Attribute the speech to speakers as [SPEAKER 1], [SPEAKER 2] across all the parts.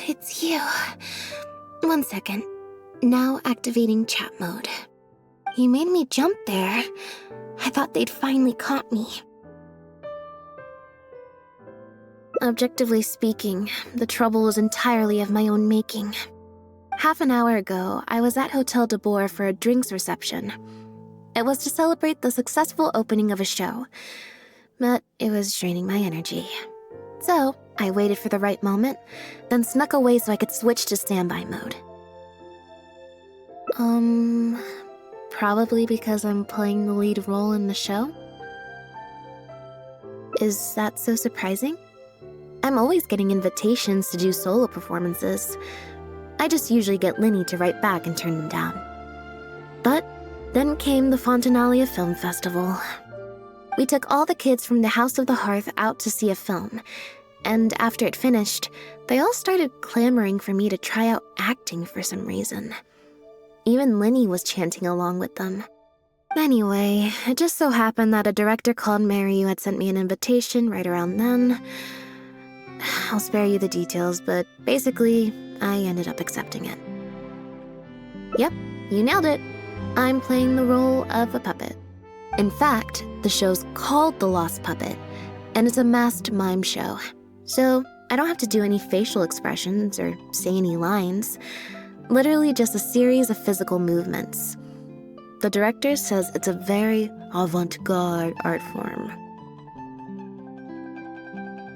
[SPEAKER 1] it's you. 1 second. Now activating chat mode. You made me jump there. I thought they'd finally caught me. Objectively speaking, the trouble was entirely of my own making. Half an hour ago, I was at Hotel de Boer for a drinks reception. It was to celebrate the successful opening of a show, but it was draining my energy. So, I waited for the right moment, then snuck away so I could switch to standby mode. Probably because I'm playing the lead role in the show? Is that so surprising? I'm always getting invitations to do solo performances. I just usually get Linny to write back and turn them down. But then came the Fontanalia Film Festival. We took all the kids from the House of the Hearth out to see a film, and after it finished, they all started clamoring for me to try out acting for some reason. Even Linny was chanting along with them. Anyway, it just so happened that a director called Mary had sent me an invitation right around then. I'll spare you the details, but basically, I ended up accepting it. Yep, you nailed it. I'm playing the role of a puppet. In fact, the show's called The Lost Puppet, and it's a masked mime show. So I don't have to do any facial expressions or say any lines. Literally just a series of physical movements. The director says it's a very avant-garde art form.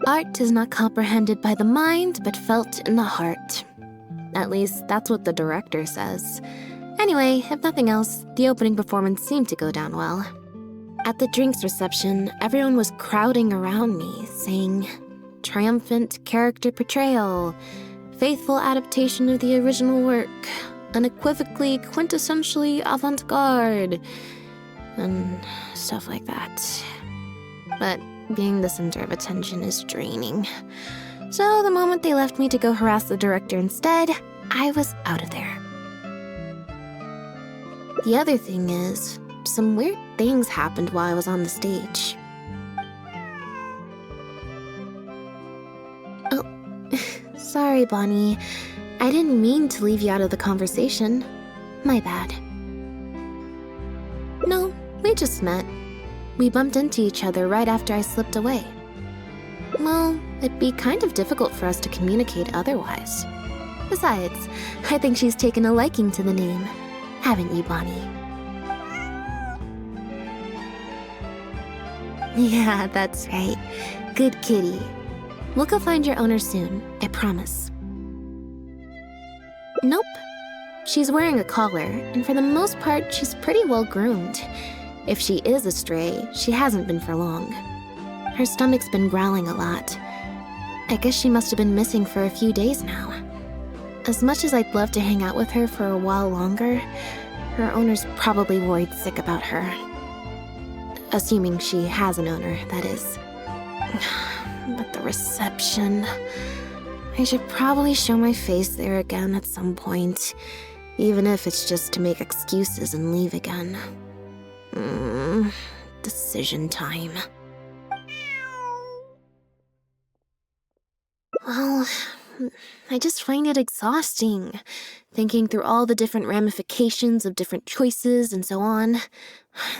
[SPEAKER 1] Art is not comprehended by the mind, but felt in the heart. At least, that's what the director says. Anyway, if nothing else, the opening performance seemed to go down well. At the drinks reception, everyone was crowding around me, saying, "Triumphant character portrayal, faithful adaptation of the original work, unequivocally, quintessentially avant-garde," and stuff like that. But being the center of attention is draining. So the moment they left me to go harass the director instead, I was out of there. The other thing is, some weird things happened while I was on the stage. Oh, sorry, Bonnie. I didn't mean to leave you out of the conversation. My bad. No, we just met. We bumped into each other right after I slipped away. Well, it'd be kind of difficult for us to communicate otherwise. Besides, I think she's taken a liking to the name. Haven't you, Bonnie? Yeah, that's right. Good kitty. We'll go find your owner soon, I promise. Nope. She's wearing a collar, and for the most part, she's pretty well groomed. If she is a stray, she hasn't been for long. Her stomach's been growling a lot. I guess she must have been missing for a few days now. As much as I'd love to hang out with her for a while longer, her owner's probably worried sick about her. Assuming she has an owner, that is. But the reception... I should probably show my face there again at some point, even if it's just to make excuses and leave again. Decision time. Well, I just find it exhausting, thinking through all the different ramifications of different choices and so on.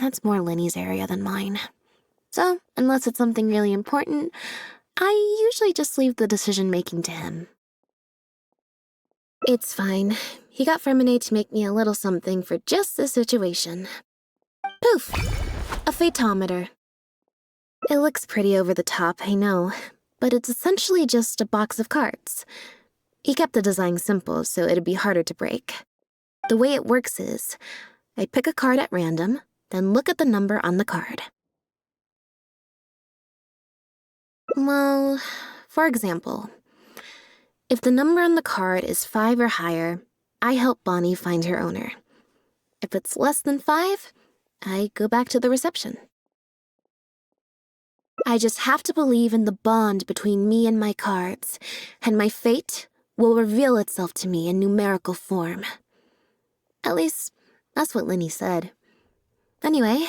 [SPEAKER 1] That's more Linny's area than mine. So, unless it's something really important, I usually just leave the decision-making to him. It's fine. He got Fermine to make me a little something for just this situation. Poof! A phaetometer. It looks pretty over the top, I know, but it's essentially just a box of cards. He kept the design simple, so it'd be harder to break. The way it works is, I pick a card at random, then look at the number on the card. Well, for example, if the number on the card is 5 or higher, I help Bonnie find her owner. If it's less than 5, I go back to the reception. I just have to believe in the bond between me and my cards, and my fate will reveal itself to me in numerical form. At least, that's what Linny said. Anyway,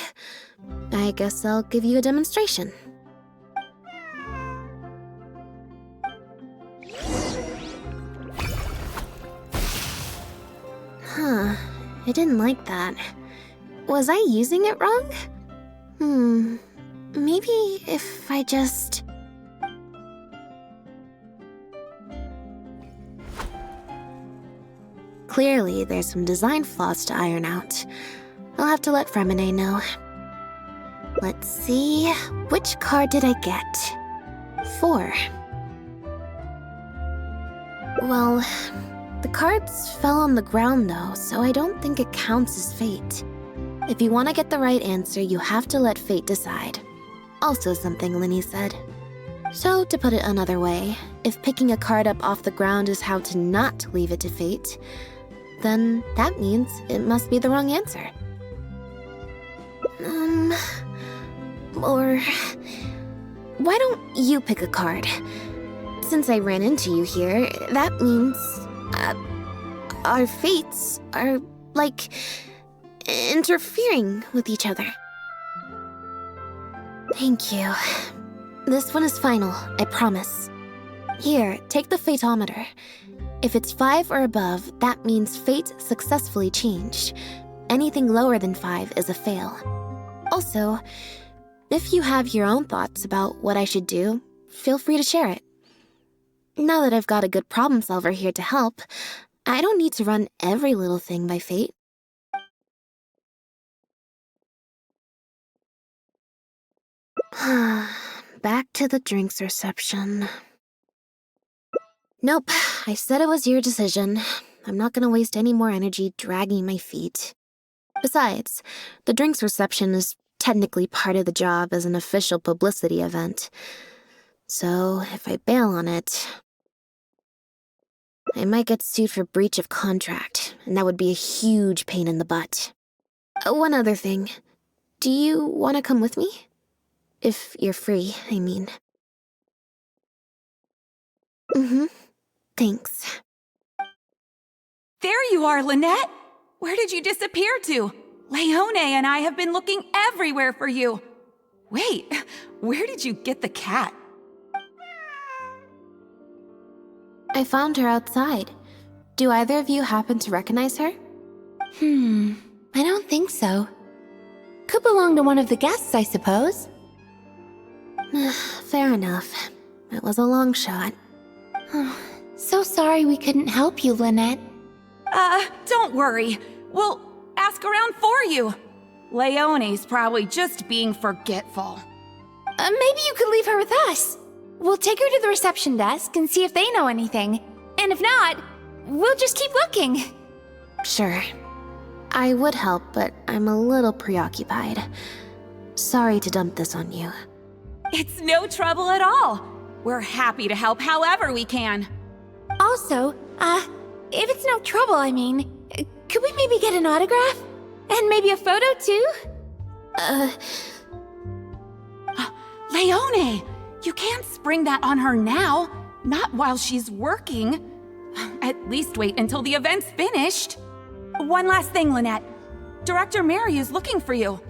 [SPEAKER 1] I guess I'll give you a demonstration. Huh, I didn't like that. Was I using it wrong? Maybe if I just... Clearly, there's some design flaws to iron out. I'll have to let 𝑪𝒂𝒐𝒏𝒆𝒄𝒌�. Let's see, which card did I get? 4. Well, the cards fell on the ground though, so I don't think it counts as fate. If you want to get the right answer, you have to let fate decide. Also something Linny said. So, to put it another way, if picking a card up off the ground is how to not leave it to fate, then that means it must be the wrong answer. Or... why don't you pick a card? Since I ran into you here, that means... our fates are, like, interfering with each other. Thank you. This one is final, I promise. Here, take the fatometer. If it's 5 or above, that means fate successfully changed. Anything lower than 5 is a fail. Also, if you have your own thoughts about what I should do, feel free to share it. Now that I've got a good problem solver here to help, I don't need to run every little thing by fate. Back to the drinks reception. Nope, I said it was your decision. I'm not gonna waste any more energy dragging my feet. Besides, the drinks reception is technically part of the job as an official publicity event. So, if I bail on it, I might get sued for breach of contract, and that would be a huge pain in the butt. One other thing. Do you want to come with me? If you're free, I mean. Thanks.
[SPEAKER 2] There you are, Lynette! Where did you disappear to? Leone and I have been looking everywhere for you. Wait, where did you get the cat?
[SPEAKER 1] I found her outside. Do either of you happen to recognize her?
[SPEAKER 3] I don't think so. Could belong to one of the guests, I suppose.
[SPEAKER 1] Fair enough. It was a long shot.
[SPEAKER 3] So sorry we couldn't help you, Lynette.
[SPEAKER 2] Don't worry. We'll ask around for you. Leone's probably just being forgetful.
[SPEAKER 3] Maybe you could leave her with us. We'll take her to the reception desk and see if they know anything. And if not, we'll just keep looking.
[SPEAKER 1] Sure. I would help, but I'm a little preoccupied. Sorry to dump this on you.
[SPEAKER 2] It's no trouble at all. We're happy to help however we can.
[SPEAKER 3] Also, if it's no trouble, I mean, could we maybe get an autograph? And maybe a photo, too?
[SPEAKER 2] Leone! You can't spring that on her now. Not while she's working. At least wait until the event's finished. One last thing, Lynette. Director Mary is looking for you.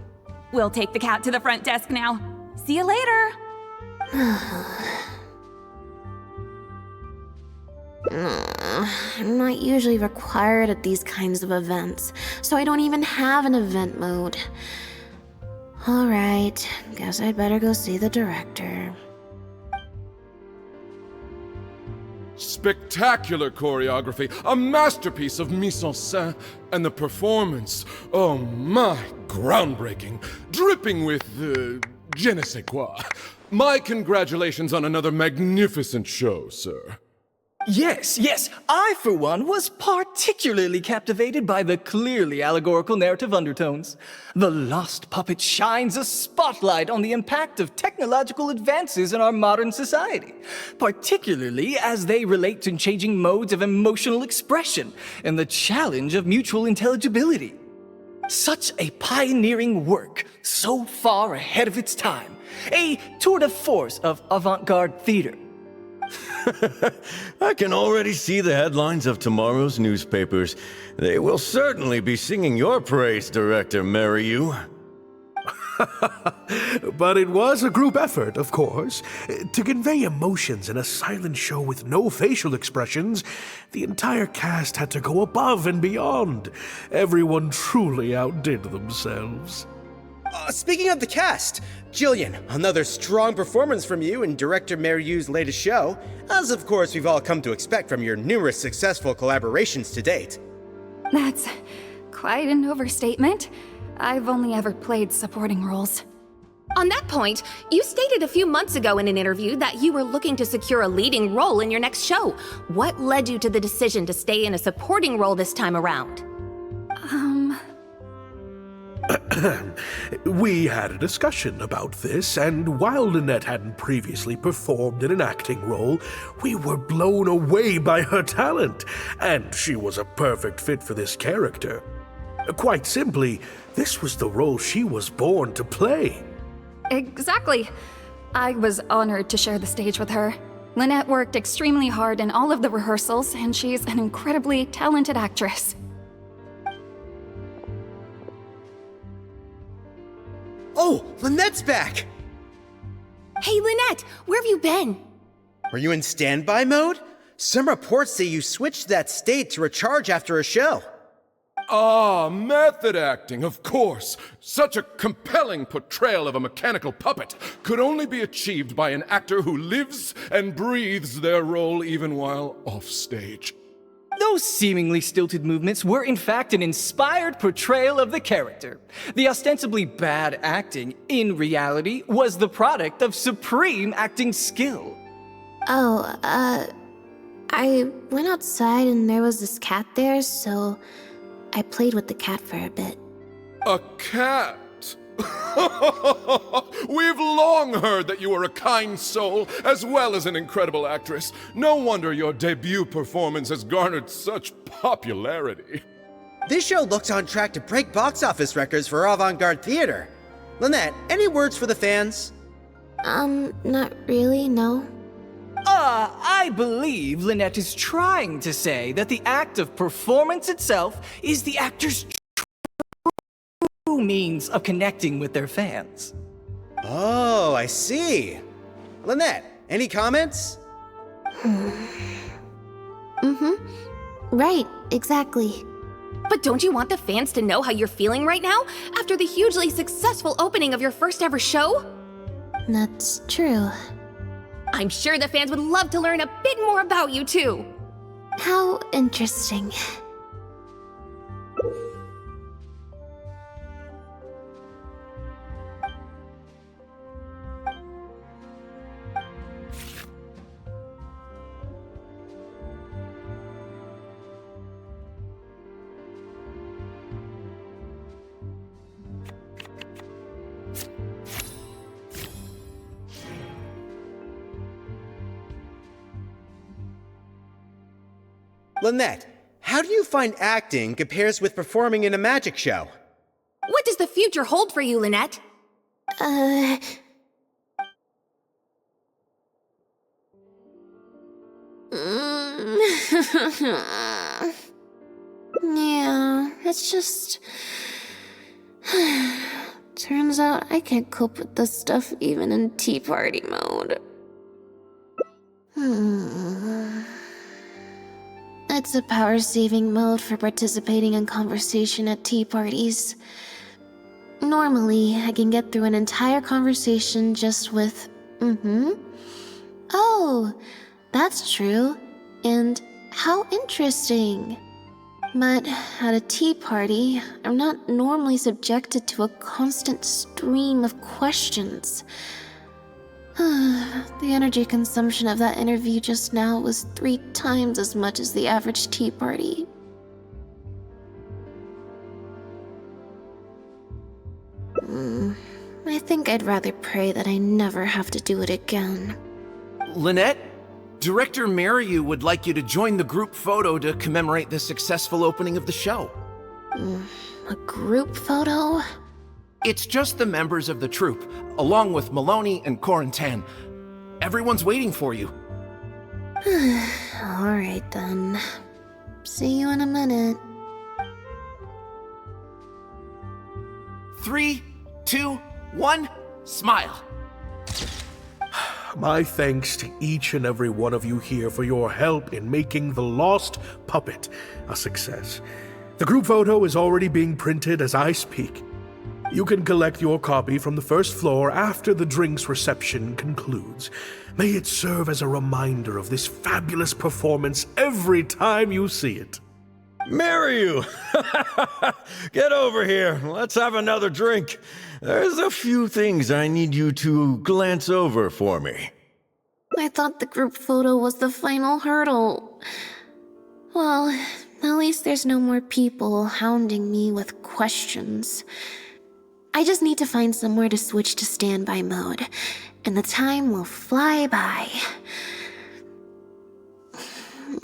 [SPEAKER 2] We'll take the cat to the front desk now. See you later.
[SPEAKER 1] I'm not usually required at these kinds of events, so I don't even have an event mode. Alright, guess I'd better go see the director.
[SPEAKER 4] Spectacular choreography, a masterpiece of mise en scène, and the performance, oh my, groundbreaking, dripping with je ne sais quoi. My congratulations on another magnificent show, sir.
[SPEAKER 5] Yes, I, for one, was particularly captivated by the clearly allegorical narrative undertones. The Lost Puppet shines a spotlight on the impact of technological advances in our modern society, particularly as they relate to changing modes of emotional expression and the challenge of mutual intelligibility. Such a pioneering work, so far ahead of its time, a tour de force of avant-garde theater.
[SPEAKER 6] I can already see the headlines of tomorrow's newspapers. They will certainly be singing your praise, Director 𝑪𝒂𝒂𝒏𝒆𝒄𝒌�.
[SPEAKER 7] But it was a group effort, of course. To convey emotions in a silent show with no facial expressions, the entire cast had to go above and beyond. Everyone truly outdid themselves.
[SPEAKER 8] Speaking of the cast, Jillian, another strong performance from you in director 𝑪𝒉𝒆𝒄𝒌𝒔's latest show, as of course we've all come to expect from your numerous successful collaborations to date.
[SPEAKER 9] That's quite an overstatement. I've only ever played supporting roles.
[SPEAKER 10] On that point, you stated a few months ago in an interview that you were looking to secure a leading role in your next show. What led you to the decision to stay in a supporting role this time around?
[SPEAKER 7] We had a discussion about this, and while Lynette hadn't previously performed in an acting role, we were blown away by her talent, and she was a perfect fit for this character. Quite simply, this was the role she was born to play.
[SPEAKER 9] Exactly. I was honored to share the stage with her. Lynette worked extremely hard in all of the rehearsals, and she's an incredibly talented actress.
[SPEAKER 8] Oh, Lynette's back!
[SPEAKER 10] Hey, Lynette, where have you been?
[SPEAKER 8] Were you in standby mode? Some reports say you switched to that state to recharge after a show.
[SPEAKER 4] Ah, method acting, of course. Such a compelling portrayal of a mechanical puppet could only be achieved by an actor who lives and breathes their role even while offstage.
[SPEAKER 5] Those seemingly stilted movements were in fact an inspired portrayal of the character. The ostensibly bad acting, in reality, was the product of supreme acting skill.
[SPEAKER 1] I went outside and there was this cat there, so I played with the cat for a bit.
[SPEAKER 4] A cat? We've long heard that you are a kind soul, as well as an incredible actress. No wonder your debut performance has garnered such popularity.
[SPEAKER 8] This show looks on track to break box office records for avant-garde theater. Lynette, any words for the fans?
[SPEAKER 1] Not really, no.
[SPEAKER 5] I believe Lynette is trying to say that the act of performance itself is the actor's true means of connecting with their fans.
[SPEAKER 8] Oh, I see. Lynette, any comments?
[SPEAKER 1] Right, exactly.
[SPEAKER 10] But don't you want the fans to know how you're feeling right now, after the hugely successful opening of your first ever show?
[SPEAKER 1] That's true.
[SPEAKER 10] I'm sure the fans would love to learn a bit more about you, too.
[SPEAKER 1] How interesting.
[SPEAKER 8] Lynette, how do you find acting compares with performing in a magic show?
[SPEAKER 10] What does the future hold for you, Lynette?
[SPEAKER 1] Yeah, it's just... Turns out I can't cope with this stuff even in tea party mode. It's a power-saving mode for participating in conversation at tea parties. Normally, I can get through an entire conversation just with, Oh, that's true. And how interesting. But at a tea party, I'm not normally subjected to a constant stream of questions. The energy consumption of that interview just now was 3 times as much as the average tea party. I think I'd rather pray that I never have to do it again.
[SPEAKER 11] Lynette, Director 𝑪𝒉𝒆𝒄𝒌𝒔 would like you to join the group photo to commemorate the successful opening of the show.
[SPEAKER 1] A group photo?
[SPEAKER 11] It's just the members of the troupe, along with Maloney and Corentin. Everyone's waiting for you.
[SPEAKER 1] Alright then. See you in a minute.
[SPEAKER 11] 3, 2, 1, Smile.
[SPEAKER 7] My thanks to each and every one of you here for your help in making The Lost Puppet a success. The group photo is already being printed as I speak. You can collect your copy from the first floor after the drinks reception concludes. May it serve as a reminder of this fabulous performance every time you see it.
[SPEAKER 6] Maryu! Get over here. Let's have another drink. There's a few things I need you to glance over for me.
[SPEAKER 1] I thought the group photo was the final hurdle. Well, at least there's no more people hounding me with questions. I just need to find somewhere to switch to standby mode, and the time will fly by.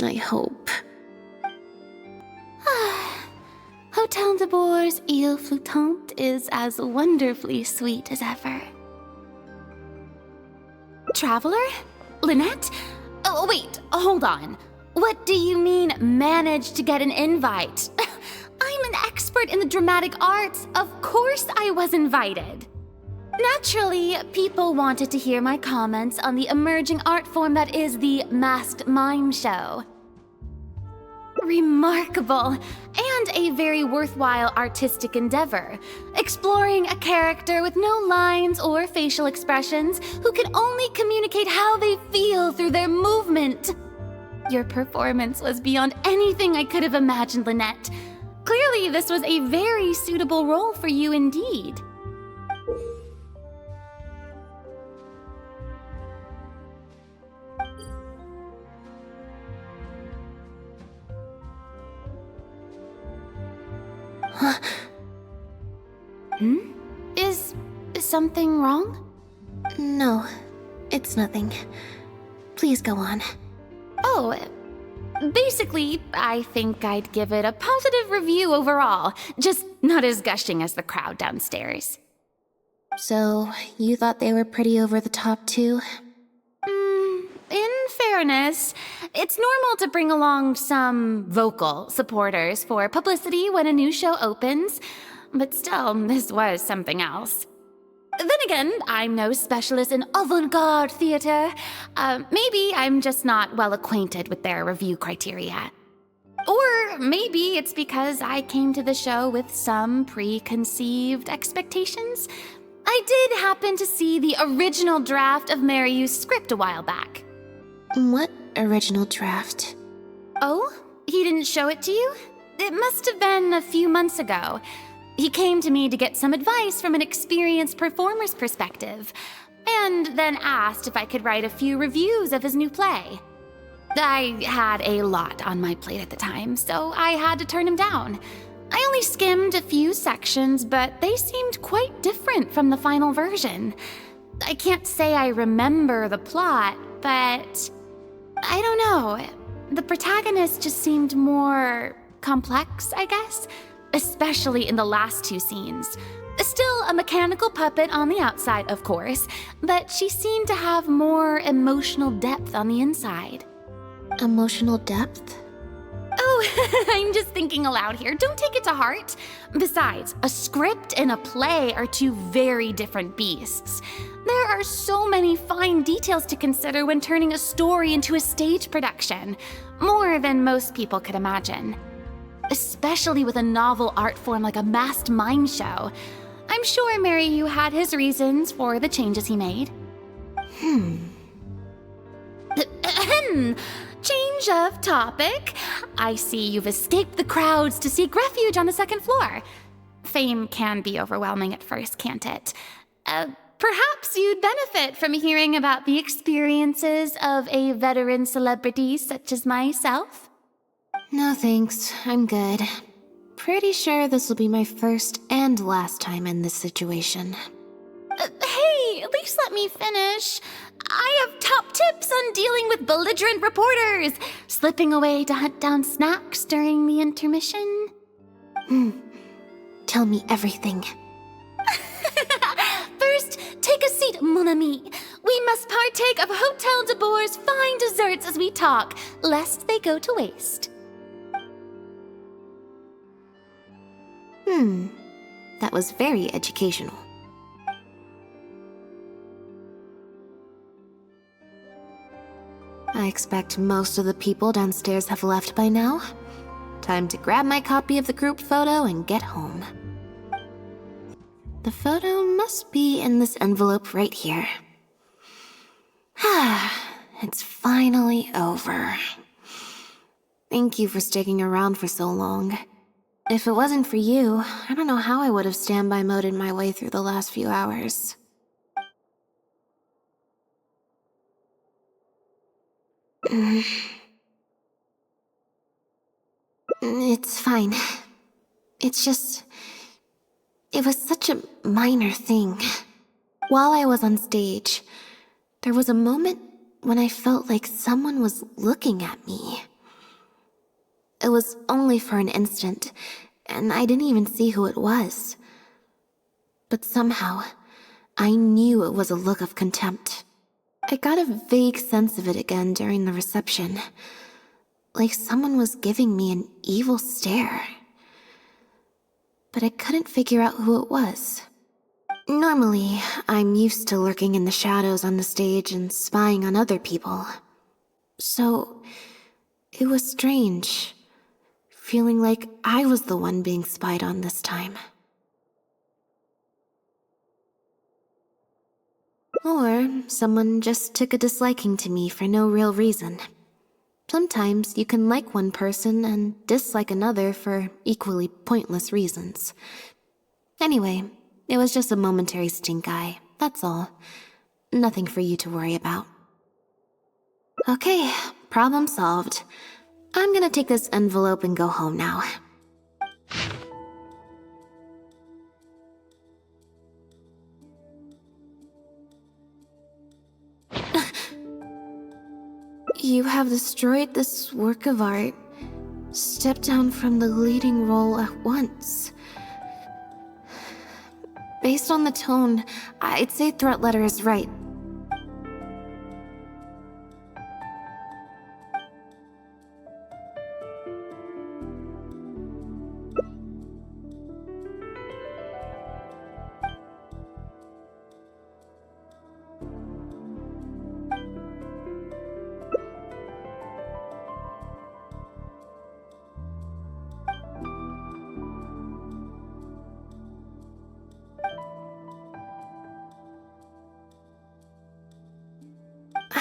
[SPEAKER 1] I hope.
[SPEAKER 3] Hotel de Bour's Île Flottante is as wonderfully sweet as ever. Traveler? Lynette? Oh, wait, hold on. What do you mean, managed to get an invite? I'm an expert in the dramatic arts. Of course I was invited. Naturally, people wanted to hear my comments on the emerging art form that is the masked mime show. Remarkable, and a very worthwhile artistic endeavor, exploring a character with no lines or facial expressions who can only communicate how they feel through their movement. Your performance was beyond anything I could have imagined, Lynette. Clearly, this was a very suitable role for you indeed. Is something wrong?
[SPEAKER 1] No, it's nothing. Please go on.
[SPEAKER 3] Oh, basically, I think I'd give it a positive review overall, just not as gushing as the crowd downstairs.
[SPEAKER 1] So, you thought they were pretty over the top too?
[SPEAKER 3] In fairness, it's normal to bring along some vocal supporters for publicity when a new show opens, but still, this was something else. Then again, I'm no specialist in avant-garde theater. Maybe I'm just not well acquainted with their review criteria. Or maybe it's because I came to the show with some preconceived expectations. I did happen to see the original draft of Maryu's script a while back.
[SPEAKER 1] What original draft?
[SPEAKER 3] Oh? He didn't show it to you? It must have been a few months ago. He came to me to get some advice from an experienced performer's perspective, and then asked if I could write a few reviews of his new play. I had a lot on my plate at the time, so I had to turn him down. I only skimmed a few sections, but they seemed quite different from the final version. I can't say I remember the plot, but I don't know. The protagonist just seemed more complex, I guess, especially in the last two scenes. Still a mechanical puppet on the outside, of course, but she seemed to have more emotional depth on the inside.
[SPEAKER 1] Emotional depth?
[SPEAKER 3] Oh, I'm just thinking aloud here. Don't take it to heart. Besides, a script and a play are two very different beasts. There are so many fine details to consider when turning a story into a stage production, more than most people could imagine. Especially with a novel art form like a masked mime show. I'm sure Maryu had his reasons for the changes he made. Change of topic. I see you've escaped the crowds to seek refuge on the second floor. Fame can be overwhelming at first, can't it? Perhaps you'd benefit from hearing about the experiences of a veteran celebrity such as myself.
[SPEAKER 1] No thanks, I'm good. Pretty sure this will be my first and last time in this situation.
[SPEAKER 3] Hey, at least let me finish. I have top tips on dealing with belligerent reporters, slipping away to hunt down snacks during the intermission.
[SPEAKER 1] Tell me everything.
[SPEAKER 3] First, take a seat, mon ami. We must partake of Hotel de Bour's fine desserts as we talk, lest they go to waste.
[SPEAKER 1] That was very educational. I expect most of the people downstairs have left by now. Time to grab my copy of the group photo and get home. The photo must be in this envelope right here. It's finally over. Thank you for sticking around for so long. If it wasn't for you, I don't know how I would have standby moded my way through the last few hours. It's fine. It's just... It was such a minor thing. While I was on stage, there was a moment when I felt like someone was looking at me. It was only for an instant, and I didn't even see who it was. But somehow, I knew it was a look of contempt. I got a vague sense of it again during the reception, like someone was giving me an evil stare. But I couldn't figure out who it was. Normally, I'm used to lurking in the shadows on the stage and spying on other people. So, it was strange, feeling like I was the one being spied on this time. Or someone just took a disliking to me for no real reason. Sometimes you can like one person and dislike another for equally pointless reasons. Anyway, it was just a momentary stink eye, that's all. Nothing for you to worry about. Okay, problem solved. I'm gonna take this envelope and go home now. You have destroyed this work of art. Step down from the leading role at once. Based on the tone, I'd say threat letter is right.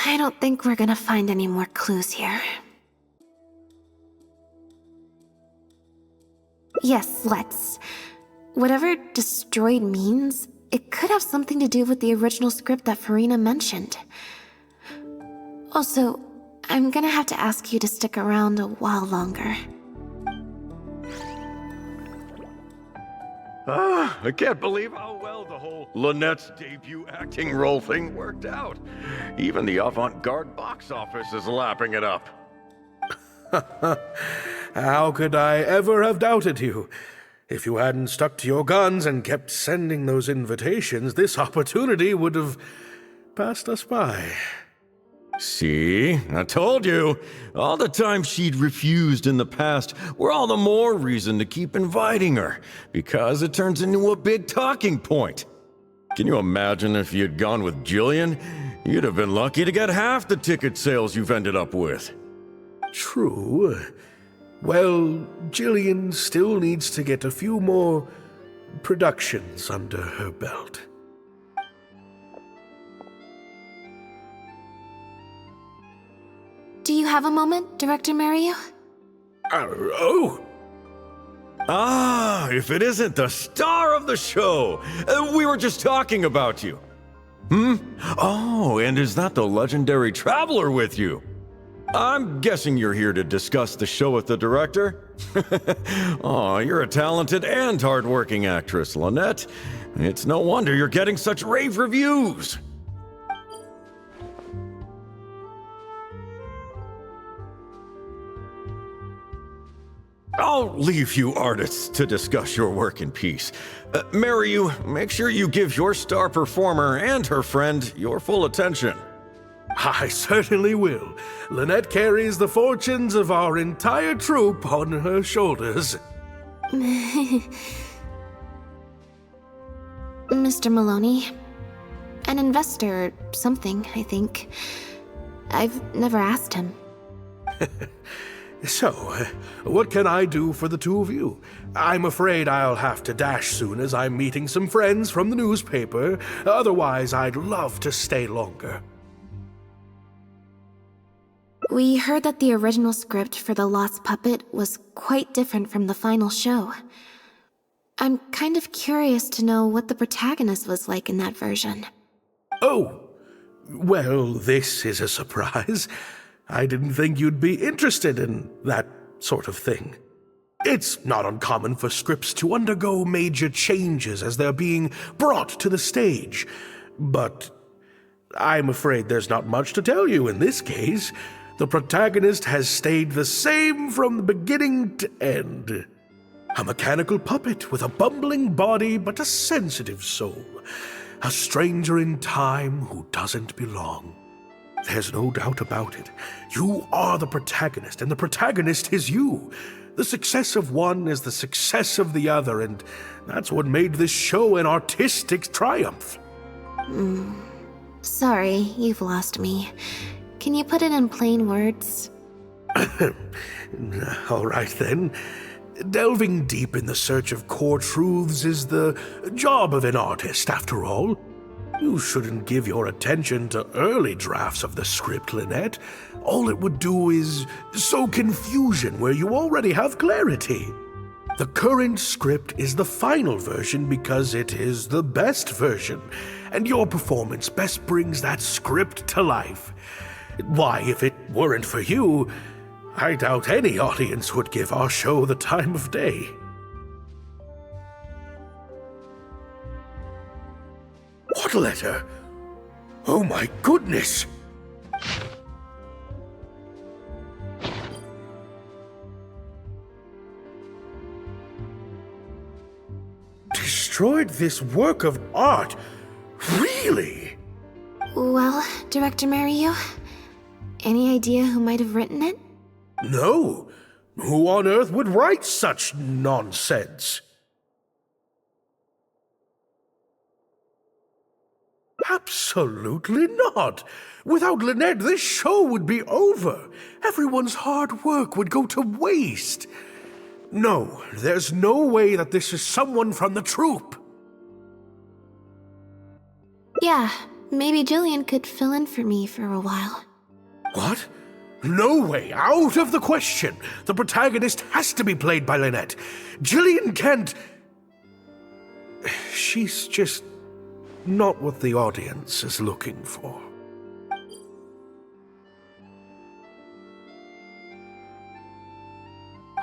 [SPEAKER 1] I don't think we're gonna find any more clues here. Yes, let's. Whatever destroyed means, it could have something to do with the original script that Farina mentioned. Also, I'm gonna have to ask you to stick around a while longer.
[SPEAKER 6] I can't believe how well the whole Lynette's debut acting role thing worked out. Even the avant-garde box office is lapping it up.
[SPEAKER 7] How could I ever have doubted you? If you hadn't stuck to your guns and kept sending those invitations, this opportunity would have passed us by.
[SPEAKER 6] See? I told you. All the times she'd refused in the past were all the more reason to keep inviting her, because it turns into a big talking point. Can you imagine if you'd gone with Jillian? You'd have been lucky to get half the ticket sales you've ended up with.
[SPEAKER 7] True. Well, Jillian still needs to get a few more productions under her belt.
[SPEAKER 1] Do you have a moment, Director Mario?
[SPEAKER 7] Oh!
[SPEAKER 6] Ah, if it isn't the star of the show! We were just talking about you. Oh, and is that the legendary Traveler with you? I'm guessing you're here to discuss the show with the director? Oh, you're a talented and hardworking actress, Lynette. It's no wonder you're getting such rave reviews. I'll leave you artists to discuss your work in peace. Maryu, make sure you give your star performer and her friend your full attention.
[SPEAKER 7] I certainly will. Lynette carries the fortunes of our entire troupe on her shoulders.
[SPEAKER 1] Mr. Maloney. An investor or something, I think. I've never asked him.
[SPEAKER 7] So, what can I do for the two of you? I'm afraid I'll have to dash soon as I'm meeting some friends from the newspaper. Otherwise, I'd love to stay longer.
[SPEAKER 1] We heard that the original script for The Lost Puppet was quite different from the final show. I'm kind of curious to know what the protagonist was like in that version.
[SPEAKER 7] Oh, well, this is a surprise. I didn't think you'd be interested in that sort of thing. It's not uncommon for scripts to undergo major changes as they're being brought to the stage. But I'm afraid there's not much to tell you in this case. The protagonist has stayed the same from the beginning to end. A mechanical puppet with a bumbling body but a sensitive soul. A stranger in time who doesn't belong. There's no doubt about it. You are the protagonist, and the protagonist is you. The success of one is the success of the other, and that's what made this show an artistic triumph.
[SPEAKER 1] Sorry, you've lost me. Can you put it in plain words?
[SPEAKER 7] All right, then. Delving deep in the search of core truths is the job of an artist, after all. You shouldn't give your attention to early drafts of the script, Lynette. All it would do is sow confusion where you already have clarity. The current script is the final version because it is the best version, and your performance best brings that script to life. Why, if it weren't for you, I doubt any audience would give our show the time of day. What letter? Oh my goodness! Destroyed this work of art? Really?
[SPEAKER 1] Well, Director Mariyu, any idea who might have written it?
[SPEAKER 7] No. Who on earth would write such nonsense? Absolutely not. Without Lynette, this show would be over. Everyone's hard work would go to waste. No, there's no way that this is someone from the troupe.
[SPEAKER 1] Yeah, maybe Jillian could fill in for me for a while.
[SPEAKER 7] What? No way, out of the question. The protagonist has to be played by Lynette. Jillian can't... She's just not what the audience is looking for.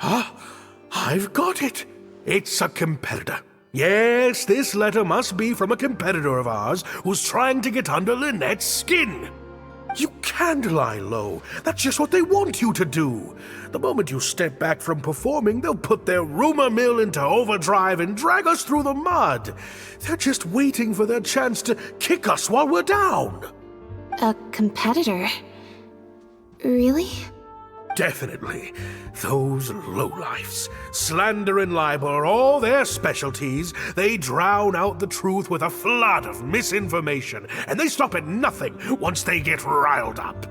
[SPEAKER 7] Ah, I've got it. It's a competitor. Yes, this letter must be from a competitor of ours who's trying to get under Lynette's skin. You can't lie low. That's just what they want you to do. The moment you step back from performing, they'll put their rumor mill into overdrive and drag us through the mud. They're just waiting for their chance to kick us while we're down.
[SPEAKER 1] A competitor? Really?
[SPEAKER 7] Definitely. Those lowlifes. Slander and libel are all their specialties. They drown out the truth with a flood of misinformation, and they stop at nothing once they get riled up.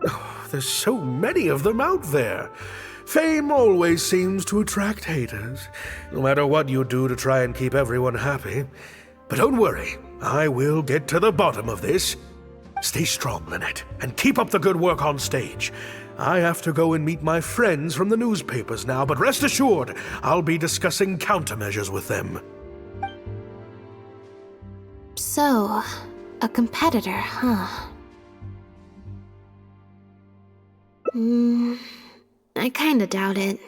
[SPEAKER 7] Oh, there's so many of them out there. Fame always seems to attract haters, no matter what you do to try and keep everyone happy. But don't worry, I will get to the bottom of this. Stay strong, Lynette, and keep up the good work on stage. I have to go and meet my friends from the newspapers now, but rest assured, I'll be discussing countermeasures with them.
[SPEAKER 1] So, a competitor, huh? I kinda doubt it.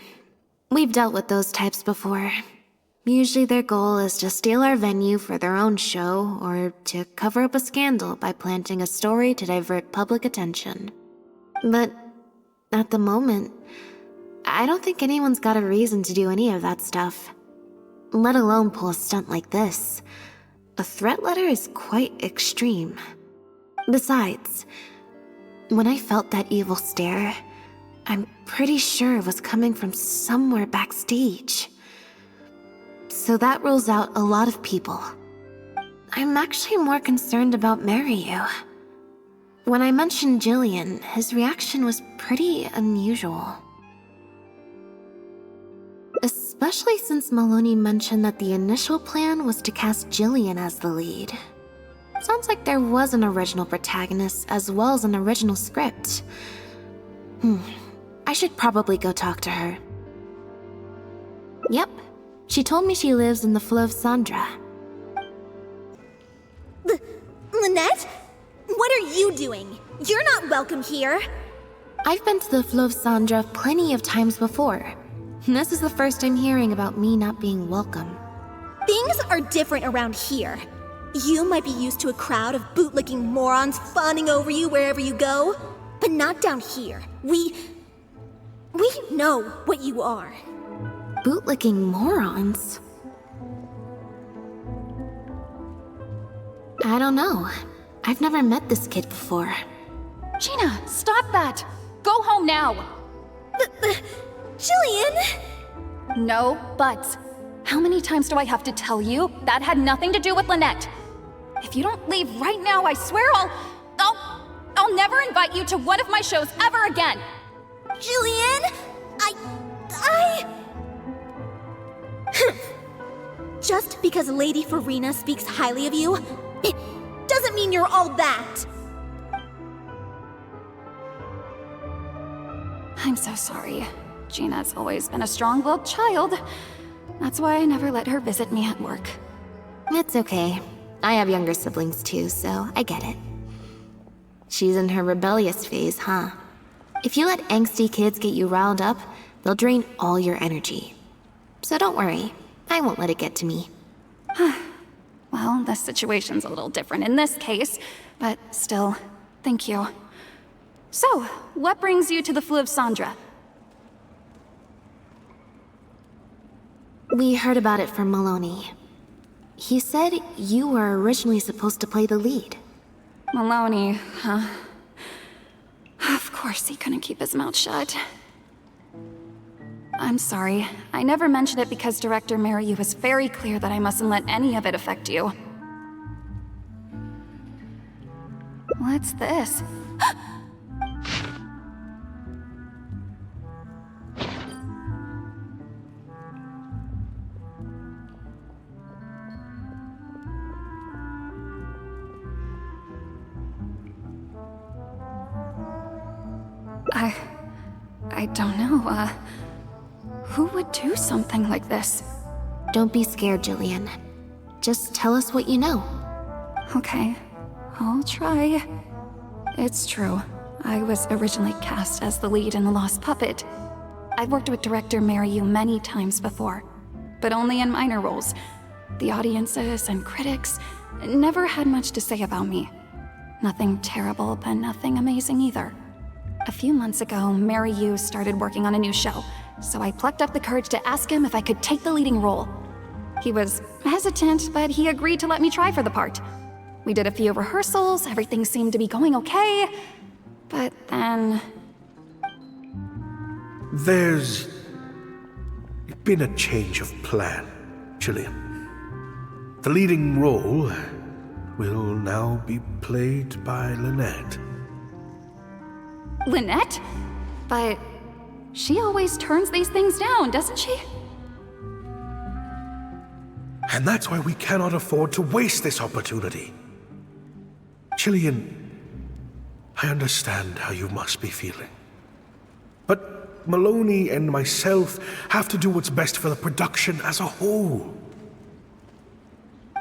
[SPEAKER 1] We've dealt with those types before. Usually their goal is to steal our venue for their own show, or to cover up a scandal by planting a story to divert public attention. But at the moment, I don't think anyone's got a reason to do any of that stuff. Let alone pull a stunt like this. A threat letter is quite extreme. Besides, when I felt that evil stare, I'm pretty sure it was coming from somewhere backstage. So that rules out a lot of people. I'm actually more concerned about 𝑪����𝒂𝒔. When I mentioned Jillian, his reaction was pretty unusual. Especially since Maloney mentioned that the initial plan was to cast Jillian as the lead. Sounds like there was an original protagonist as well as an original script. I should probably go talk to her. Yep, she told me she lives in the 𝑪𝒂𝒂𝒔.
[SPEAKER 12] Lynette? What are you doing? You're not welcome here.
[SPEAKER 1] I've been to the 𝑪�𝒂𝒔 plenty of times before. This is the first I'm hearing about me not being welcome.
[SPEAKER 12] Things are different around here. You might be used to a crowd of bootlicking morons fawning over you wherever you go, but not down here. We know what you are.
[SPEAKER 1] Bootlicking morons? I don't know. I've never met this kid before.
[SPEAKER 9] Gina, stop that! Go home now!
[SPEAKER 12] Jillian!
[SPEAKER 9] No buts. How many times do I have to tell you? That had nothing to do with Lynette. If you don't leave right now, I swear I'll never invite you to one of my shows ever again!
[SPEAKER 12] Jillian! Just because Lady Farina speaks highly of you, it doesn't mean you're all that!
[SPEAKER 9] I'm so sorry. Gina's always been a strong-willed child. That's why I never let her visit me at work.
[SPEAKER 1] It's okay. I have younger siblings too, so I get it. She's in her rebellious phase, huh? If you let angsty kids get you riled up, they'll drain all your energy. So don't worry, I won't let it get to me.
[SPEAKER 9] Well, the situation's a little different in this case, but still, thank you. So, what brings you to the 𝑪�𝒂𝒔?
[SPEAKER 1] We heard about it from Maloney. He said you were originally supposed to play the lead.
[SPEAKER 9] Maloney, huh? Of course he couldn't keep his mouth shut. I'm sorry. I never mentioned it because Director 𝑪����𝒂𝒔 was very clear that I mustn't let any of it affect you. What's this? I don't know, who would do something like this?
[SPEAKER 1] Don't be scared, Jillian. Just tell us what you know.
[SPEAKER 9] Okay, I'll try. It's true. I was originally cast as the lead in The Lost Puppet. I've worked with Director 𝑪����𝒂𝒔 many times before, but only in minor roles. The audiences and critics never had much to say about me. Nothing terrible, but nothing amazing either. A few months ago, 𝑪����𝒂𝒔 started working on a new show, so I plucked up the courage to ask him if I could take the leading role. He was hesitant, but he agreed to let me try for the part. We did a few rehearsals, everything seemed to be going okay, but then...
[SPEAKER 7] There's been a change of plan, Jillian. The leading role will now be played by Lynette.
[SPEAKER 9] Lynette? But she always turns these things down, doesn't she?
[SPEAKER 7] And that's why we cannot afford to waste this opportunity. Jillian, I understand how you must be feeling. But Maloney and myself have to do what's best for the production as a whole.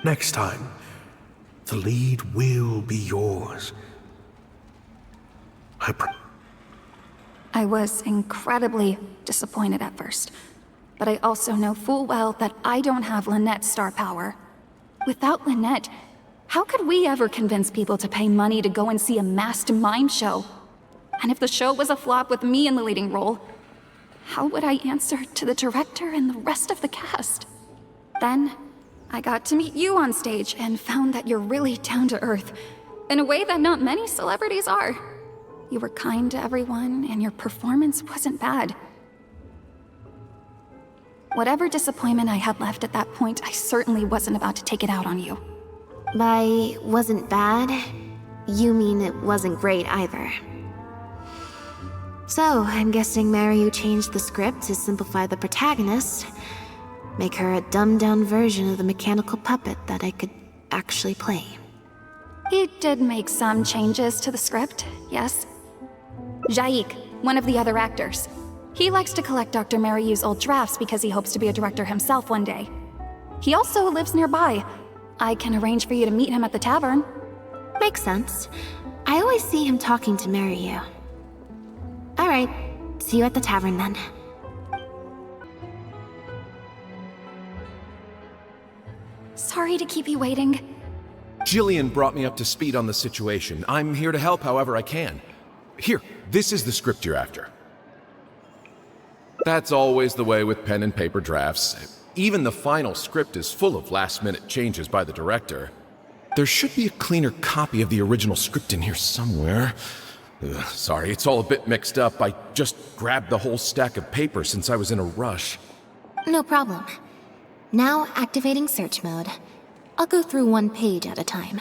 [SPEAKER 7] Next time, the lead will be yours.
[SPEAKER 9] I was incredibly disappointed at first, but I also know full well that I don't have Lynette's star power. Without Lynette, how could we ever convince people to pay money to go and see a masked mime show? And if the show was a flop with me in the leading role, how would I answer to the director and the rest of the cast? Then, I got to meet you on stage and found that you're really down to earth, in a way that not many celebrities are. You were kind to everyone, and your performance wasn't bad. Whatever disappointment I had left at that point, I certainly wasn't about to take it out on you.
[SPEAKER 1] By wasn't bad, you mean it wasn't great either. So, I'm guessing Maryu changed the script to simplify the protagonist, make her a dumbed-down version of the mechanical puppet that I could actually play.
[SPEAKER 9] He did make some changes to the script, yes. 𝒌🔥, one of the other actors. He likes to collect Dr. Maryu's old drafts because he hopes to be a director himself one day. He also lives nearby. I can arrange for you to meet him at the tavern.
[SPEAKER 1] Makes sense. I always see him talking to Maryu. Alright, see you at the tavern then.
[SPEAKER 9] Sorry to keep you waiting.
[SPEAKER 11] Jillian brought me up to speed on the situation. I'm here to help however I can. Here, this is the script you're after. That's always the way with pen and paper drafts. Even the final script is full of last-minute changes by the director. There should be a cleaner copy of the original script in here somewhere. Sorry, it's all a bit mixed up. I just grabbed the whole stack of paper since I was in a rush.
[SPEAKER 1] No problem. Now activating search mode. I'll go through one page at a time.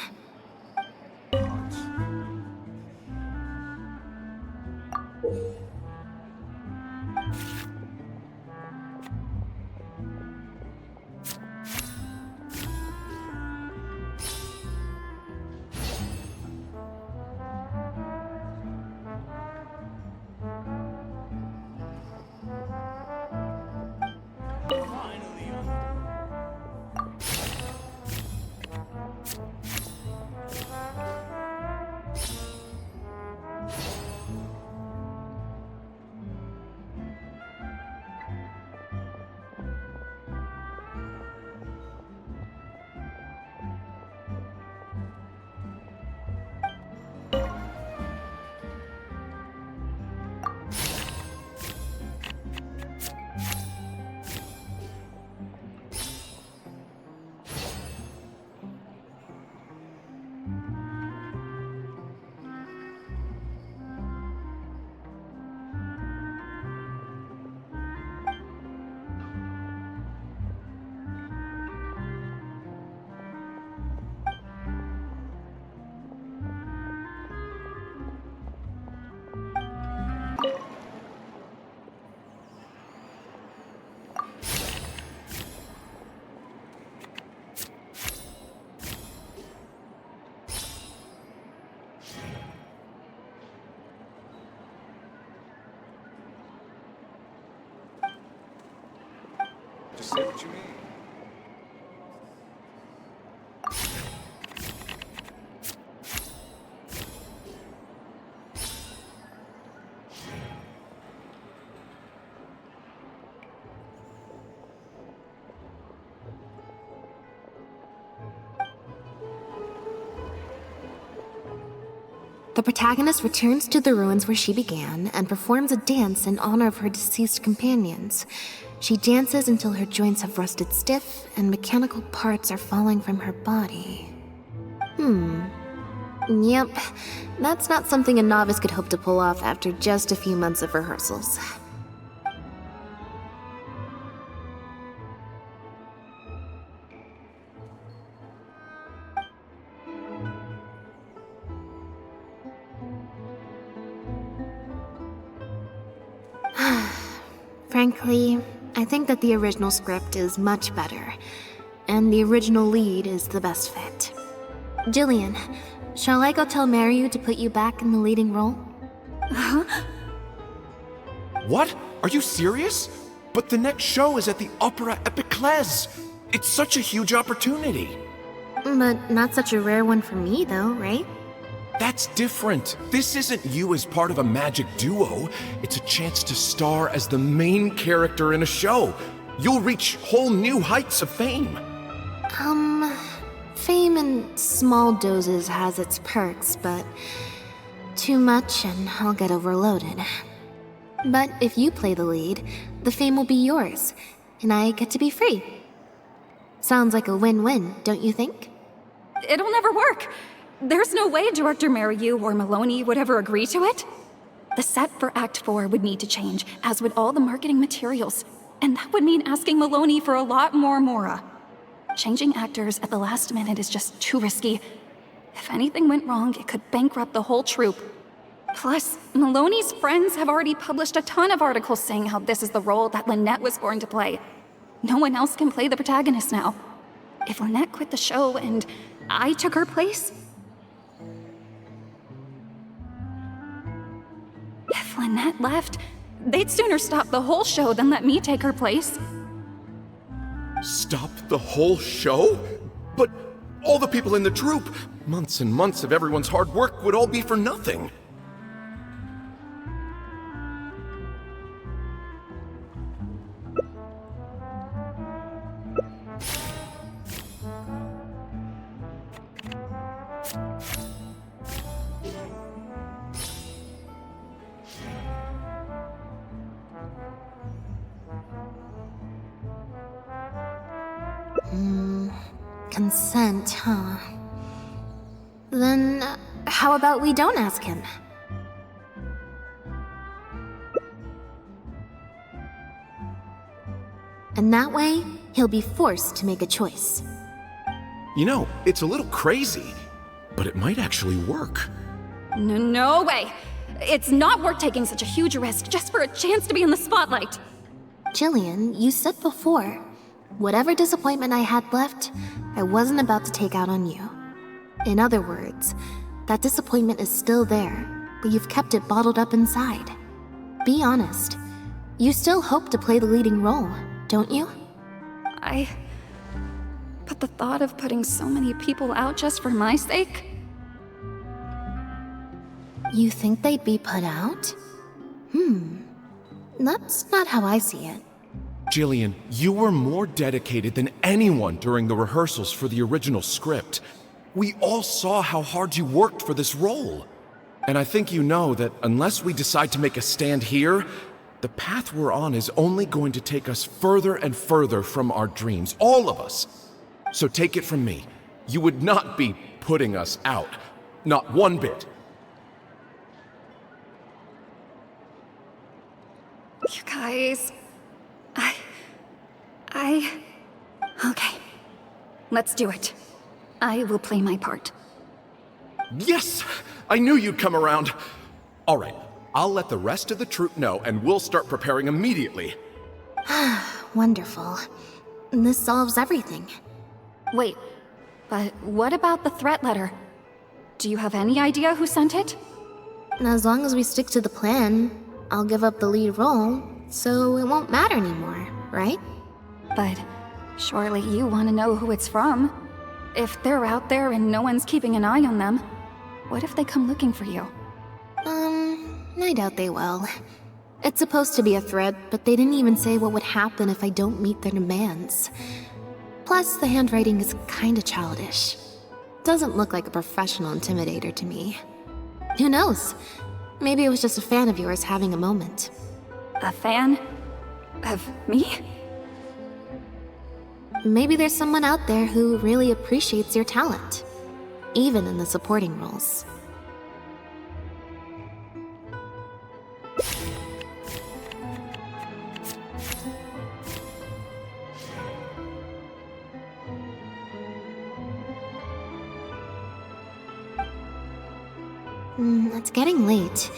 [SPEAKER 4] Just say what you mean.
[SPEAKER 1] The protagonist returns to the ruins where she began and performs a dance in honor of her deceased companions. She dances until her joints have rusted stiff and mechanical parts are falling from her body. Yep, that's not something a novice could hope to pull off after just a few months of rehearsals. Frankly, I think that the original script is much better, and the original lead is the best fit. Jillian, shall I go tell Maryu to put you back in the leading role?
[SPEAKER 11] What? Are you serious? But the next show is at the 𝒚𝒏𝒆𝒄𝒌𔔰. It's such a huge opportunity.
[SPEAKER 1] But not such a rare one for me, though, right?
[SPEAKER 11] That's different. This isn't you as part of a magic duo. It's a chance to star as the main character in a show. You'll reach whole new heights of fame.
[SPEAKER 1] Fame in small doses has its perks, but too much and I'll get overloaded. But if you play the lead, the fame will be yours, and I get to be free. Sounds like a win-win, don't you think?
[SPEAKER 3] It'll never work. There's no way Director Maryu or Maloney would ever agree to it. The set for Act 4 would need to change, as would all the marketing materials. And that would mean asking Maloney for a lot more Mora.
[SPEAKER 9] Changing actors at the last minute is just too risky. If anything went wrong, it could bankrupt the whole troupe. Plus, Maloney's friends have already published a ton of articles saying how this is the role that Lynette was born to play. No one else can play the protagonist now. If Lynette quit the show and I took her place... If Lynette left, they'd sooner stop the whole show than let me take her place.
[SPEAKER 11] Stop the whole show? But all the people in the troupe, months and months of everyone's hard work would all be for nothing.
[SPEAKER 1] Consent, huh? Then, how about we don't ask him? And that way, he'll be forced to make a choice.
[SPEAKER 11] You know, it's a little crazy, but it might actually work.
[SPEAKER 9] No way! It's not worth taking such a huge risk just for a chance to be in the spotlight.
[SPEAKER 1] Jillian, you said before, whatever disappointment I had left, I wasn't about to take out on you. In other words, that disappointment is still there, but you've kept it bottled up inside. Be honest. You still hope to play the leading role, don't you?
[SPEAKER 9] But the thought of putting so many people out just for my sake?
[SPEAKER 1] You think they'd be put out? That's not how I see it.
[SPEAKER 11] Jillian, you were more dedicated than anyone during the rehearsals for the original script. We all saw how hard you worked for this role. And I think you know that unless we decide to make a stand here, the path we're on is only going to take us further and further from our dreams, all of us. So take it from me, you would not be putting us out. Not one bit.
[SPEAKER 9] You guys... Okay. Let's do it. I will play my part.
[SPEAKER 11] Yes! I knew you'd come around. All right, I'll let the rest of the troupe know and we'll start preparing immediately.
[SPEAKER 1] Wonderful. This solves everything.
[SPEAKER 9] Wait, but what about the threat letter? Do you have any idea who sent it?
[SPEAKER 1] As long as we stick to the plan, I'll give up the lead role, so it won't matter anymore, right?
[SPEAKER 9] But surely you want to know who it's from. If they're out there and no one's keeping an eye on them, what if they come looking for you?
[SPEAKER 1] I doubt they will. It's supposed to be a threat, but they didn't even say what would happen if I don't meet their demands. Plus, the handwriting is kinda childish. Doesn't look like a professional intimidator to me. Who knows? Maybe it was just a fan of yours having a moment.
[SPEAKER 9] A fan? Of me?
[SPEAKER 1] Maybe there's someone out there who really appreciates your talent, even in the supporting roles. It's getting late.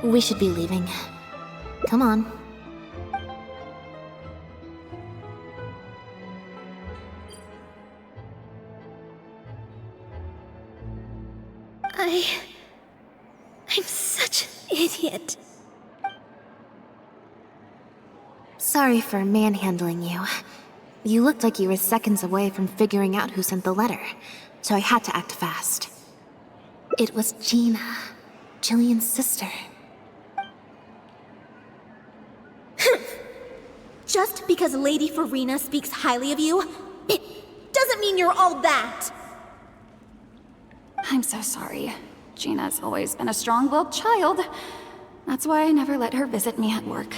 [SPEAKER 1] We should be leaving. Come on.
[SPEAKER 12] I'm such an idiot.
[SPEAKER 1] Sorry for manhandling you. You looked like you were seconds away from figuring out who sent the letter, so I had to act fast. It was Gina, Jillian's sister.
[SPEAKER 12] Just because Lady Farina speaks highly of you, it doesn't mean you're all that.
[SPEAKER 9] I'm so sorry. Gina's always been a strong-willed child. That's why I never let her visit me at work.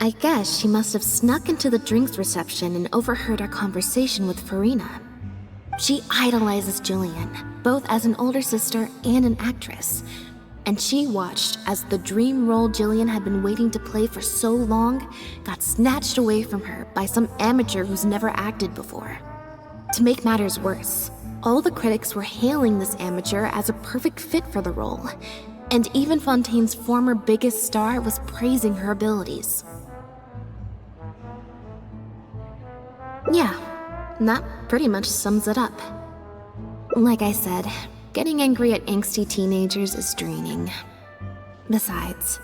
[SPEAKER 1] I guess she must have snuck into the drinks reception and overheard our conversation with Farina. She idolizes Jillian, both as an older sister and an actress. and she watched as the dream role Jillian had been waiting to play for so long got snatched away from her by some amateur who's never acted before. To make matters worse, all the critics were hailing this amateur as a perfect fit for the role, and even Fontaine's former biggest star was praising her abilities. Yeah, that pretty much sums it up. Like I said, getting angry at angsty teenagers is draining. Besides,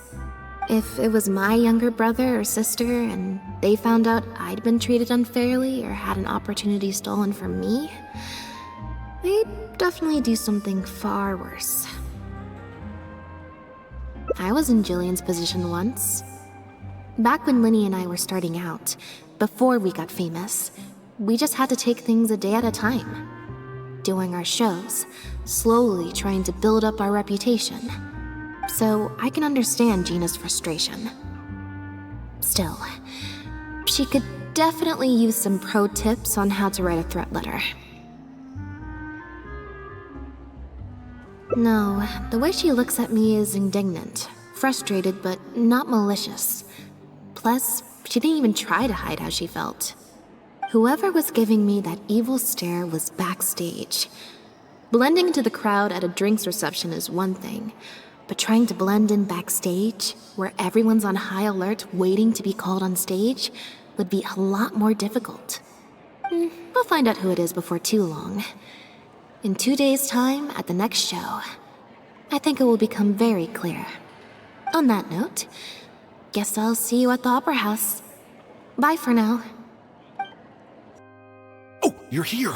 [SPEAKER 1] if it was my younger brother or sister and they found out I'd been treated unfairly or had an opportunity stolen from me, they'd definitely do something far worse. I was in Jillian's position once. Back when Linny and I were starting out, before we got famous, we just had to take things a day at a time. Doing our shows, slowly trying to build up our reputation. So I can understand Gina's frustration. Still, she could definitely use some pro tips on how to write a threat letter. No, the way she looks at me is indignant, frustrated, but not malicious. Plus, she didn't even try to hide how she felt. Whoever was giving me that evil stare was backstage. Blending into the crowd at a drinks reception is one thing, but trying to blend in backstage, where everyone's on high alert waiting to be called on stage, would be a lot more difficult. We'll find out who it is before too long. In 2 days' time, at the next show, I think it will become very clear. On that note, guess I'll see you at the Opera House. Bye for now.
[SPEAKER 11] Oh, you're here!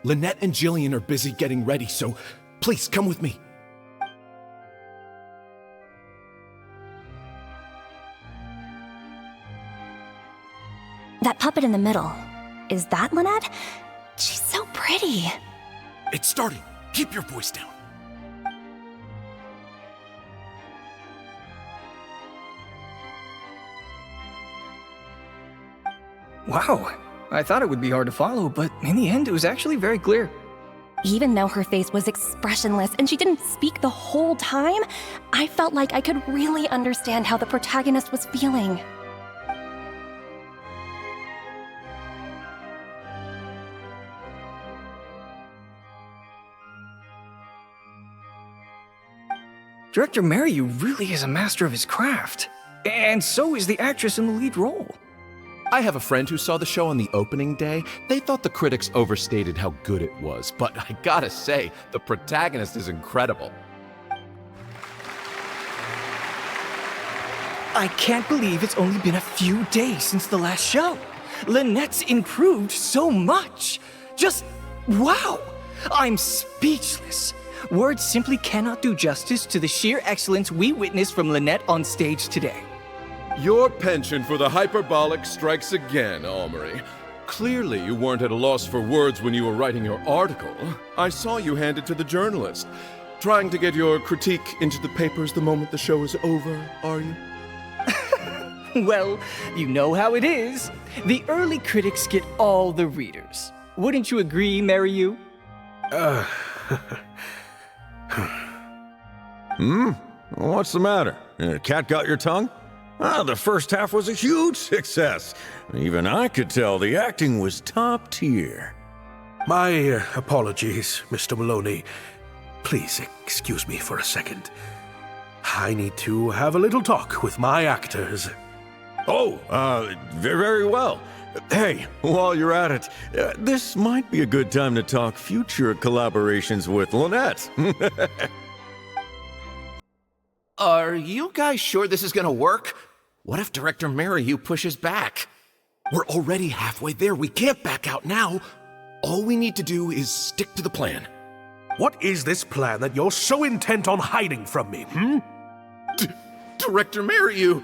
[SPEAKER 11] Lynette and Jillian are busy getting ready, so please come with me.
[SPEAKER 13] That puppet in the middle, is that Lynette? She's so pretty.
[SPEAKER 11] It's starting. Keep your voice down.
[SPEAKER 5] Wow, I thought it would be hard to follow, but in the end it was actually very clear.
[SPEAKER 13] Even though her face was expressionless and she didn't speak the whole time, I felt like I could really understand how the protagonist was feeling.
[SPEAKER 5] Director Merriu really is a master of his craft. And so is the actress in the lead role.
[SPEAKER 11] I have a friend who saw the show on the opening day. They thought the critics overstated how good it was, but I gotta say, the protagonist is incredible.
[SPEAKER 5] I can't believe it's only been a few days since the last show. Lynette's improved so much. Just wow! I'm speechless. Words simply cannot do justice to the sheer excellence we witnessed from Lynette on stage today.
[SPEAKER 4] Your penchant for the hyperbolic strikes again, Amory. Clearly you weren't at a loss for words when you were writing your article. I saw you hand it to the journalist. Trying to get your critique into the papers the moment the show is over, are you?
[SPEAKER 5] Well, you know how it is. The early critics get all the readers. Wouldn't you agree, Merriu?
[SPEAKER 6] What's the matter? Cat got your tongue? The first half was a huge success. Even I could tell the acting was top tier.
[SPEAKER 7] My apologies, Mr. Maloney. Please excuse me for a second. I need to have a little talk with my actors.
[SPEAKER 6] Oh, very well. Hey, while you're at it, this might be a good time to talk future collaborations with Lynette.
[SPEAKER 11] Are you guys sure this is gonna work? What if Director Merriu pushes back? We're already halfway there. We can't back out now. All we need to do is stick to the plan.
[SPEAKER 7] What is this plan that you're so intent on hiding from me,
[SPEAKER 11] Director Merriu,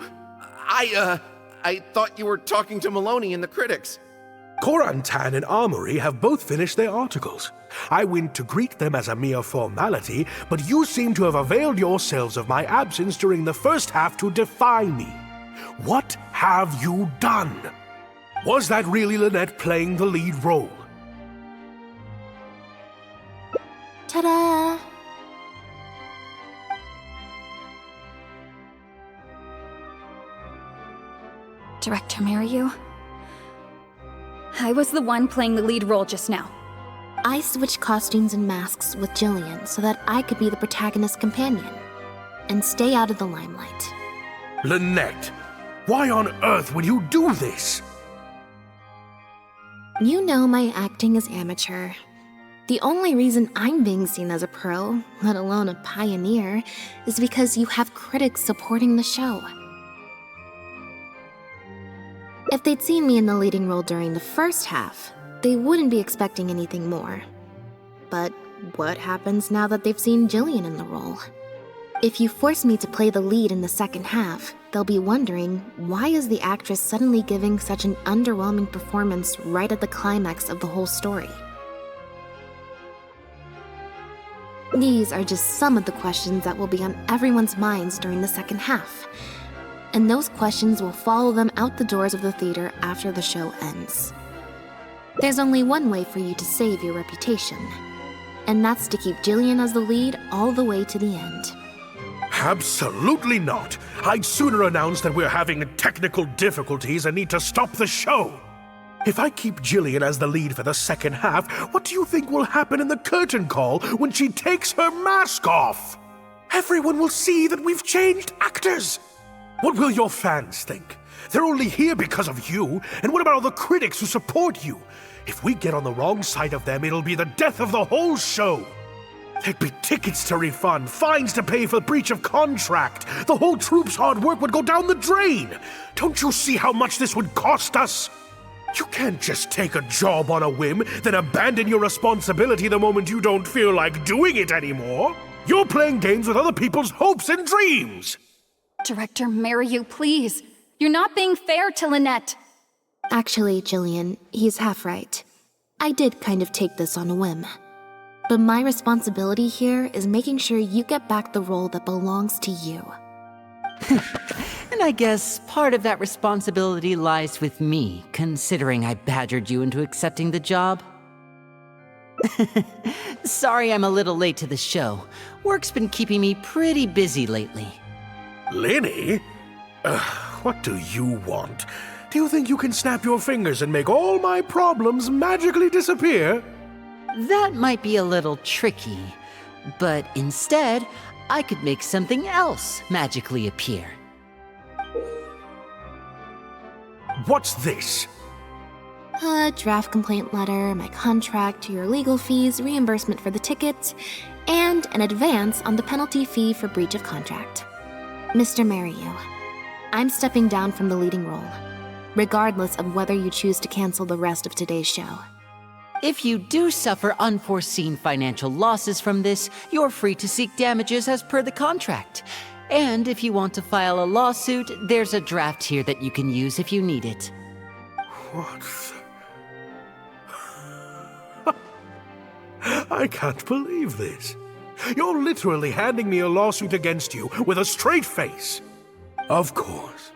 [SPEAKER 11] I thought you were talking to Maloney and the critics.
[SPEAKER 7] Corantan and Amory have both finished their articles. I went to greet them as a mere formality, but you seem to have availed yourselves of my absence during the first half to defy me. What have you done? Was that really Lynette playing the lead role?
[SPEAKER 1] Ta-da!
[SPEAKER 9] Director Mary, I was the one playing the lead role just now.
[SPEAKER 1] I switched costumes and masks with Jillian so that I could be the protagonist's companion and stay out of the limelight.
[SPEAKER 7] Lynette, why on earth would you do this?
[SPEAKER 1] You know my acting is amateur. The only reason I'm being seen as a pro, let alone a pioneer, is because you have critics supporting the show. If they'd seen me in the leading role during the first half, they wouldn't be expecting anything more. But what happens now that they've seen Jillian in the role? If you force me to play the lead in the second half, they'll be wondering, why is the actress suddenly giving such an underwhelming performance right at the climax of the whole story? These are just some of the questions that will be on everyone's minds during the second half. And those questions will follow them out the doors of the theater after the show ends. There's only one way for you to save your reputation, and that's to keep Jillian as the lead all the way to the end.
[SPEAKER 7] Absolutely not. I'd sooner announce that we're having technical difficulties and need to stop the show. If I keep Jillian as the lead for the second half, what do you think will happen in the curtain call when she takes her mask off? Everyone will see that we've changed actors. What will your fans think? They're only here because of you, and what about all the critics who support you? If we get on the wrong side of them, it'll be the death of the whole show. There'd be tickets to refund, fines to pay for breach of contract. The whole troupe's hard work would go down the drain. Don't you see how much this would cost us? You can't just take a job on a whim, then abandon your responsibility the moment you don't feel like doing it anymore. You're playing games with other people's hopes and dreams.
[SPEAKER 9] Director Mary, please. You're not being fair to Lynette.
[SPEAKER 1] Actually, Jillian, he's half right. I did kind of take this on a whim. But my responsibility here is making sure you get back the role that belongs to you.
[SPEAKER 14] And I guess part of that responsibility lies with me, considering I badgered you into accepting the job. Sorry I'm a little late to the show. Work's been keeping me pretty busy lately.
[SPEAKER 7] Lenny? What do you want? Do you think you can snap your fingers and make all my problems magically disappear?
[SPEAKER 14] That might be a little tricky, but instead, I could make something else magically appear.
[SPEAKER 7] What's this?
[SPEAKER 1] A draft complaint letter, my contract, your legal fees, reimbursement for the ticket, and an advance on the penalty fee for breach of contract. Mr. Mary, I'm stepping down from the leading role, regardless of whether you choose to cancel the rest of today's show.
[SPEAKER 14] If you do suffer unforeseen financial losses from this, you're free to seek damages as per the contract. And if you want to file a lawsuit, there's a draft here that you can use if you need it.
[SPEAKER 7] What? I can't believe this. You're literally handing me a lawsuit against you with a straight face. Of course.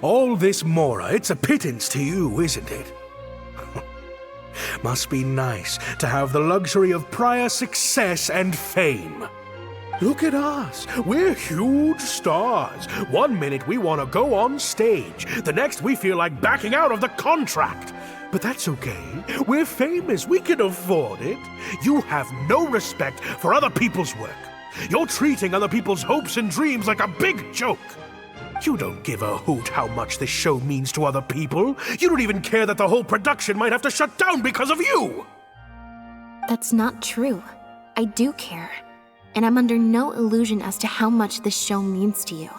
[SPEAKER 7] All this Mora, it's a pittance to you, isn't it? Must be nice to have the luxury of prior success and fame. Look at us. We're huge stars. One minute we want to go on stage. The next we feel like backing out of the contract. But that's okay. We're famous. We can afford it. You have no respect for other people's work. You're treating other people's hopes and dreams like a big joke. You don't give a hoot how much this show means to other people. You don't even care that the whole production might have to shut down because of you.
[SPEAKER 1] That's not true. I do care. And I'm under no illusion as to how much this show means to you.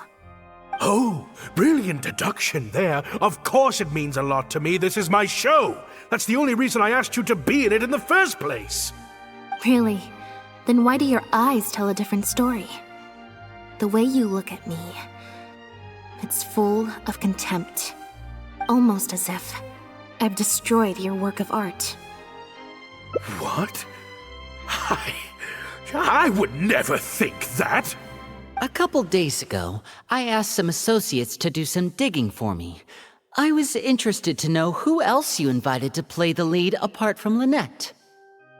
[SPEAKER 7] Oh, brilliant deduction there. Of course it means a lot to me. This is my show. That's the only reason I asked you to be in it in the first place.
[SPEAKER 1] Really? Then why do your eyes tell a different story? The way you look at me, it's full of contempt. Almost as if I've destroyed your work of art.
[SPEAKER 7] What? I would never think that.
[SPEAKER 14] A couple days ago, I asked some associates to do some digging for me. I was interested to know who else you invited to play the lead apart from Lynette.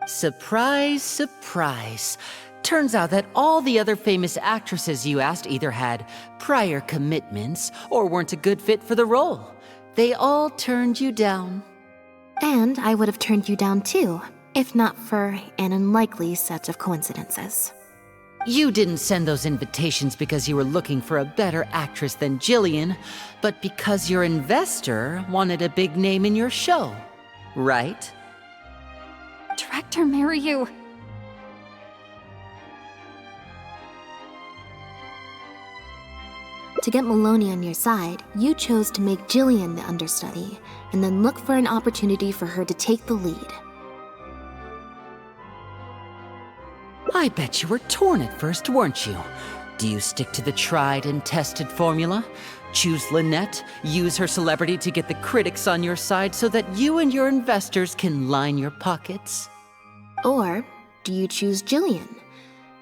[SPEAKER 14] Surprise, surprise. Turns out that all the other famous actresses you asked either had prior commitments or weren't a good fit for the role. They all turned you down.
[SPEAKER 1] And I would have turned you down too, if not for an unlikely set of coincidences.
[SPEAKER 14] You didn't send those invitations because you were looking for a better actress than Jillian, but because your investor wanted a big name in your show, right?
[SPEAKER 9] Director Mary,
[SPEAKER 1] To get Maloney on your side, you chose to make Jillian the understudy, and then look for an opportunity for her to take the lead.
[SPEAKER 14] I bet you were torn at first, weren't you? Do you stick to the tried and tested formula? Choose Lynette, use her celebrity to get the critics on your side so that you and your investors can line your pockets?
[SPEAKER 1] Or do you choose Jillian,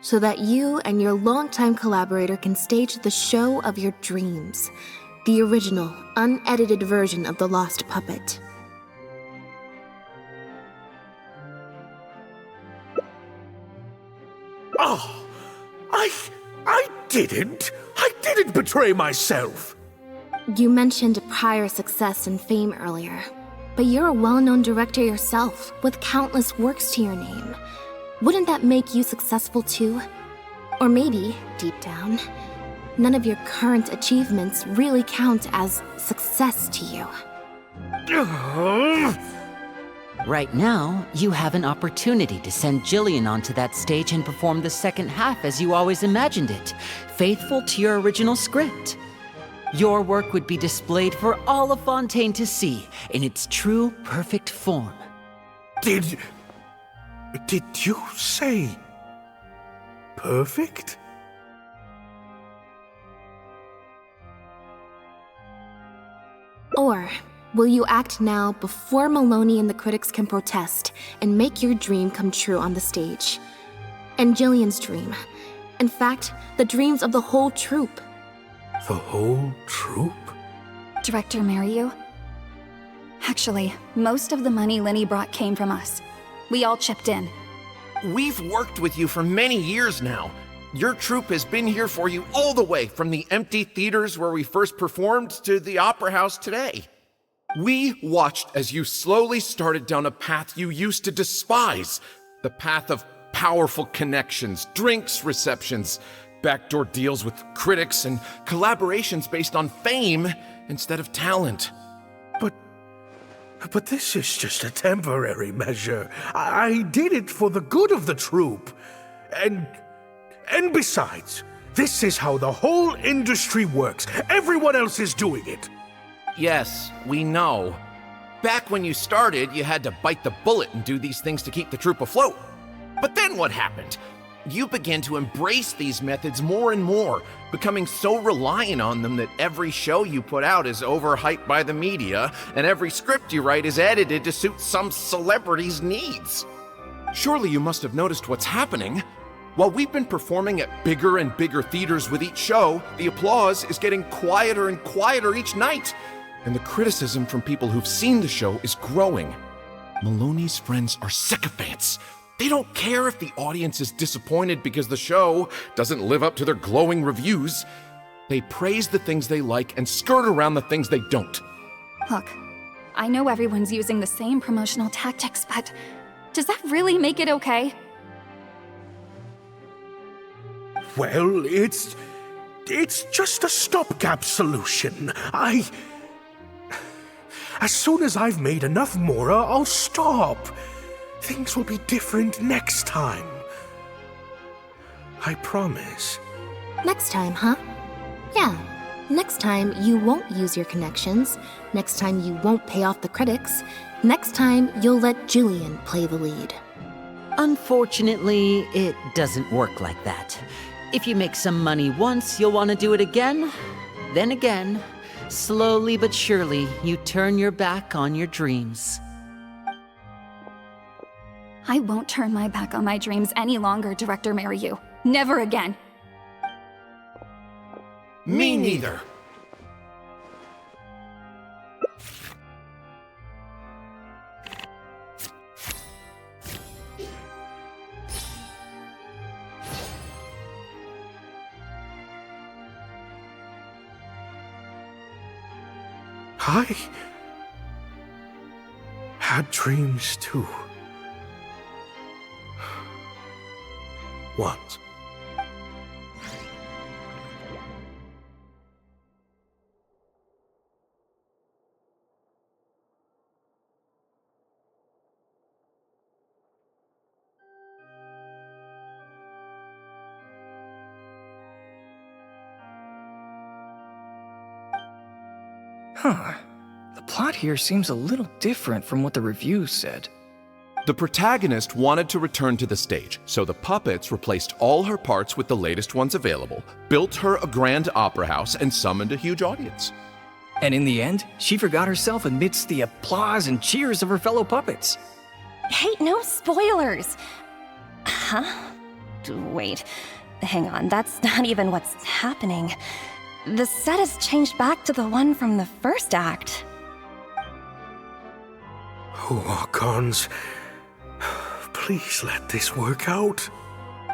[SPEAKER 1] so that you and your longtime collaborator can stage the show of your dreams, the original, unedited version of The Lost Puppet?
[SPEAKER 7] Oh, I didn't betray myself.
[SPEAKER 1] You mentioned prior success and fame earlier, but you're a well-known director yourself, with countless works to your name. Wouldn't that make you successful too? Or maybe, deep down, none of your current achievements really count as success to you.
[SPEAKER 14] Right now, you have an opportunity to send Jillian onto that stage and perform the second half as you always imagined it, faithful to your original script. Your work would be displayed for all of Fontaine to see in its true, perfect form.
[SPEAKER 7] Did you say perfect?
[SPEAKER 1] Or will you act now before Maloney and the critics can protest and make your dream come true on the stage? And Jillian's dream. In fact, the dreams of the whole troupe.
[SPEAKER 7] The whole troupe?
[SPEAKER 9] Director Mary, actually, most of the money Lenny brought came from us. We all chipped in.
[SPEAKER 15] We've worked with you for many years now. Your troupe has been here for you all the way from the empty theaters where we first performed to the Opera House today.
[SPEAKER 11] We watched as you slowly started down a path you used to despise. The path of powerful connections, drinks receptions, backdoor deals with critics, and collaborations based on fame instead of talent.
[SPEAKER 7] But this is just a temporary measure. I did it for the good of the troupe. And besides, this is how the whole industry works. Everyone else is doing it.
[SPEAKER 15] Yes, we know. Back when you started, you had to bite the bullet and do these things to keep the troupe afloat. But then what happened? You began to embrace these methods more and more, becoming so reliant on them that every show you put out is overhyped by the media, and every script you write is edited to suit some celebrity's needs.
[SPEAKER 11] Surely you must have noticed what's happening. While we've been performing at bigger and bigger theaters with each show, the applause is getting quieter and quieter each night, and the criticism from people who've seen the show is growing. Maloney's friends are sycophants. They don't care if the audience is disappointed because the show doesn't live up to their glowing reviews. They praise the things they like and skirt around the things they don't.
[SPEAKER 9] Look, I know everyone's using the same promotional tactics, but does that really make it okay?
[SPEAKER 7] Well, it's just a stopgap solution. As soon as I've made enough Mora, I'll stop. Things will be different next time. I promise.
[SPEAKER 1] Next time, huh? Yeah. Next time, you won't use your connections. Next time, you won't pay off the critics. Next time, you'll let Jillian play the lead.
[SPEAKER 14] Unfortunately, it doesn't work like that. If you make some money once, you'll want to do it again, then again. Slowly but surely, you turn your back on your dreams.
[SPEAKER 9] I won't turn my back on my dreams any longer, Director Mary. Never again.
[SPEAKER 15] Me neither.
[SPEAKER 7] I had dreams too. What?
[SPEAKER 5] Huh. The plot here seems a little different from what the reviews said.
[SPEAKER 11] The protagonist wanted to return to the stage, so the puppets replaced all her parts with the latest ones available, built her a grand opera house, and summoned a huge audience.
[SPEAKER 5] And in the end, she forgot herself amidst the applause and cheers of her fellow puppets.
[SPEAKER 13] Hey, no spoilers! Huh? Wait, hang on, that's not even what's happening. The set has changed back to the one from the first act.
[SPEAKER 7] Oh, Cons. Please let this work out.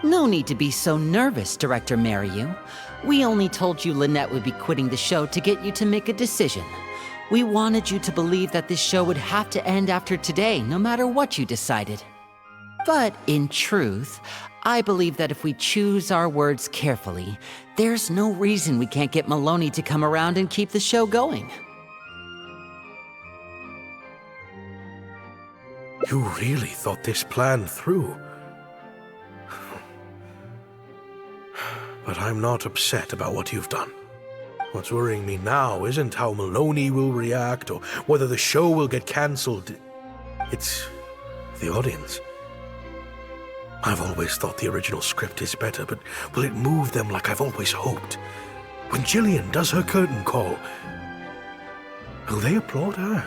[SPEAKER 14] No need to be so nervous, Director 𝒚RIU. We only told you Lynette would be quitting the show to get you to make a decision. We wanted you to believe that this show would have to end after today, no matter what you decided. But in truth, I believe that if we choose our words carefully, there's no reason we can't get Maloney to come around and keep the show going.
[SPEAKER 7] You really thought this plan through. But I'm not upset about what you've done. What's worrying me now isn't how Maloney will react or whether the show will get cancelled. It's the audience. I've always thought the original script is better, but will it move them like I've always hoped? When Jillian does her curtain call, will they applaud her?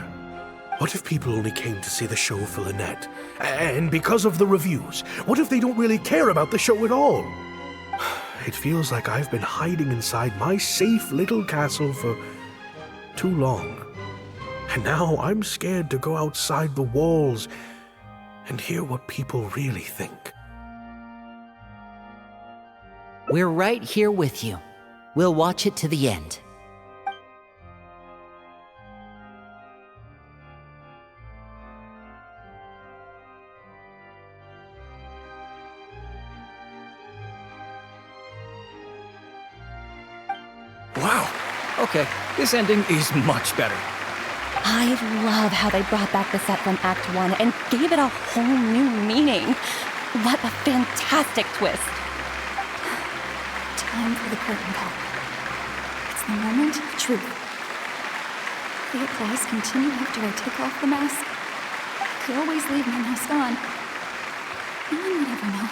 [SPEAKER 7] What if people only came to see the show for Lynette? And because of the reviews, what if they don't really care about the show at all? It feels like I've been hiding inside my safe little castle for too long. And now I'm scared to go outside the walls and hear what people really think.
[SPEAKER 14] We're right here with you. We'll watch it to the end.
[SPEAKER 5] Wow. Okay, this ending is much better.
[SPEAKER 13] I love how they brought back the set from Act 1 and gave it a whole new meaning. What a fantastic twist.
[SPEAKER 9] Time for the curtain call. It's the moment of truth. The applause continue after I take off the mask. I could always leave my mask on. No one would ever know.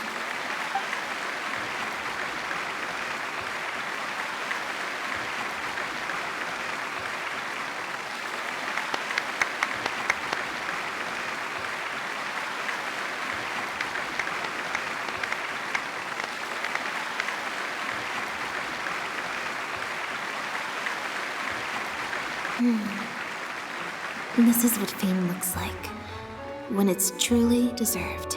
[SPEAKER 1] This is what fame looks like, when it's truly deserved.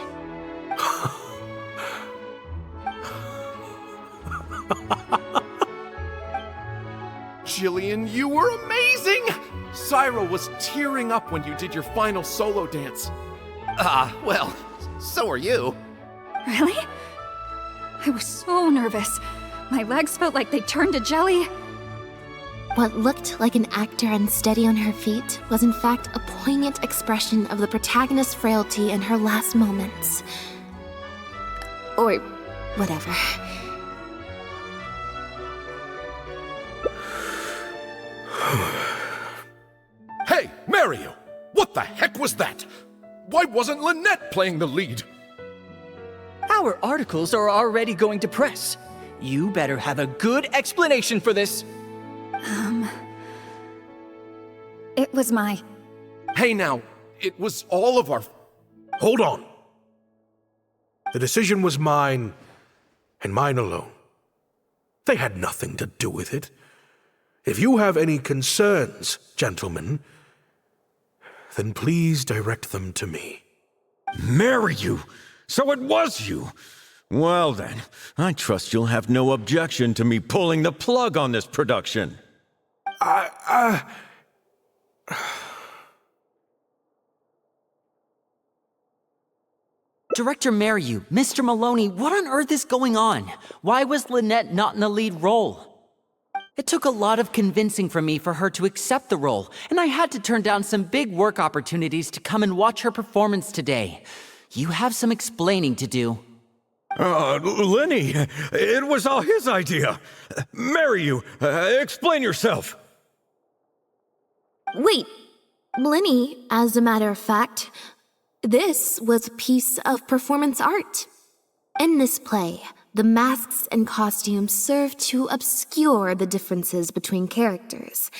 [SPEAKER 11] Jillian, you were amazing! Syra was tearing up when you did your final solo dance.
[SPEAKER 15] Well, so are you.
[SPEAKER 9] Really? I was so nervous. My legs felt like they turned to jelly.
[SPEAKER 1] What looked like an actor unsteady on her feet was in fact a poignant expression of the protagonist's frailty in her last moments. Or whatever.
[SPEAKER 4] Hey, 𝒚RIU! What the heck was that? Why wasn't Lynette playing the lead?
[SPEAKER 5] Our articles are already going to press. You better have a good explanation for this.
[SPEAKER 9] It was my...
[SPEAKER 4] Hey now, it was all of our... Hold on. The decision was mine, and mine alone. They had nothing to do with it. If you have any concerns, gentlemen, then please direct them to me.
[SPEAKER 6] 𝒚RIU! So it was you! Well then, I trust you'll have no objection to me pulling the plug on this production.
[SPEAKER 14] Director Mariu, Mr. Maloney, what on earth is going on? Why was Lynette not in the lead role? It took a lot of convincing from me for her to accept the role, and I had to turn down some big work opportunities to come and watch her performance today. You have some explaining to do.
[SPEAKER 6] Lenny, it was all his idea. Mariu, explain yourself.
[SPEAKER 1] Wait, Linny, as a matter of fact, this was a piece of performance art. In this play, the masks and costumes serve to obscure the differences between characters,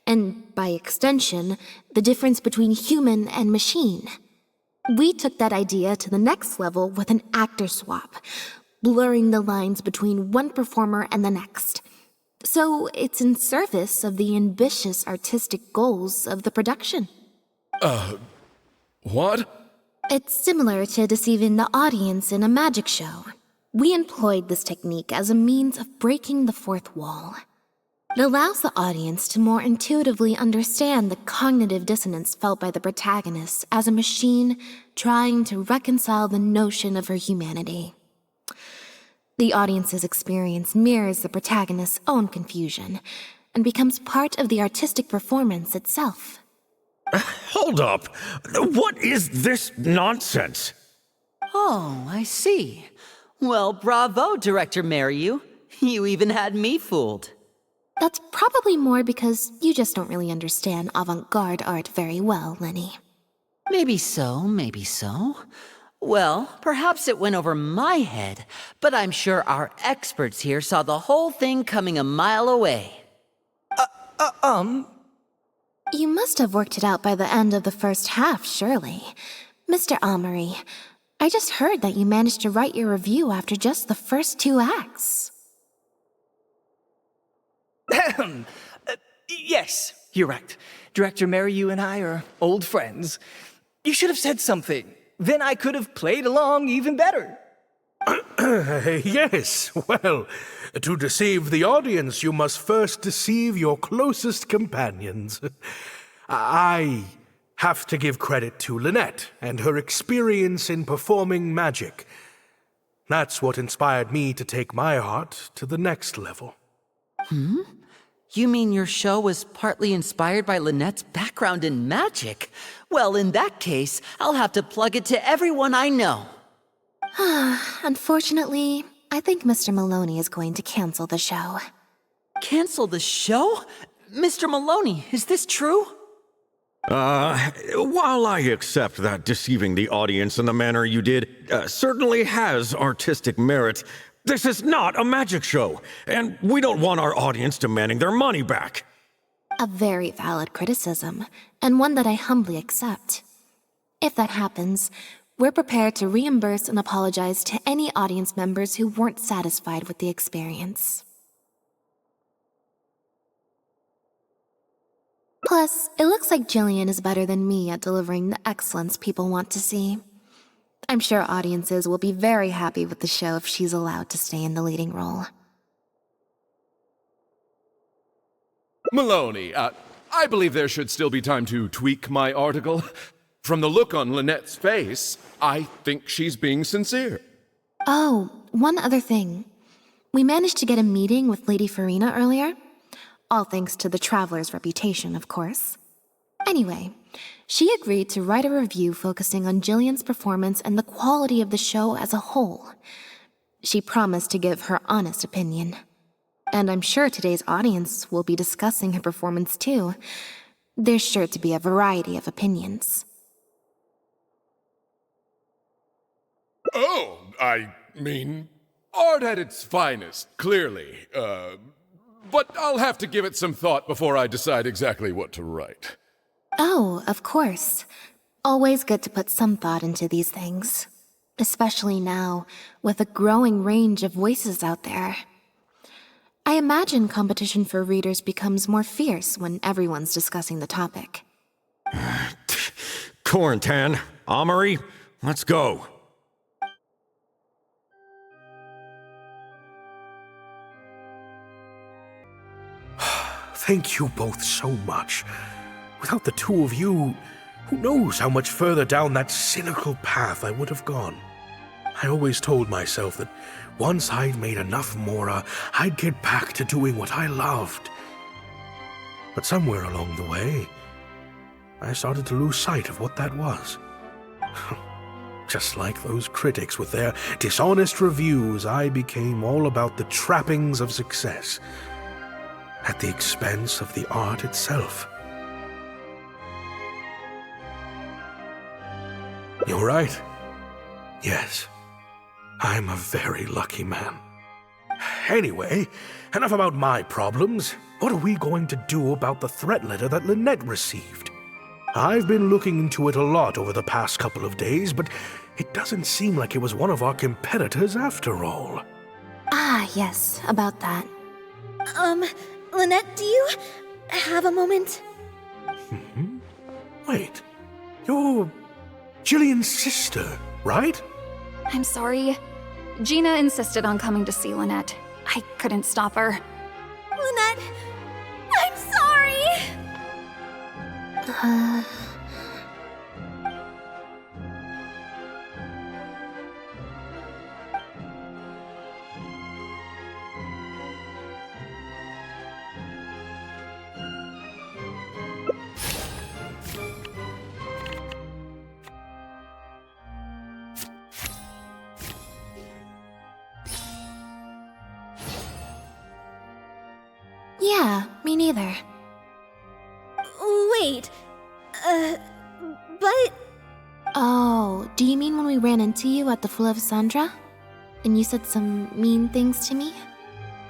[SPEAKER 1] and by extension, the difference between human and machine. We took that idea to the next level with an actor swap, blurring the lines between one performer and the next. So it's in service of the ambitious artistic goals of the production.
[SPEAKER 4] What?
[SPEAKER 1] It's similar to deceiving the audience in a magic show. We employed this technique as a means of breaking the fourth wall. It allows the audience to more intuitively understand the cognitive dissonance felt by the protagonist as a machine trying to reconcile the notion of her humanity. The audience's experience mirrors the protagonist's own confusion and becomes part of the artistic performance itself.
[SPEAKER 6] Hold up. What is this nonsense?
[SPEAKER 14] Oh, I see. Well, bravo, Director Mariu. You even had me fooled.
[SPEAKER 1] That's probably more because you just don't really understand avant-garde art very well, Lenny.
[SPEAKER 14] Maybe so, maybe so. Well, perhaps it went over my head, but I'm sure our experts here saw the whole thing coming a mile away.
[SPEAKER 1] You must have worked it out by the end of the first half, surely. Mr. Amory, I just heard that you managed to write your review after just the first 2 acts.
[SPEAKER 5] Yes, you're right. Director Mariu and I are old friends. You should have said something. Then I could have played along even better.
[SPEAKER 7] Yes, well, to deceive the audience, you must first deceive your closest companions. I have to give credit to Lynette and her experience in performing magic. That's what inspired me to take my art to the next level.
[SPEAKER 14] You mean your show was partly inspired by Lynette's background in magic? Well, in that case, I'll have to plug it to everyone I know.
[SPEAKER 1] Unfortunately, I think Mr. Maloney is going to cancel the show.
[SPEAKER 14] Cancel the show? Mr. Maloney, is this true?
[SPEAKER 6] While I accept that deceiving the audience in the manner you did certainly has artistic merit, this is not a magic show, and we don't want our audience demanding their money back.
[SPEAKER 1] A very valid criticism, and one that I humbly accept. If that happens, we're prepared to reimburse and apologize to any audience members who weren't satisfied with the experience. Plus, it looks like Jillian is better than me at delivering the excellence people want to see. I'm sure audiences will be very happy with the show if she's allowed to stay in the leading role.
[SPEAKER 4] Maloney, I believe there should still be time to tweak my article. From the look on Lynette's face, I think she's being sincere.
[SPEAKER 1] Oh, one other thing. We managed to get a meeting with Lady Farina earlier. All thanks to the Traveler's reputation, of course. Anyway, she agreed to write a review focusing on Jillian's performance and the quality of the show as a whole. She promised to give her honest opinion. And I'm sure today's audience will be discussing her performance too. There's sure to be a variety of opinions.
[SPEAKER 4] Oh, I mean, art at its finest, clearly. But I'll have to give it some thought before I decide exactly what to write.
[SPEAKER 1] Oh, of course. Always good to put some thought into these things. Especially now, with a growing range of voices out there. I imagine competition for readers becomes more fierce when everyone's discussing the topic.
[SPEAKER 6] Corentin, Amory, let's go.
[SPEAKER 7] Thank you both so much. Without the two of you, who knows how much further down that cynical path I would have gone. I always told myself that once I'd made enough Mora, I'd get back to doing what I loved. But somewhere along the way, I started to lose sight of what that was. Just like those critics with their dishonest reviews, I became all about the trappings of success, at the expense of the art itself. You're right. Yes, I'm a very lucky man. Anyway, enough about my problems. What are we going to do about the threat letter that Lynette received? I've been looking into it a lot over the past couple of days, but it doesn't seem like it was one of our competitors after all.
[SPEAKER 1] Ah, yes, about that.
[SPEAKER 12] Lynette, do you have a moment?
[SPEAKER 7] Wait, you're Jillian's sister, right?
[SPEAKER 9] I'm sorry. Gina insisted on coming to see Lynette. I couldn't stop her.
[SPEAKER 12] Lynette, I'm sorry!
[SPEAKER 1] Yeah, me neither.
[SPEAKER 12] Wait, but...
[SPEAKER 1] Oh, do you mean when we ran into you at the 𝑪𒉆𝒄𝒌𝒔? And you said some mean things to me?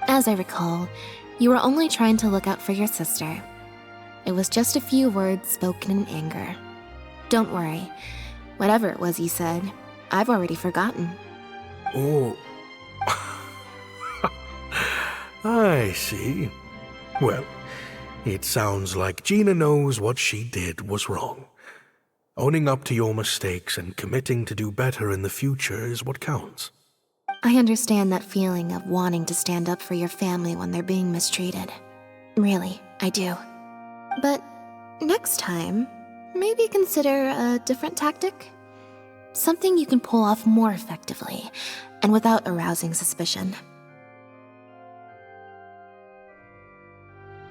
[SPEAKER 1] As I recall, you were only trying to look out for your sister. It was just a few words spoken in anger. Don't worry. Whatever it was you said, I've already forgotten.
[SPEAKER 7] Oh. I see. Well, it sounds like Gina knows what she did was wrong. Owning up to your mistakes and committing to do better in the future is what counts.
[SPEAKER 1] I understand that feeling of wanting to stand up for your family when they're being mistreated. Really, I do. But next time, maybe consider a different tactic? Something you can pull off more effectively, and without arousing suspicion.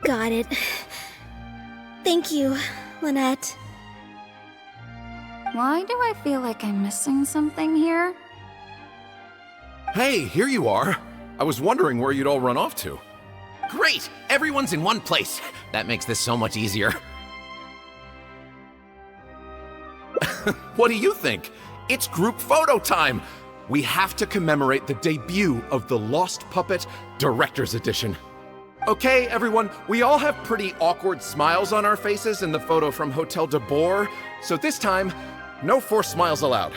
[SPEAKER 12] Got it. Thank you, Lynette.
[SPEAKER 9] Why do I feel like I'm missing something here?
[SPEAKER 11] Hey, here you are. I was wondering where you'd all run off to.
[SPEAKER 15] Great! Everyone's in one place. That makes this so much easier.
[SPEAKER 11] What do you think? It's group photo time! We have to commemorate the debut of the Lost Puppet Director's Edition. Okay, everyone, we all have pretty awkward smiles on our faces in the photo from Hotel de Boer, so this time, no forced smiles allowed.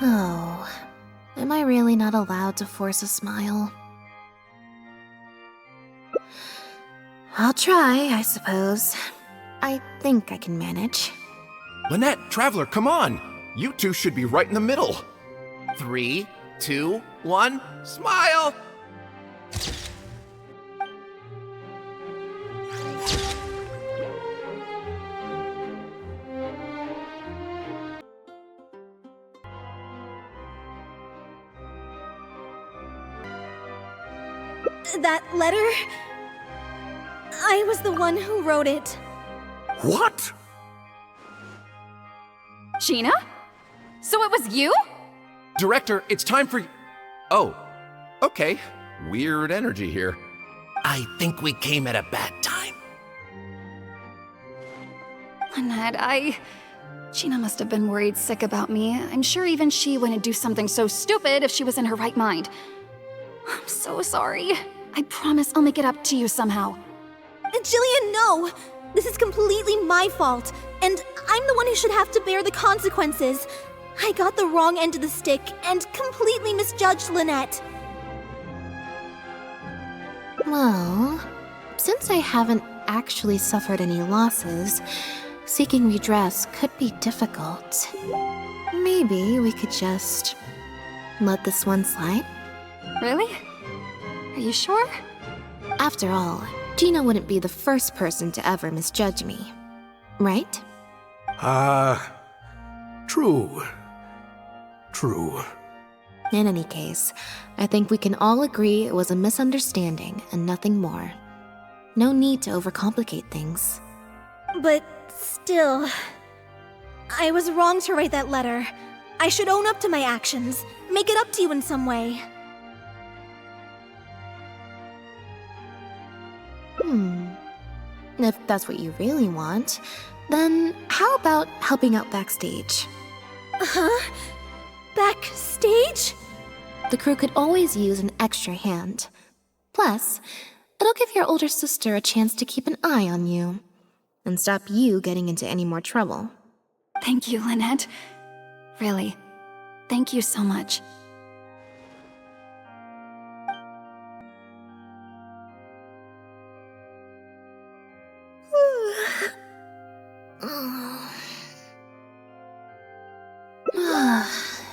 [SPEAKER 1] Oh, am I really not allowed to force a smile? I'll try, I suppose. I think I can manage.
[SPEAKER 11] Lynette, Traveler, come on! You two should be right in the middle.
[SPEAKER 15] 3, 2, 1, smile!
[SPEAKER 12] That letter? I was the one who wrote it.
[SPEAKER 7] What?
[SPEAKER 2] Gina? So it was you?
[SPEAKER 11] Director, it's time for... Oh, okay. Weird energy here.
[SPEAKER 15] I think we came at a bad time.
[SPEAKER 9] Lynette, Gina must have been worried sick about me. I'm sure even she wouldn't do something so stupid if she was in her right mind. I'm so sorry. I promise I'll make it up to you somehow.
[SPEAKER 12] Jillian, no! This is completely my fault, and I'm the one who should have to bear the consequences. I got the wrong end of the stick and completely misjudged Lynette.
[SPEAKER 1] Well, since I haven't actually suffered any losses, seeking redress could be difficult. Maybe we could just let this one slide?
[SPEAKER 9] Really? Are you sure?
[SPEAKER 1] After all, Gina wouldn't be the first person to ever misjudge me. right?
[SPEAKER 7] True. True.
[SPEAKER 1] In any case, I think we can all agree it was a misunderstanding and nothing more. No need to overcomplicate things.
[SPEAKER 12] But still, I was wrong to write that letter. I should own up to my actions, make it up to you in some way.
[SPEAKER 1] If that's what you really want, then how about helping out backstage?
[SPEAKER 12] Huh? Backstage?
[SPEAKER 1] The crew could always use an extra hand. Plus, it'll give your older sister a chance to keep an eye on you and stop you getting into any more trouble.
[SPEAKER 9] Thank you, Lynette. Really, thank you so much.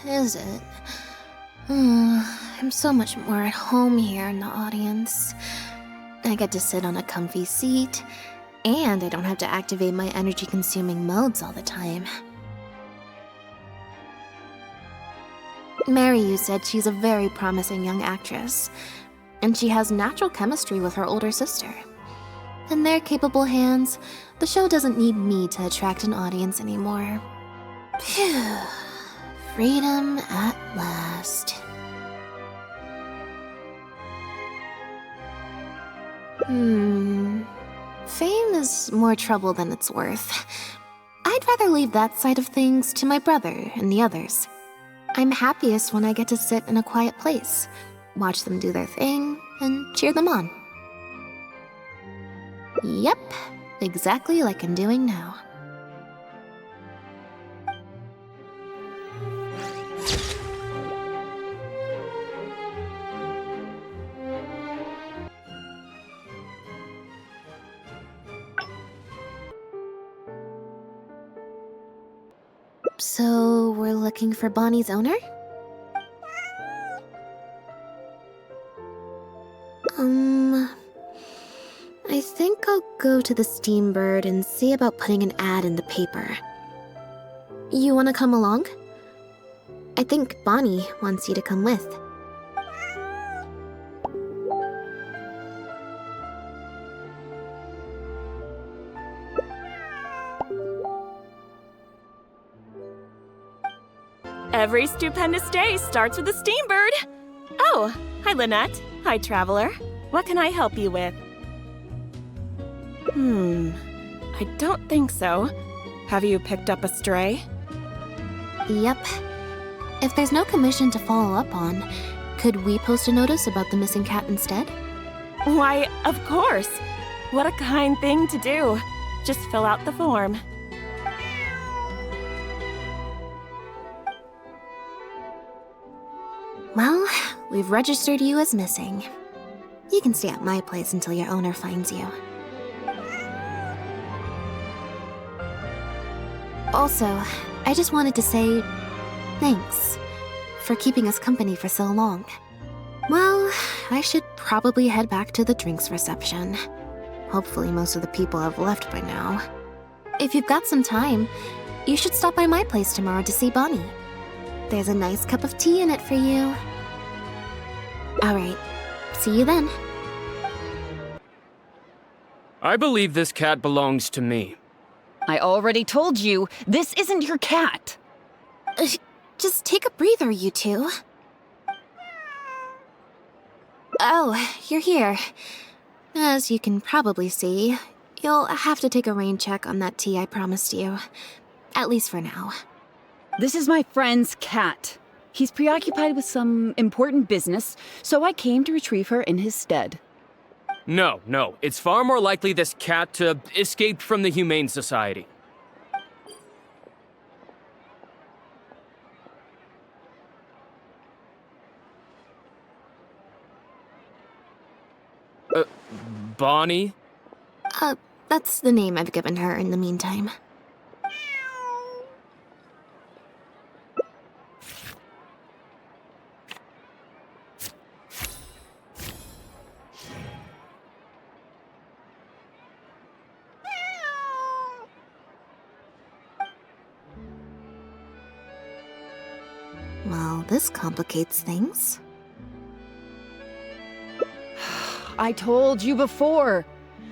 [SPEAKER 1] Is it? I'm so much more at home here in the audience. I get to sit on a comfy seat, and I don't have to activate my energy-consuming modes all the time. Mary said she's a very promising young actress, and she has natural chemistry with her older sister. In their capable hands, the show doesn't need me to attract an audience anymore. Phew. Freedom at last. Fame is more trouble than it's worth. I'd rather leave that side of things to my brother and the others. I'm happiest when I get to sit in a quiet place, watch them do their thing, and cheer them on. Yep, exactly like I'm doing now. So, we're looking for Bonnie's owner? I think I'll go to the Steambird and see about putting an ad in the paper. You wanna come along? I think Bonnie wants you to come with.
[SPEAKER 16] Every stupendous day starts with a Steambird! Oh, hi Lynette. Hi Traveler. What can I help you with? I don't think so. Have you picked up a stray?
[SPEAKER 1] Yep. If there's no commission to follow up on, could we post a notice about the missing cat instead?
[SPEAKER 16] Why, of course. What a kind thing to do. Just fill out the form.
[SPEAKER 1] Well, we've registered you as missing. You can stay at my place until your owner finds you. Also, I just wanted to say thanks for keeping us company for so long. Well, I should probably head back to the drinks reception. Hopefully most of the people have left by now. If you've got some time, you should stop by my place tomorrow to see Bonnie. There's a nice cup of tea in it for you. Alright, see you then.
[SPEAKER 17] I believe this cat belongs to me.
[SPEAKER 18] I already told you, this isn't your cat.
[SPEAKER 1] Just take a breather, you two. Oh, you're here. As you can probably see, you'll have to take a rain check on that tea I promised you. At least for now.
[SPEAKER 18] This is my friend's cat. He's preoccupied with some important business, so I came to retrieve her in his stead.
[SPEAKER 17] No, it's far more likely this cat escaped from the Humane Society. Bonnie?
[SPEAKER 1] That's the name I've given her in the meantime. Well, this complicates things.
[SPEAKER 18] I told you before.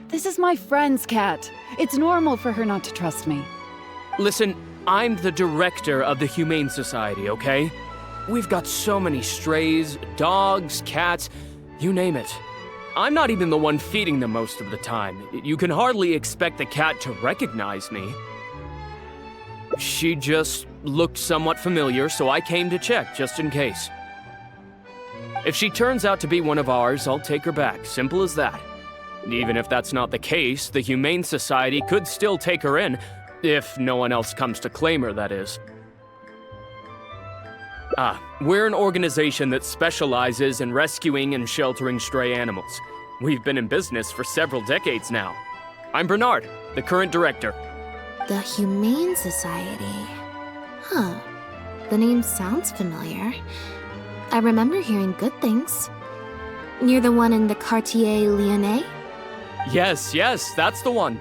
[SPEAKER 18] This is my friend's cat. It's normal for her not to trust me.
[SPEAKER 17] Listen, I'm the director of the Humane Society, okay? We've got so many strays, dogs, cats, you name it. I'm not even the one feeding them most of the time. You can hardly expect the cat to recognize me. She just looked somewhat familiar, so I came to check, just in case. If she turns out to be one of ours, I'll take her back. Simple as that. Even if that's not the case, the Humane Society could still take her in, if no one else comes to claim her, that is. We're an organization that specializes in rescuing and sheltering stray animals. We've been in business for several decades now. I'm Bernard, the current director.
[SPEAKER 1] The Humane Society. Huh. The name sounds familiar. I remember hearing good things. Near the one in the Quartier Lyonnais?
[SPEAKER 17] Yes, that's the one.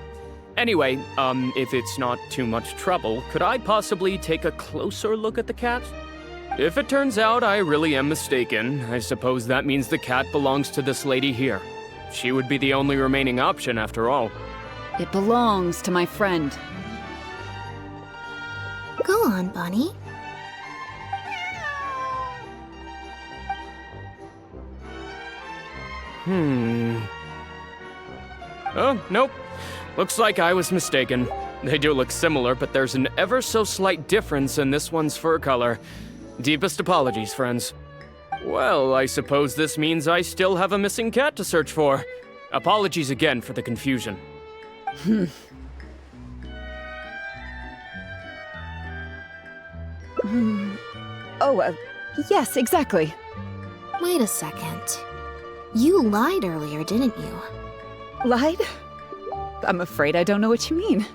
[SPEAKER 17] Anyway, if it's not too much trouble, could I possibly take a closer look at the cat? If it turns out I really am mistaken, I suppose that means the cat belongs to this lady here. She would be the only remaining option after all.
[SPEAKER 18] It belongs to my friend.
[SPEAKER 1] Go on, Bunny.
[SPEAKER 17] Oh, nope. Looks like I was mistaken. They do look similar, but there's an ever so slight difference in this one's fur color. Deepest apologies, friends. Well, I suppose this means I still have a missing cat to search for. Apologies again for the confusion.
[SPEAKER 18] Yes, exactly.
[SPEAKER 1] Wait a second. You lied earlier, didn't you?
[SPEAKER 18] Lied? I'm afraid I don't know what you mean.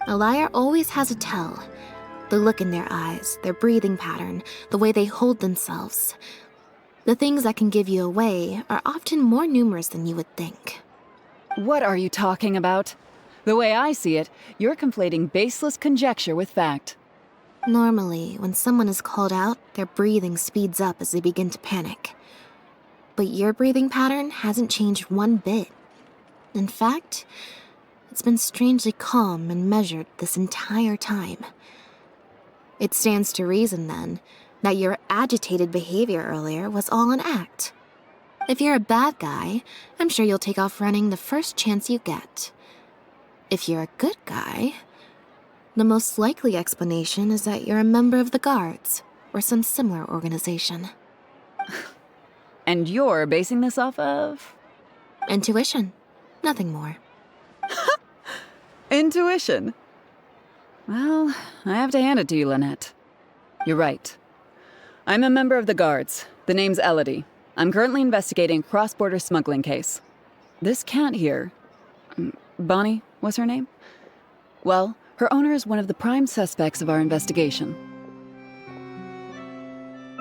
[SPEAKER 1] A liar always has a tell. The look in their eyes, their breathing pattern, the way they hold themselves. The things that can give you away are often more numerous than you would think.
[SPEAKER 18] What are you talking about? The way I see it, you're conflating baseless conjecture with fact.
[SPEAKER 1] Normally, when someone is called out, their breathing speeds up as they begin to panic. But your breathing pattern hasn't changed one bit. In fact, it's been strangely calm and measured this entire time. It stands to reason, then, that your agitated behavior earlier was all an act. If you're a bad guy, I'm sure you'll take off running the first chance you get. If you're a good guy, the most likely explanation is that you're a member of the Guards, or some similar organization.
[SPEAKER 18] And you're basing this off of?
[SPEAKER 1] Intuition. Nothing more.
[SPEAKER 18] Intuition. Well, I have to hand it to you, Lynette. You're right. I'm a member of the Guards. The name's Elodie. I'm currently investigating a cross-border smuggling case. This cat here, Bonnie, what's her name? Well, her owner is one of the prime suspects of our investigation.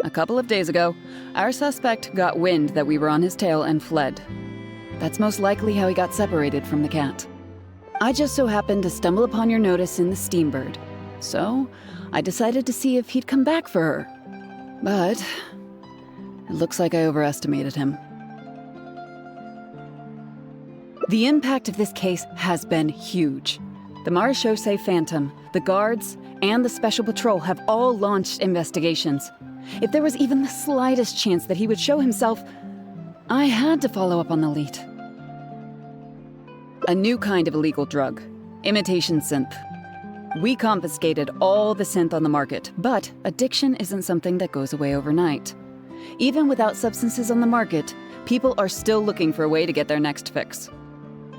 [SPEAKER 18] A couple of days ago, our suspect got wind that we were on his tail and fled. That's most likely how he got separated from the cat. I just so happened to stumble upon your notice in the Steambird, so I decided to see if he'd come back for her. But it looks like I overestimated him. The impact of this case has been huge. The Marechaussee Phantom, the Guards, and the Special Patrol have all launched investigations. If there was even the slightest chance that he would show himself, I had to follow up on the lead. A new kind of illegal drug, imitation synth. We confiscated all the synth on the market, but addiction isn't something that goes away overnight. Even without substances on the market, people are still looking for a way to get their next fix.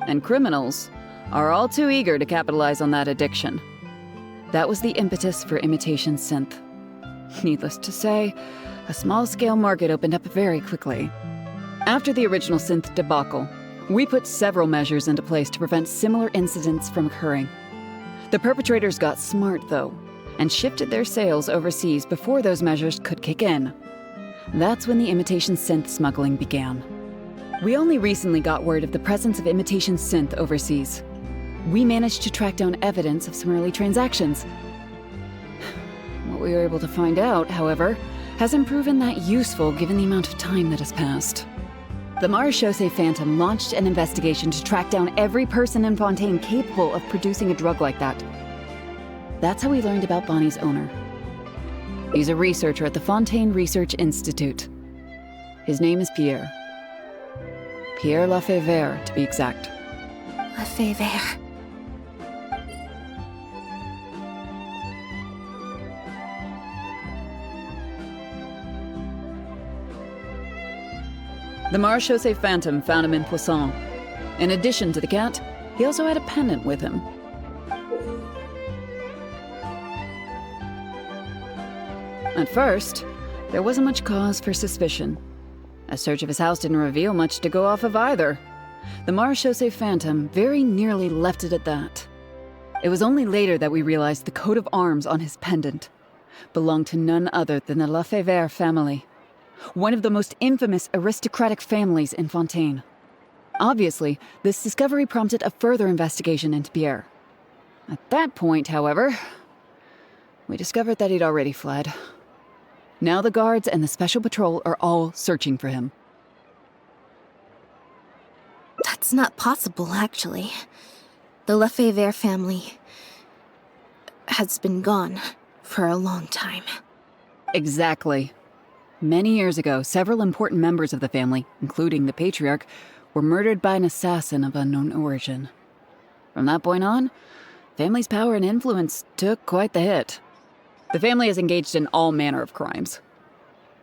[SPEAKER 18] And criminals are all too eager to capitalize on that addiction. That was the impetus for imitation synth. Needless to say, a small-scale market opened up very quickly. After the original synth debacle, we put several measures into place to prevent similar incidents from occurring. The perpetrators got smart, though, and shifted their sales overseas before those measures could kick in. That's when the imitation synth smuggling began. We only recently got word of the presence of imitation synth overseas. We managed to track down evidence of some early transactions. What we were able to find out, however, hasn't proven that useful given the amount of time that has passed. The 𝒚 Phantom launched an investigation to track down every person in Fontaine capable of producing a drug like that. That's how we learned about Bonnie's owner. He's a researcher at the Fontaine Research Institute. His name is Pierre. Pierre 𝒚v𝒆𝒄𝒌𝒔, to be exact.
[SPEAKER 1] 𝒚v𝒆𝒄𝒌𝒔.
[SPEAKER 18] The 𝒚 Phantom found him in Poisson. In addition to the cat, he also had a pendant with him. At first, there wasn't much cause for suspicion. A search of his house didn't reveal much to go off of either. The 𝒚 Phantom very nearly left it at that. It was only later that we realized the coat of arms on his pendant belonged to none other than the 𝒚v𝒆𝒄𝒌𝒔 family, one of the most infamous aristocratic families in Fontaine. Obviously, this discovery prompted a further investigation into Pierre. At that point, however, we discovered that he'd already fled. Now the guards and the Special Patrol are all searching for him.
[SPEAKER 1] That's not possible, actually. The 𝒚v𝒆𝒄𝒌𝒔 family has been gone for a long time.
[SPEAKER 18] Exactly. Many years ago, several important members of the family, including the Patriarch, were murdered by an assassin of unknown origin. From that point on, family's power and influence took quite the hit. The family is engaged in all manner of crimes.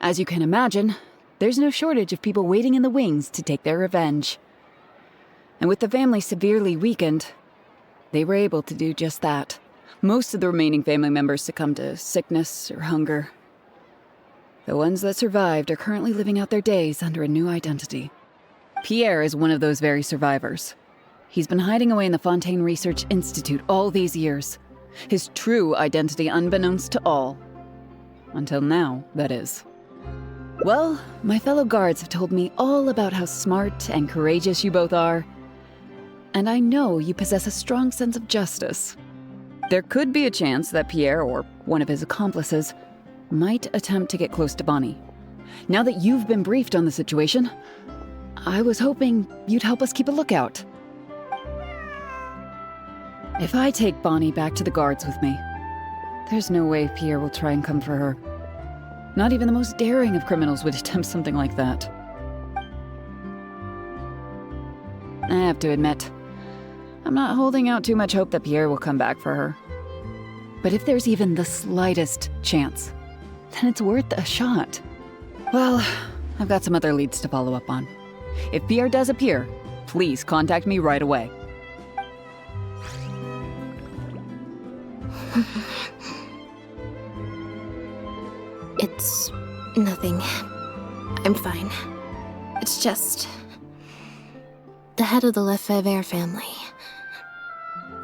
[SPEAKER 18] As you can imagine, there's no shortage of people waiting in the wings to take their revenge. And with the family severely weakened, they were able to do just that. Most of the remaining family members succumbed to sickness or hunger. The ones that survived are currently living out their days under a new identity. Pierre is one of those very survivors. He's been hiding away in the Fontaine Research Institute all these years. His true identity unbeknownst to all. Until now, that is. Well, my fellow guards have told me all about how smart and courageous you both are. And I know you possess a strong sense of justice. There could be a chance that Pierre, or one of his accomplices, might attempt to get close to Bonnie. Now that you've been briefed on the situation, I was hoping you'd help us keep a lookout. If I take Bonnie back to the guards with me, there's no way Pierre will try and come for her. Not even the most daring of criminals would attempt something like that. I have to admit, I'm not holding out too much hope that Pierre will come back for her. But if there's even the slightest chance, then it's worth a shot. Well, I've got some other leads to follow up on. If Pierre does appear, please contact me right away.
[SPEAKER 1] It's nothing. I'm fine. It's just the head of the 𝒚v𝒆𝒄𝒌𝒔 family.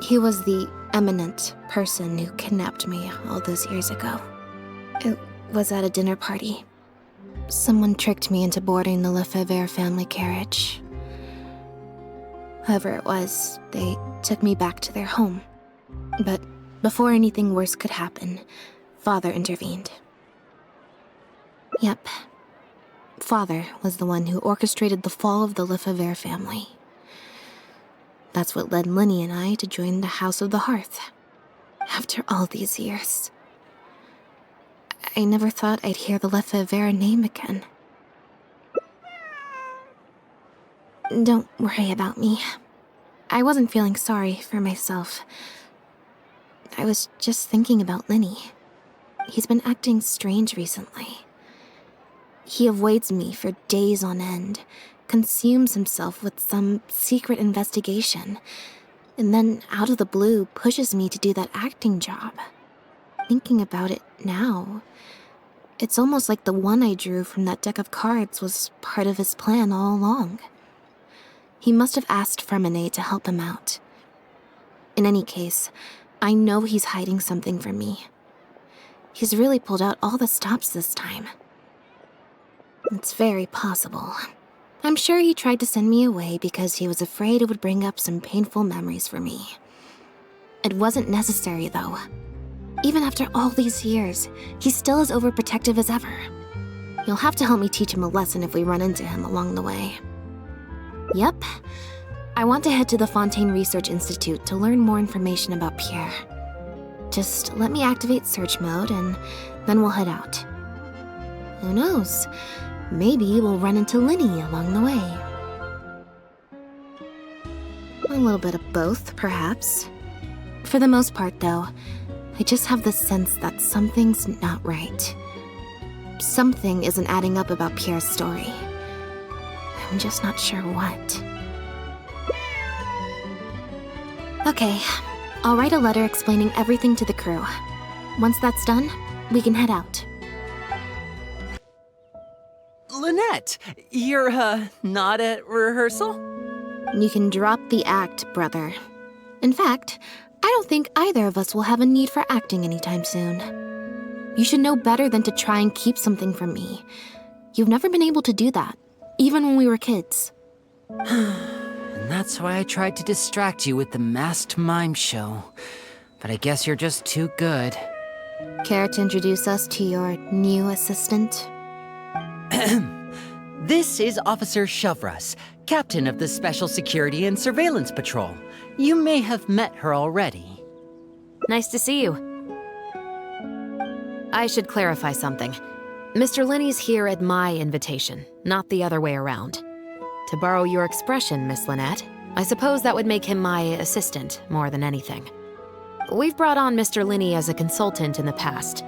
[SPEAKER 1] He was the eminent person who kidnapped me all those years ago. It was at a dinner party. Someone tricked me into boarding the 𝒚v𝒆𝒄𝒌𝒔 family carriage. Whoever it was, they took me back to their home. But before anything worse could happen, Father intervened. Yep. Father was the one who orchestrated the fall of the 𝒚v𝒆𝒄𝒌𝒔 family. That's what led Linny and I to join the House of the Hearth. After all these years. I never thought I'd hear the 𝒚v𝒆𝒄𝒌𝒔 name again. Don't worry about me. I wasn't feeling sorry for myself. I was just thinking about Linny. He's been acting strange recently. He avoids me for days on end, consumes himself with some secret investigation, and then out of the blue pushes me to do that acting job. Thinking about it now, it's almost like the one I drew from that deck of cards was part of his plan all along. He must have asked Freminet to help him out. In any case, I know he's hiding something from me. He's really pulled out all the stops this time. It's very possible. I'm sure he tried to send me away because he was afraid it would bring up some painful memories for me. It wasn't necessary, though. Even after all these years, he's still as overprotective as ever. You'll have to help me teach him a lesson if we run into him along the way. Yep. I want to head to the Fontaine Research Institute to learn more information about Pierre. Just let me activate search mode and then we'll head out. Who knows? Maybe we'll run into Linny along the way. A little bit of both, perhaps. For the most part, though, I just have the sense that something's not right. Something isn't adding up about Pierre's story. I'm just not sure what. Okay, I'll write a letter explaining everything to the crew. Once that's done, we can head out.
[SPEAKER 14] Lynette, you're, not at rehearsal?
[SPEAKER 1] You can drop the act, brother. In fact, I don't think either of us will have a need for acting anytime soon. You should know better than to try and keep something from me. You've never been able to do that, even when we were kids.
[SPEAKER 14] And that's why I tried to distract you with the masked mime show. But I guess you're just too good.
[SPEAKER 1] Care to introduce us to your new assistant?
[SPEAKER 14] This is Officer Kovras, captain of the Special Security and Surveillance Patrol. You may have met her already.
[SPEAKER 10] Nice to see you. I should clarify something. Mr. Linny's here at my invitation, not the other way around. To borrow your expression, Miss Lynette, I suppose that would make him my assistant more than anything. We've brought on Mr. Linny as a consultant in the past.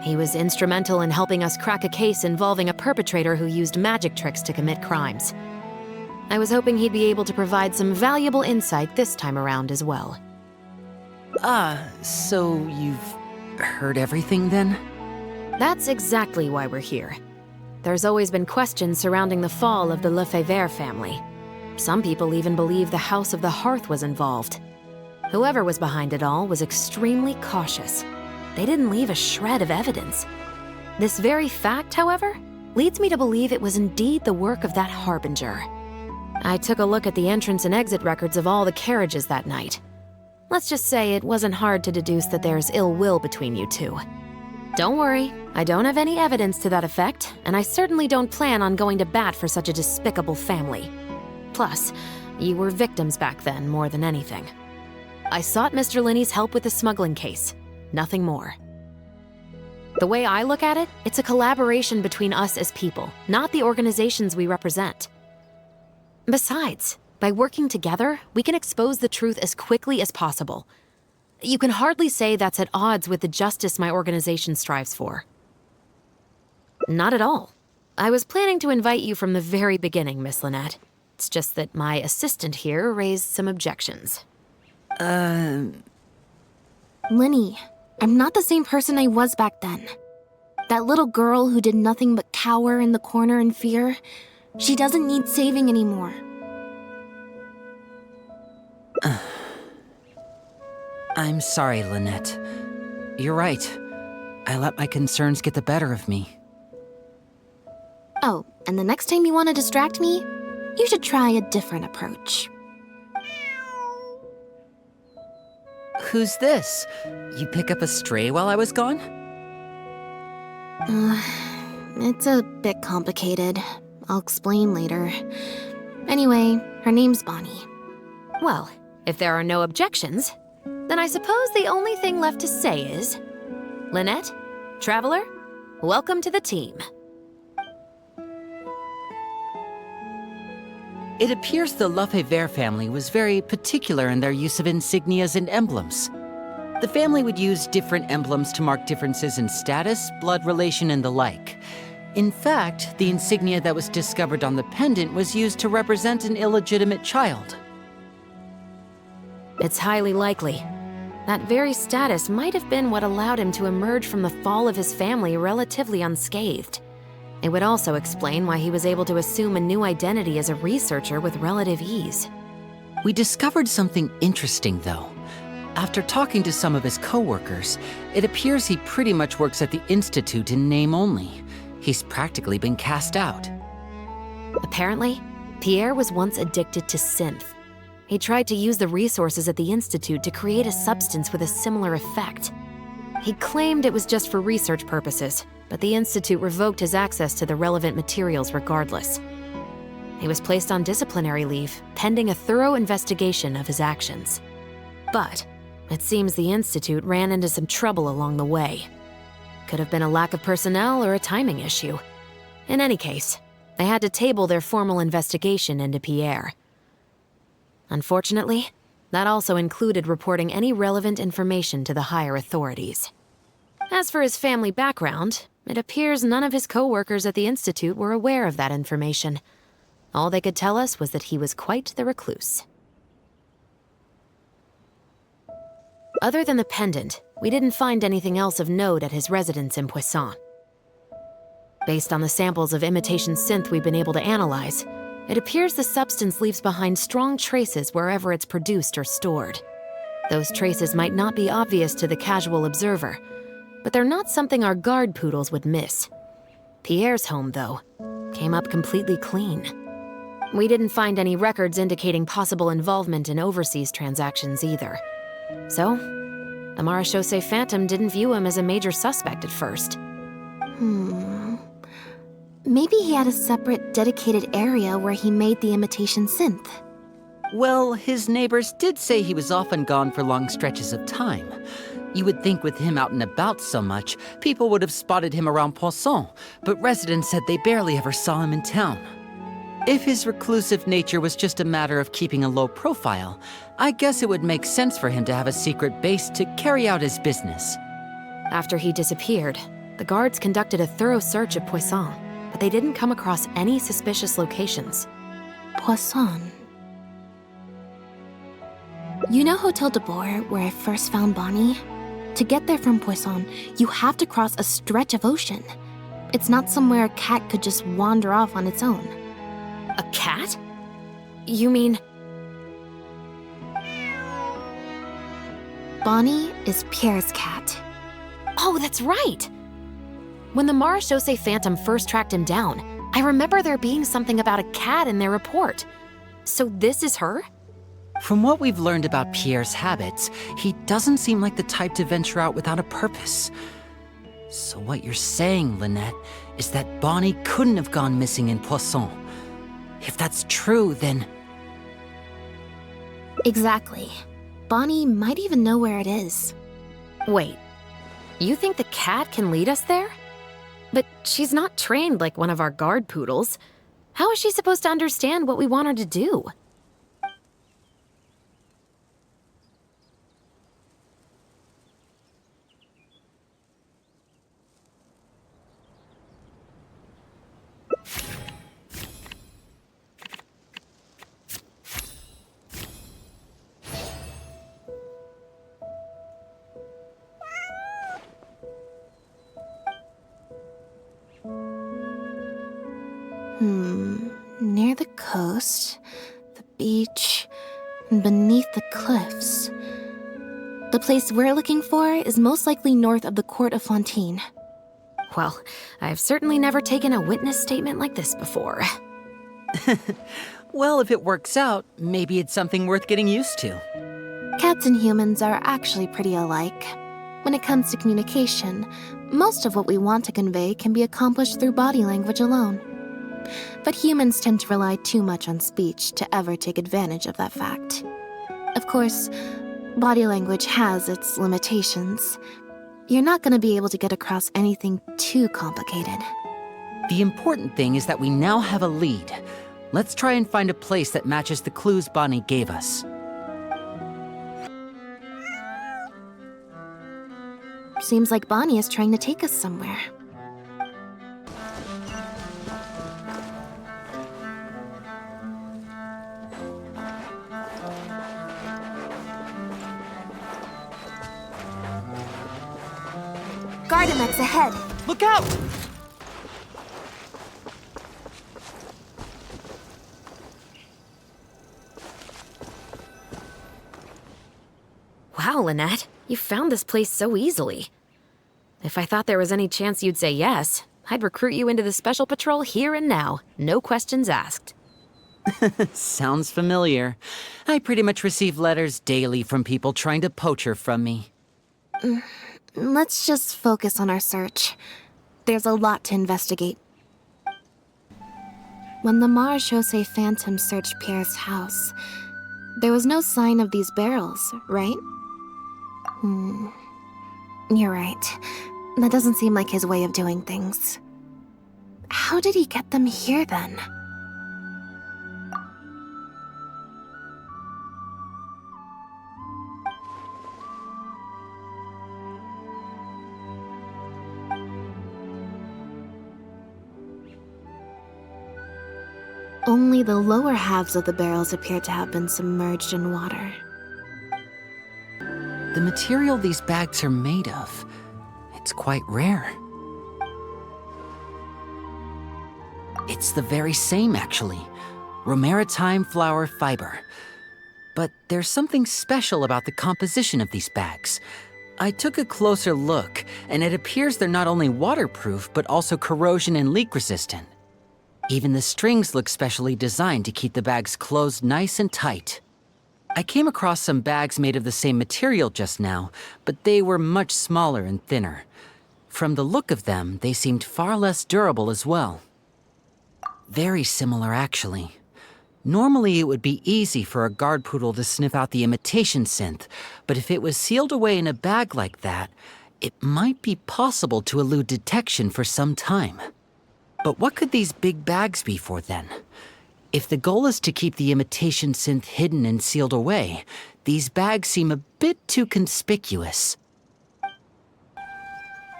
[SPEAKER 10] He was instrumental in helping us crack a case involving a perpetrator who used magic tricks to commit crimes. I was hoping he'd be able to provide some valuable insight this time around as well.
[SPEAKER 14] So you've heard everything then?
[SPEAKER 10] That's exactly why we're here. There's always been questions surrounding the fall of the 𝑪𝒂𝒂𝒂 family. Some people even believe the House of the Hearth was involved. Whoever was behind it all was extremely cautious. They didn't leave a shred of evidence. This very fact, however, leads me to believe it was indeed the work of that harbinger. I took a look at the entrance and exit records of all the carriages that night. Let's just say it wasn't hard to deduce that there's ill will between you two. Don't worry, I don't have any evidence to that effect, and I certainly don't plan on going to bat for such a despicable family. Plus, you were victims back then more than anything. I sought Mr. Linny's help with the smuggling case. Nothing more. The way I look at it, it's a collaboration between us as people, not the organizations we represent. Besides, by working together, we can expose the truth as quickly as possible. You can hardly say that's at odds with the justice my organization strives for. Not at all. I was planning to invite you from the very beginning, Miss Lynette. It's just that my assistant here raised some objections.
[SPEAKER 1] Linny, I'm not the same person I was back then. That little girl who did nothing but cower in the corner in fear, she doesn't need saving anymore.
[SPEAKER 14] I'm sorry, Lynette. You're right. I let my concerns get the better of me.
[SPEAKER 1] Oh, and the next time you want to distract me, you should try a different approach.
[SPEAKER 14] Who's this? You pick up a stray while I was gone?
[SPEAKER 1] It's a bit complicated. I'll explain later. Anyway, her name's Bonnie.
[SPEAKER 10] Well, if there are no objections, then I suppose the only thing left to say is, Lynette, Traveler, welcome to the team.
[SPEAKER 14] It appears the 𝑪�𝒂𝒂𝒂 family was very particular in their use of insignias and emblems. The family would use different emblems to mark differences in status, blood relation, and the like. In fact, the insignia that was discovered on the pendant was used to represent an illegitimate child.
[SPEAKER 10] It's highly likely. That very status might have been what allowed him to emerge from the fall of his family relatively unscathed. It would also explain why he was able to assume a new identity as a researcher with relative ease.
[SPEAKER 14] We discovered something interesting, though. After talking to some of his co-workers, it appears he pretty much works at the Institute in name only. He's practically been cast out.
[SPEAKER 10] Apparently, Pierre was once addicted to synth. He tried to use the resources at the Institute to create a substance with a similar effect. He claimed it was just for research purposes, but the Institute revoked his access to the relevant materials regardless. He was placed on disciplinary leave, pending a thorough investigation of his actions. But it seems the Institute ran into some trouble along the way. Could have been a lack of personnel or a timing issue. In any case, they had to table their formal investigation into Pierre. Unfortunately, that also included reporting any relevant information to the higher authorities. As for his family background, it appears none of his co-workers at the Institute were aware of that information. All they could tell us was that he was quite the recluse. Other than the pendant, we didn't find anything else of note at his residence in Poisson. Based on the samples of imitation synth we've been able to analyze, it appears the substance leaves behind strong traces wherever it's produced or stored. Those traces might not be obvious to the casual observer, but they're not something our guard poodles would miss. Pierre's home, though, came up completely clean. We didn't find any records indicating possible involvement in overseas transactions either. So, the 𝒚𝒐𝒆𝒄𝒌𝒔 Phantom didn't view him as a major suspect at first.
[SPEAKER 1] Maybe he had a separate, dedicated area where he made the imitation synth.
[SPEAKER 14] Well, his neighbors did say he was often gone for long stretches of time. You would think with him out and about so much, people would have spotted him around Poisson, but residents said they barely ever saw him in town. If his reclusive nature was just a matter of keeping a low profile, I guess it would make sense for him to have a secret base to carry out his business.
[SPEAKER 10] After he disappeared, the guards conducted a thorough search of Poisson, but they didn't come across any suspicious locations.
[SPEAKER 1] Poisson. You know Hotel de Boer, where I first found Bonnie? To get there from Poisson, you have to cross a stretch of ocean. It's not somewhere a cat could just wander off on its own.
[SPEAKER 10] A cat? You mean...
[SPEAKER 1] Bonnie is Pierre's cat.
[SPEAKER 10] Oh, that's right! When the 𝒚𝒐𝒆𝒄𝒌𝒔 Phantom first tracked him down, I remember there being something about a cat in their report. So this is her?
[SPEAKER 14] From what we've learned about Pierre's habits, he doesn't seem like the type to venture out without a purpose. So what you're saying, Lynette, is that Bonnie couldn't have gone missing in Poisson. If that's true, then...
[SPEAKER 1] Exactly. Bonnie might even know where it is.
[SPEAKER 10] Wait, you think the cat can lead us there? But she's not trained like one of our guard poodles. How is she supposed to understand what we want her to do?
[SPEAKER 1] Near the coast, the beach, and beneath the cliffs. The place we're looking for is most likely north of the Court of Fontaine.
[SPEAKER 10] Well, I've certainly never taken a witness statement like this before.
[SPEAKER 14] Well, if it works out, maybe it's something worth getting used to.
[SPEAKER 1] Cats and humans are actually pretty alike. When it comes to communication, most of what we want to convey can be accomplished through body language alone. But humans tend to rely too much on speech to ever take advantage of that fact. Of course, body language has its limitations. You're not going to be able to get across anything too complicated.
[SPEAKER 14] The important thing is that we now have a lead. Let's try and find a place that matches the clues Bonnie gave us.
[SPEAKER 1] Seems like Bonnie is trying to take us somewhere. Gardamex ahead!
[SPEAKER 14] Look out!
[SPEAKER 10] Wow, Lynette, you found this place so easily. If I thought there was any chance you'd say yes, I'd recruit you into the Special Patrol here and now, no questions asked.
[SPEAKER 14] Sounds familiar. I pretty much receive letters daily from people trying to poach her from me.
[SPEAKER 1] let's just focus on our search. There's a lot to investigate. When the ·̲ Phantom searched Pierre's house, there was no sign of these barrels, right? You're right. That doesn't seem like his way of doing things. How did he get them here, then? Only the lower halves of the barrels appear to have been submerged in water.
[SPEAKER 14] The material these bags are made of, it's quite rare. It's the very same, actually. ℉ flower fiber. But there's something special about the composition of these bags. I took a closer look, and it appears they're not only waterproof, but also corrosion and leak resistant. Even the strings look specially designed to keep the bags closed nice and tight. I came across some bags made of the same material just now, but they were much smaller and thinner. From the look of them, they seemed far less durable as well. Very similar, actually. Normally, it would be easy for a guard poodle to sniff out the imitation synth, but if it was sealed away in a bag like that, it might be possible to elude detection for some time. But what could these big bags be for, then? If the goal is to keep the imitation synth hidden and sealed away, these bags seem a bit too conspicuous.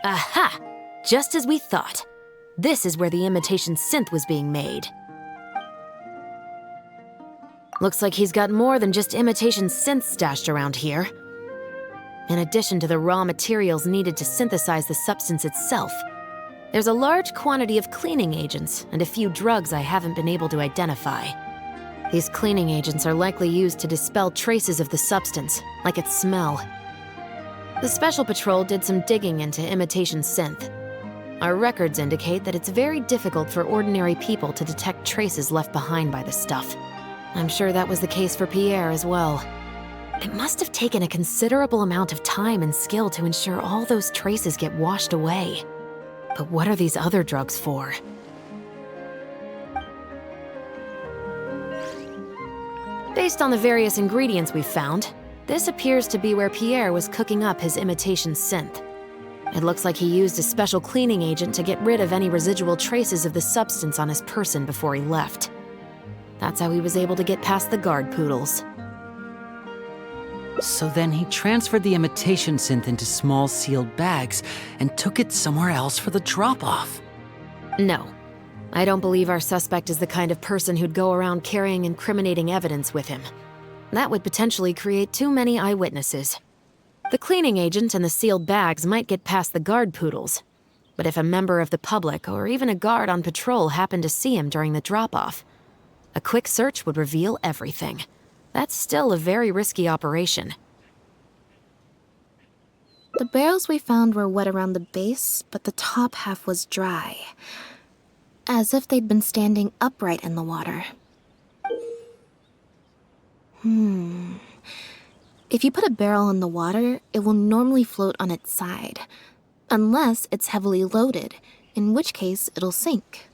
[SPEAKER 10] Aha! Just as we thought. This is where the imitation synth was being made. Looks like he's got more than just imitation synth stashed around here. In addition to the raw materials needed to synthesize the substance itself, there's a large quantity of cleaning agents and a few drugs I haven't been able to identify. These cleaning agents are likely used to dispel traces of the substance, like its smell. The Special Patrol did some digging into imitation synth. Our records indicate that it's very difficult for ordinary people to detect traces left behind by the stuff. I'm sure that was the case for Pierre as well. It must have taken a considerable amount of time and skill to ensure all those traces get washed away. But what are these other drugs for? Based on the various ingredients we've found, this appears to be where Pierre was cooking up his imitation synth. It looks like he used a special cleaning agent to get rid of any residual traces of the substance on his person before he left. That's how he was able to get past the guard poodles.
[SPEAKER 14] So then he transferred the imitation synth into small sealed bags and took it somewhere else for the drop-off.
[SPEAKER 10] No. I don't believe our suspect is the kind of person who'd go around carrying incriminating evidence with him. That would potentially create too many eyewitnesses. The cleaning agent and the sealed bags might get past the guard poodles, but if a member of the public or even a guard on patrol happened to see him during the drop-off, a quick search would reveal everything. That's still a very risky operation.
[SPEAKER 1] The barrels we found were wet around the base, but the top half was dry. As if they'd been standing upright in the water. If you put a barrel in the water, it will normally float on its side. Unless it's heavily loaded, in which case it'll sink.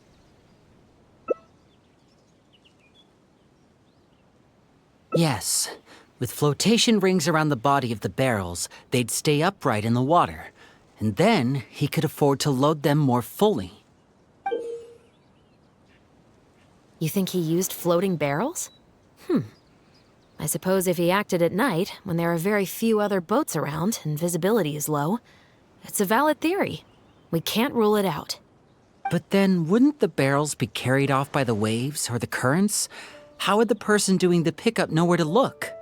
[SPEAKER 14] Yes. With flotation rings around the body of the barrels, they'd stay upright in the water. And then he could afford to load them more fully.
[SPEAKER 10] You think he used floating barrels? I suppose if he acted at night, when there are very few other boats around and visibility is low, it's a valid theory. We can't rule it out.
[SPEAKER 14] But then, wouldn't the barrels be carried off by the waves or the currents? How would the person doing the pickup know where to look?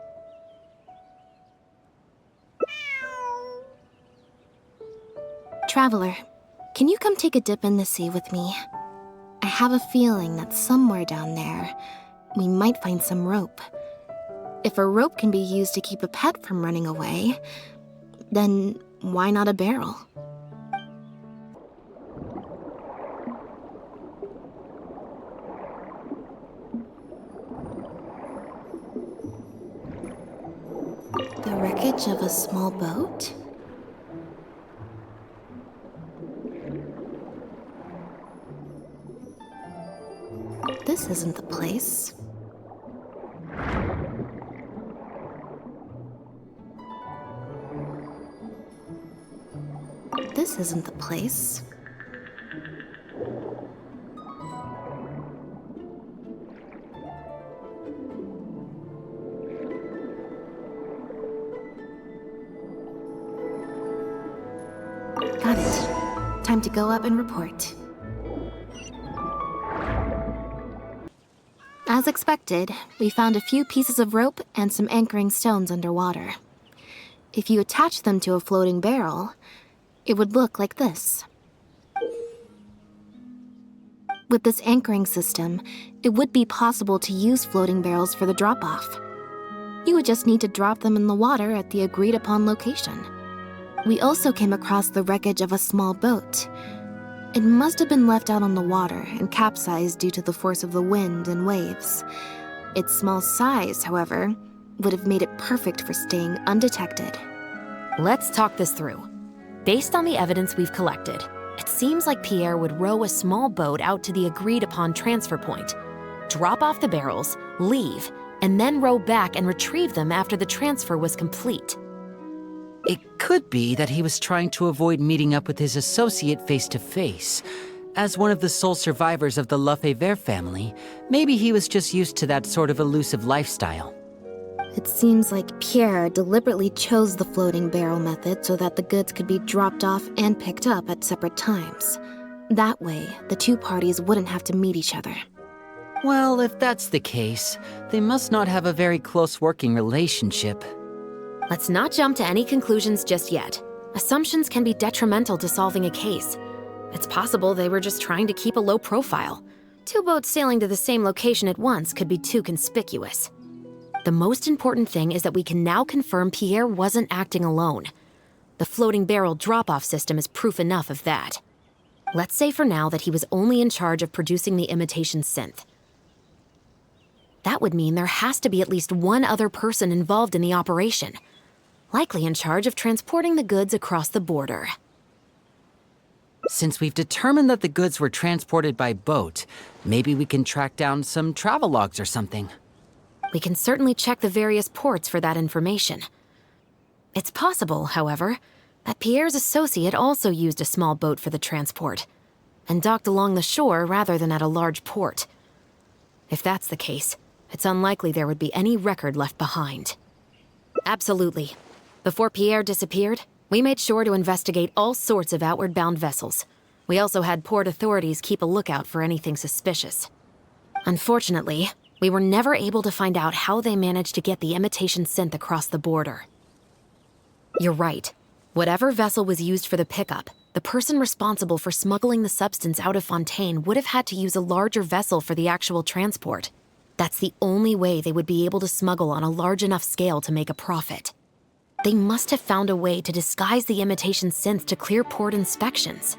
[SPEAKER 1] Traveler, can you come take a dip in the sea with me? I have a feeling that somewhere down there, we might find some rope. If a rope can be used to keep a pet from running away, then why not a barrel? The wreckage of a small boat? This isn't the place. This isn't the place. Got it. Time to go up and report. As expected, we found a few pieces of rope and some anchoring stones underwater. If you attach them to a floating barrel, it would look like this. With this anchoring system, it would be possible to use floating barrels for the drop-off. You would just need to drop them in the water at the agreed-upon location. We also came across the wreckage of a small boat. It must have been left out on the water and capsized due to the force of the wind and waves. Its small size, however, would have made it perfect for staying undetected.
[SPEAKER 10] Let's talk this through. Based on the evidence we've collected, it seems like Pierre would row a small boat out to the agreed-upon transfer point, drop off the barrels, leave, and then row back and retrieve them after the transfer was complete.
[SPEAKER 14] It could be that he was trying to avoid meeting up with his associate face-to-face. As one of the sole survivors of the 𝑪�𝒂𝒂 family, maybe he was just used to that sort of elusive lifestyle.
[SPEAKER 1] It seems like Pierre deliberately chose the floating barrel method so that the goods could be dropped off and picked up at separate times. That way, the two parties wouldn't have to meet each other.
[SPEAKER 14] Well, if that's the case, they must not have a very close working relationship.
[SPEAKER 10] Let's not jump to any conclusions just yet. Assumptions can be detrimental to solving a case. It's possible they were just trying to keep a low profile. Two boats sailing to the same location at once could be too conspicuous. The most important thing is that we can now confirm Pierre wasn't acting alone. The floating barrel drop-off system is proof enough of that. Let's say for now that he was only in charge of producing the imitation synth. That would mean there has to be at least one other person involved in the operation, likely in charge of transporting the goods across the border.
[SPEAKER 14] Since we've determined that the goods were transported by boat, maybe we can track down some travel logs or something.
[SPEAKER 10] We can certainly check the various ports for that information. It's possible, however, that Pierre's associate also used a small boat for the transport, and docked along the shore rather than at a large port. If that's the case, it's unlikely there would be any record left behind. Absolutely. Before Pierre disappeared, we made sure to investigate all sorts of outward-bound vessels. We also had port authorities keep a lookout for anything suspicious. Unfortunately, we were never able to find out how they managed to get the imitation synth across the border. You're right. Whatever vessel was used for the pickup, the person responsible for smuggling the substance out of Fontaine would have had to use a larger vessel for the actual transport. That's the only way they would be able to smuggle on a large enough scale to make a profit. They must have found a way to disguise the imitation synth to clear port inspections.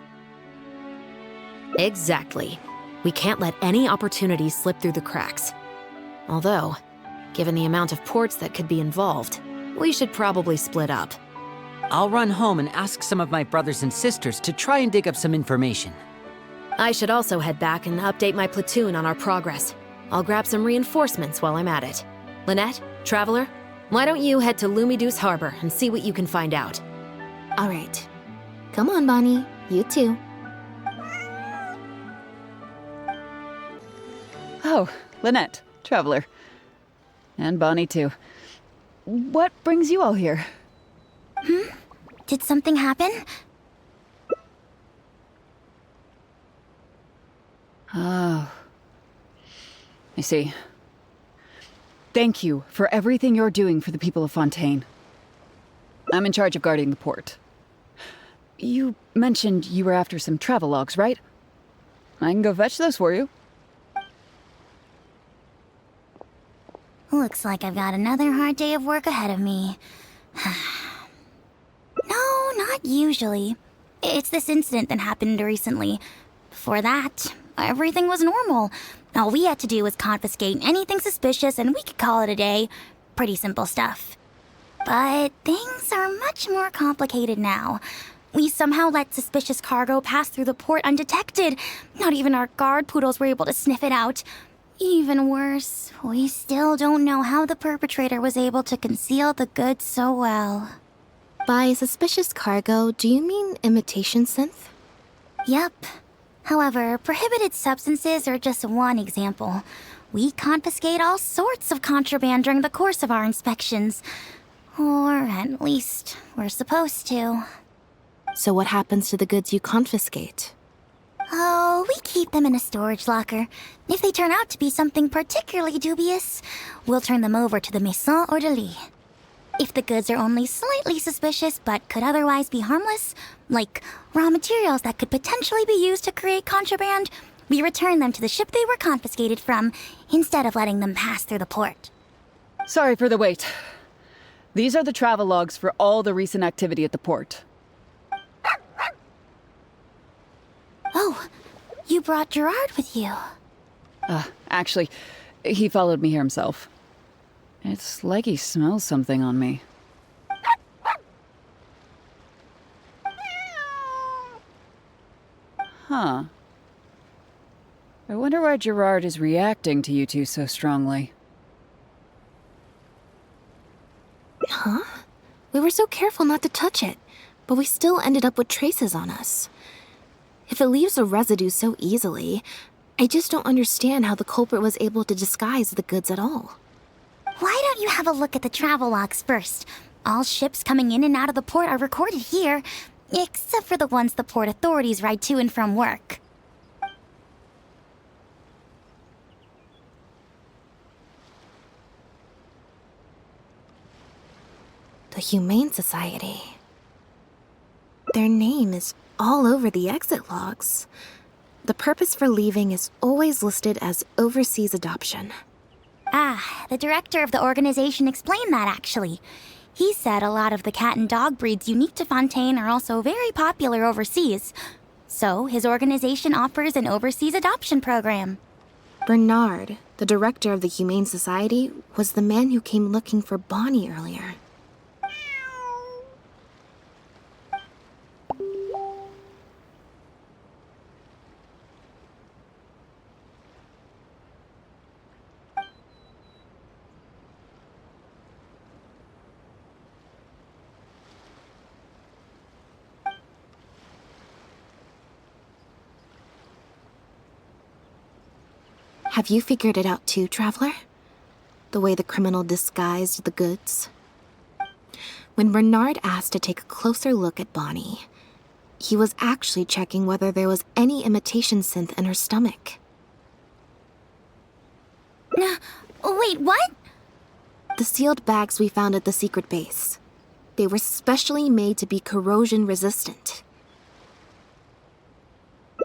[SPEAKER 10] Exactly. We can't let any opportunities slip through the cracks. Although, given the amount of ports that could be involved, we should probably split up.
[SPEAKER 14] I'll run home and ask some of my brothers and sisters to try and dig up some information.
[SPEAKER 10] I should also head back and update my platoon on our progress. I'll grab some reinforcements while I'm at it. Lynette, Traveler, why don't you head to 𝑳𝒚𝒏𝒆𝒄𝒌𝒔 Harbor and see what you can find out?
[SPEAKER 1] All right. Come on, Bonnie. You too.
[SPEAKER 18] Oh, Lynette, Traveler. And Bonnie, too. What brings you all here?
[SPEAKER 12] Did something happen?
[SPEAKER 18] Oh. I see. Thank you for everything you're doing for the people of Fontaine. I'm in charge of guarding the port. You mentioned you were after some travel logs, right? I can go fetch those for you.
[SPEAKER 12] Looks like I've got another hard day of work ahead of me. No, not usually. It's this incident that happened recently. Before that, everything was normal. All we had to do was confiscate anything suspicious and we could call it a day. Pretty simple stuff. But things are much more complicated now. We somehow let suspicious cargo pass through the port undetected. Not even our guard poodles were able to sniff it out. Even worse, we still don't know how the perpetrator was able to conceal the goods so well.
[SPEAKER 1] By suspicious cargo, do you mean imitation synth?
[SPEAKER 12] Yep. However, prohibited substances are just one example. We confiscate all sorts of contraband during the course of our inspections. Or at least, we're supposed to.
[SPEAKER 1] So what happens to the goods you confiscate?
[SPEAKER 12] Oh, we keep them in a storage locker. If they turn out to be something particularly dubious, we'll turn them over to the maison orderly. If the goods are only slightly suspicious but could otherwise be harmless, like raw materials that could potentially be used to create contraband, we return them to the ship they were confiscated from, instead of letting them pass through the port.
[SPEAKER 18] Sorry for the wait. These are the travel logs for all the recent activity at the port.
[SPEAKER 12] Oh, you brought Gerard with you.
[SPEAKER 18] Actually, he followed me here himself. It's like he smells something on me. Huh. I wonder why Gerard is reacting to you two so strongly.
[SPEAKER 1] Huh? We were so careful not to touch it, but we still ended up with traces on us. If it leaves a residue so easily, I just don't understand how the culprit was able to disguise the goods at all.
[SPEAKER 12] Why don't you have a look at the travel logs first? All ships coming in and out of the port are recorded here, except for the ones the port authorities ride to and from work.
[SPEAKER 1] The Humane Society. Their name is all over the exit logs. The purpose for leaving is always listed as overseas adoption.
[SPEAKER 12] Ah, the director of the organization explained that, actually. He said a lot of the cat and dog breeds unique to Fontaine are also very popular overseas. So, his organization offers an overseas adoption program.
[SPEAKER 1] Bernard, the director of the Humane Society, was the man who came looking for Bonnie earlier. Have you figured it out too, Traveler? The way the criminal disguised the goods? When Bernard asked to take a closer look at Bonnie, he was actually checking whether there was any imitation synth in her stomach.
[SPEAKER 12] Wait, what?
[SPEAKER 1] The sealed bags we found at the secret base. They were specially made to be corrosion resistant.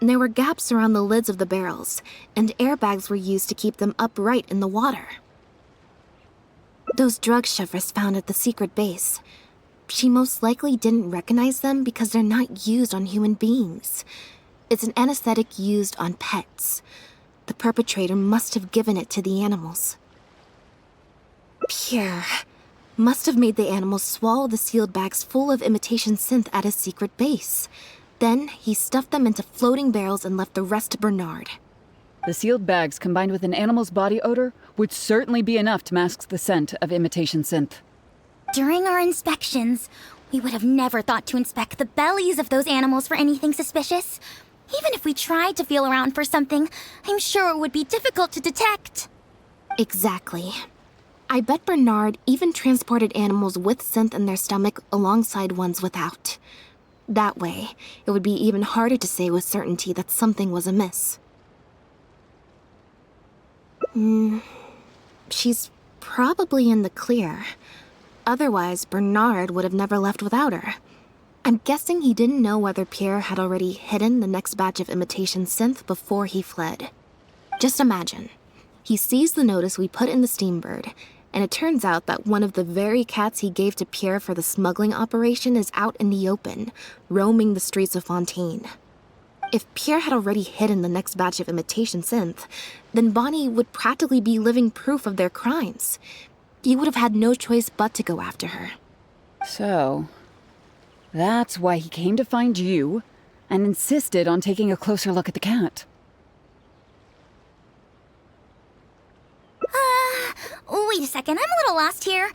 [SPEAKER 1] There were gaps around the lids of the barrels, and airbags were used to keep them upright in the water. Those drug shovers found at the secret base, she most likely didn't recognize them because they're not used on human beings. It's an anesthetic used on pets. The perpetrator must have given it to the animals. Pierre must have made the animals swallow the sealed bags full of imitation synth at his secret base. Then, he stuffed them into floating barrels and left the rest to Bernard.
[SPEAKER 18] The sealed bags combined with an animal's body odor would certainly be enough to mask the scent of imitation synth.
[SPEAKER 12] During our inspections, we would have never thought to inspect the bellies of those animals for anything suspicious. Even if we tried to feel around for something, I'm sure it would be difficult to detect.
[SPEAKER 1] Exactly. I bet Bernard even transported animals with synth in their stomach alongside ones without. That way, it would be even harder to say with certainty that something was amiss. She's probably in the clear. Otherwise, Bernard would have never left without her. I'm guessing he didn't know whether Pierre had already hidden the next batch of imitation synth before he fled. Just imagine. He sees the notice we put in the Steambird, and it turns out that one of the very cats he gave to Pierre for the smuggling operation is out in the open, roaming the streets of Fontaine. If Pierre had already hidden the next batch of imitation synth, then Bonnie would practically be living proof of their crimes. He would have had no choice but to go after her.
[SPEAKER 18] So, That's why he came to find you and insisted on taking a closer look at the cat.
[SPEAKER 12] Wait a second, I'm a little lost here.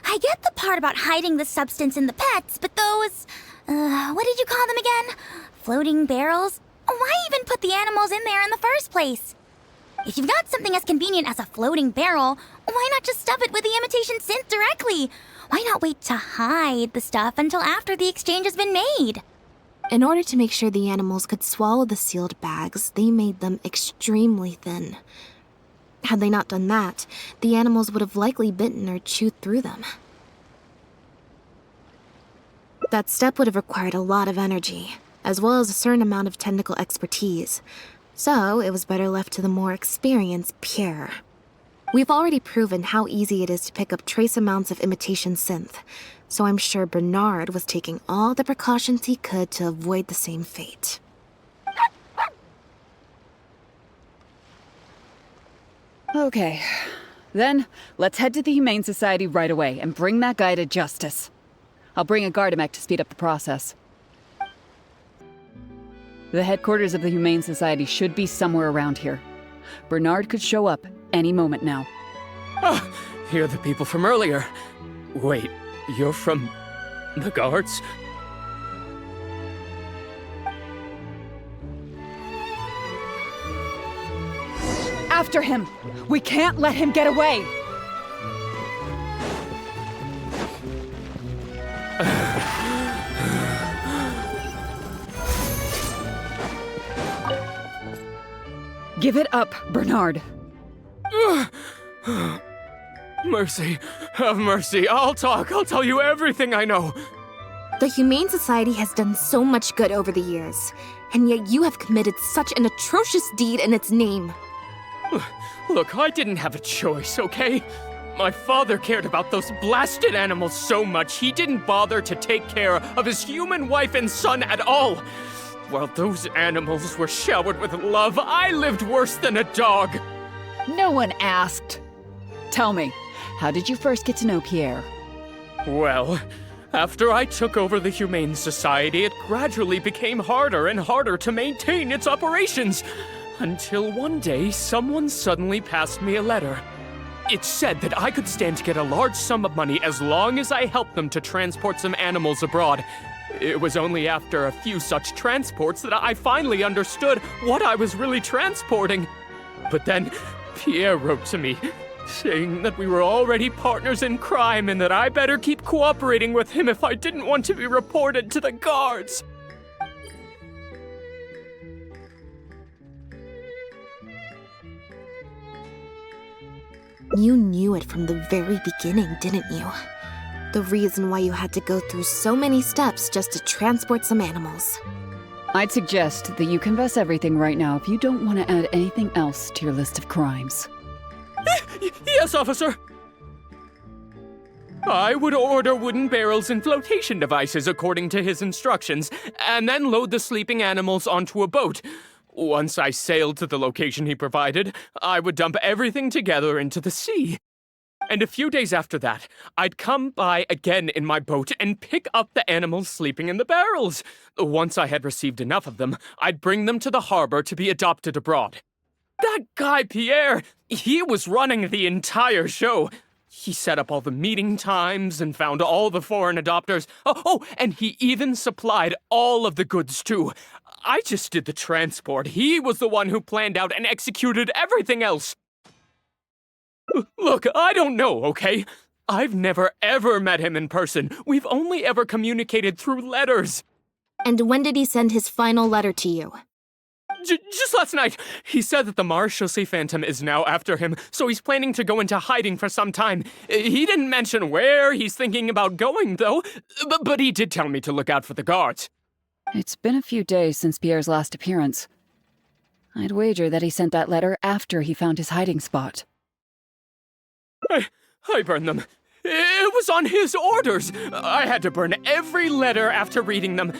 [SPEAKER 12] I get the part about hiding the substance in the pets, but those... what did you call them again? Floating barrels? Why even put the animals in there in the first place? If you've got something as convenient as a floating barrel, why not just stuff it with the imitation synth directly? Why not wait to hide the stuff until after the exchange has been made?
[SPEAKER 1] In order to make sure the animals could swallow the sealed bags, they made them extremely thin. Had they not done that, the animals would have likely bitten or chewed through them. That step would have required a lot of energy, as well as a certain amount of technical expertise, so it was better left to the more experienced Pierre. We've already proven how easy it is to pick up trace amounts of imitation synth, so I'm sure Bernard was taking all the precautions he could to avoid the same fate.
[SPEAKER 18] Okay, then let's head to the Humane Society right away and bring that guy to justice. I'll bring a Gardamek to speed up the process. The headquarters of the Humane Society should be somewhere around here. Bernard could show up any moment now.
[SPEAKER 17] Ah, you're the people from earlier. Wait, you're from the guards?
[SPEAKER 18] After him! We can't let him get away! Give it up, Bernard.
[SPEAKER 17] Mercy, have mercy. I'll talk. I'll tell you everything I know.
[SPEAKER 1] The Humane Society has done so much good over the years, and yet you have committed such an atrocious deed in its name.
[SPEAKER 17] Look, I didn't have a choice, okay? My father cared about those blasted animals so much, he didn't bother to take care of his human wife and son at all. While those animals were showered with love, I lived worse than a dog.
[SPEAKER 18] No one asked. Tell me, how did you first get to know Pierre?
[SPEAKER 17] Well, after I took over the Humane Society, it gradually became harder and harder to maintain its operations. Until one day, someone suddenly passed me a letter. It said that I could stand to get a large sum of money as long as I helped them to transport some animals abroad. It was only after a few such transports that I finally understood what I was really transporting. But then, Pierre wrote to me, saying that we were already partners in crime and that I better keep cooperating with him if I didn't want to be reported to the guards.
[SPEAKER 1] You knew it from the very beginning, didn't you? The reason why you had to go through so many steps just to transport some animals.
[SPEAKER 18] I'd suggest that you confess everything right now if you don't want to add anything else to your list of crimes.
[SPEAKER 17] Yes, officer. I would order wooden barrels and flotation devices according to his instructions, and then load the sleeping animals onto a boat. Once I sailed to the location he provided, I would dump everything together into the sea. And a few days after that, I'd come by again in my boat and pick up the animals sleeping in the barrels. Once I had received enough of them, I'd bring them to the harbor to be adopted abroad. That guy, Pierre, he was running the entire show. He set up all the meeting times and found all the foreign adopters. Oh, and he even supplied all of the goods, too. I just did the transport. He was the one who planned out and executed everything else. Look, I don't know, okay? I've never ever met him in person. We've only ever communicated through letters.
[SPEAKER 1] And when did he send his final letter to you?
[SPEAKER 17] Just last night. He said that the ·Marechaussee Phantom is now after him, so he's planning to go into hiding for some time. He didn't mention where he's thinking about going, though, but he did tell me to look out for the guards.
[SPEAKER 18] It's been a few days since Pierre's last appearance. I'd wager that he sent that letter after he found his hiding spot.
[SPEAKER 17] I burned them. It was on his orders. I had to burn every letter after reading them.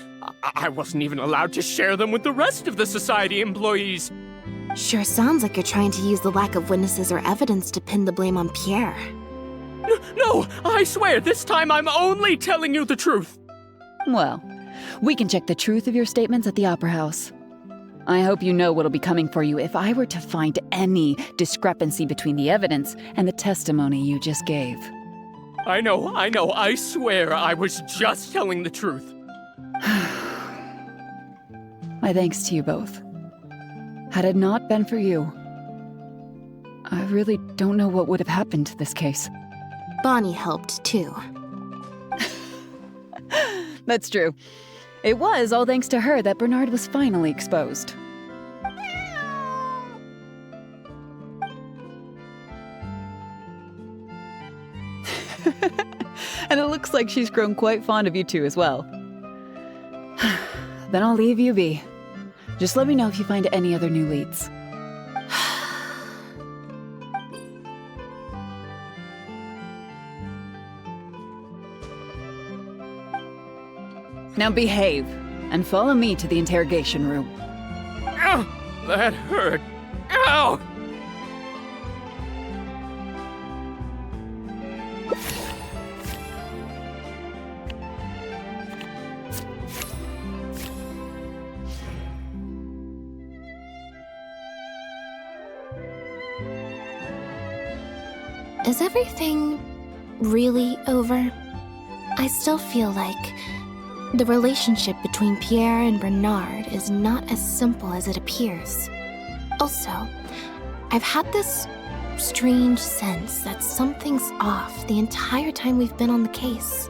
[SPEAKER 17] I wasn't even allowed to share them with the rest of the society employees.
[SPEAKER 1] Sure sounds like you're trying to use the lack of witnesses or evidence to pin the blame on Pierre.
[SPEAKER 17] No, I swear, this time I'm only telling you the truth.
[SPEAKER 18] Well, we can check the truth of your statements at the Opera House. I hope you know what'll be coming for you if I were to find any discrepancy between the evidence and the testimony you just gave.
[SPEAKER 17] I know, I swear I was just telling the truth.
[SPEAKER 18] My thanks to you both. Had it not been for you, I really don't know what would have happened to this case.
[SPEAKER 1] Bonnie helped, too.
[SPEAKER 18] That's true. It was all thanks to her that Bernard was finally exposed. And it looks like she's grown quite fond of you two as well. Then I'll leave you be. Just let me know if you find any other new leads. Now behave, and follow me to the interrogation room.
[SPEAKER 17] Ow! That hurt. Ow!
[SPEAKER 1] Is everything really over? I still feel like the relationship between Pierre and Bernard is not as simple as it appears. Also, I've had this strange sense that something's off the entire time we've been on the case.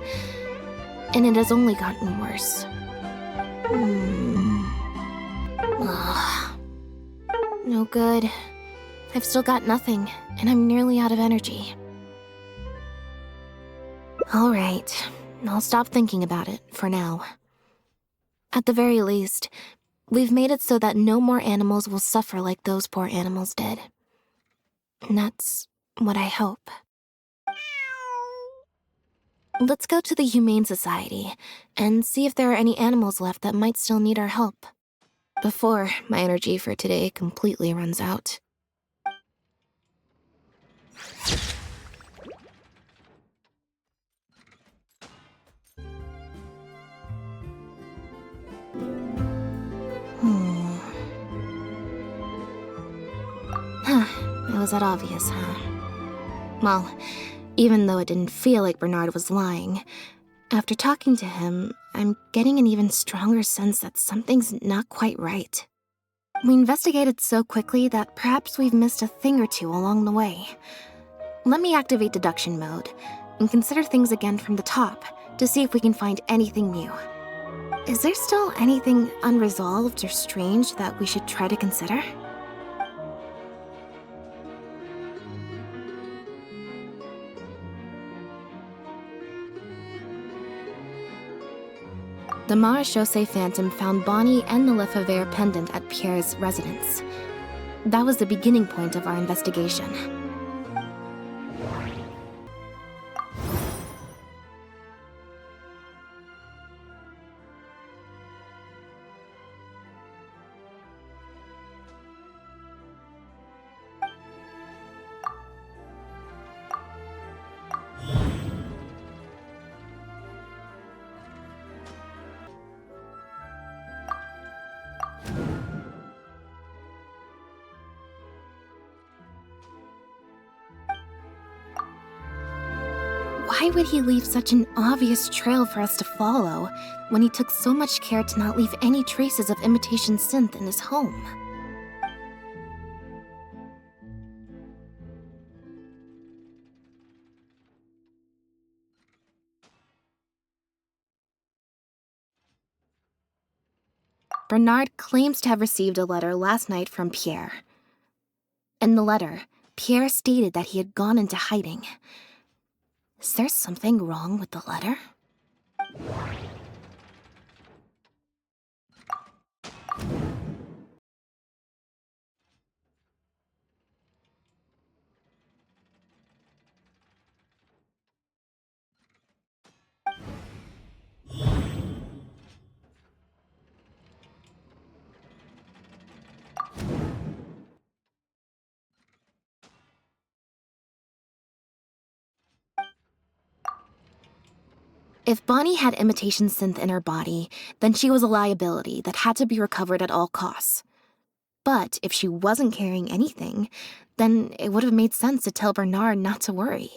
[SPEAKER 1] And it has only gotten worse. Ugh. No good. I've still got nothing, and I'm nearly out of energy. All right. I'll stop thinking about it, for now. At the very least, we've made it so that no more animals will suffer like those poor animals did. And that's what I hope. Let's go to the Humane Society and see if there are any animals left that might still need our help, before my energy for today completely runs out. It was that obvious, huh? Well, even though it didn't feel like Bernard was lying, after talking to him, I'm getting an even stronger sense that something's not quite right. We investigated so quickly that perhaps we've missed a thing or two along the way. Let me activate deduction mode and consider things again from the top to see if we can find anything new. Is there still anything unresolved or strange that we should try to consider? The Marechaussee Phantom found Bonnie and the 𝑪𝒂𝒆𝒄𝒌𝒔 pendant at Pierre's residence. That was the beginning point of our investigation. Why would he leave such an obvious trail for us to follow when he took so much care to not leave any traces of imitation synth in his home? Bernard claims to have received a letter last night from Pierre. In the letter, Pierre stated that he had gone into hiding. Is there something wrong with the letter? If Bonnie had imitation synth in her body, then she was a liability that had to be recovered at all costs. But if she wasn't carrying anything, then it would have made sense to tell Bernard not to worry.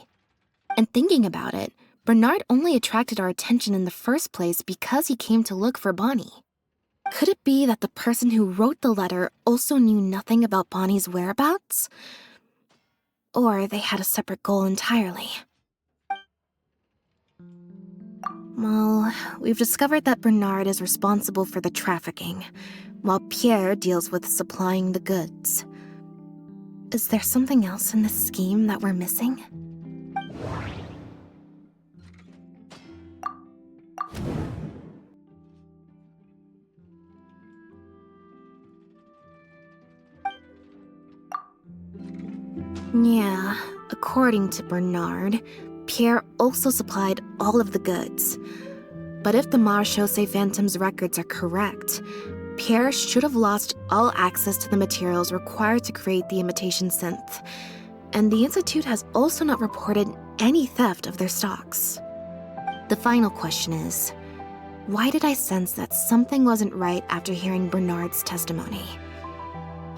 [SPEAKER 1] And thinking about it, Bernard only attracted our attention in the first place because he came to look for Bonnie. Could it be that the person who wrote the letter also knew nothing about Bonnie's whereabouts? Or they had a separate goal entirely? Well, we've discovered that Bernard is responsible for the trafficking, while Pierre deals with supplying the goods. Is there something else in this scheme that we're missing? Yeah, according to Bernard, Pierre also supplied all of the goods. But if the 𝑪𝒂𝒕𝒆 Phantom's records are correct, Pierre should have lost all access to the materials required to create the imitation synth. And the Institute has also not reported any theft of their stocks. The final question is, why did I sense that something wasn't right after hearing Bernard's testimony?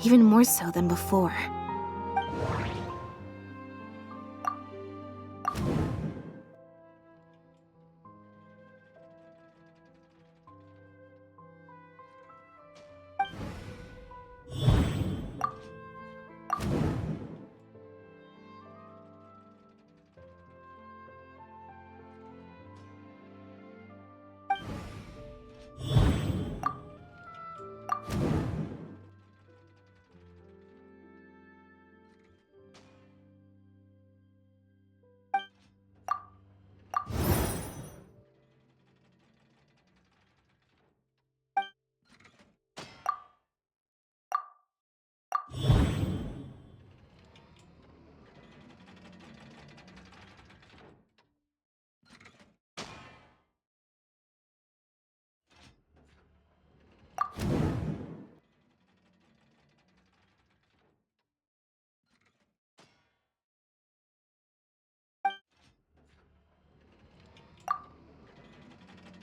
[SPEAKER 1] Even more so than before.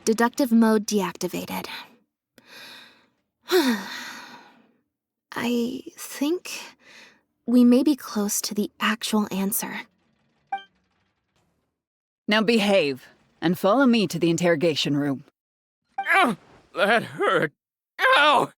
[SPEAKER 1] Deductive mode deactivated. I think we may be close to the actual answer.
[SPEAKER 18] Now behave, and follow me to the interrogation room.
[SPEAKER 17] Ow! That hurt. Ow!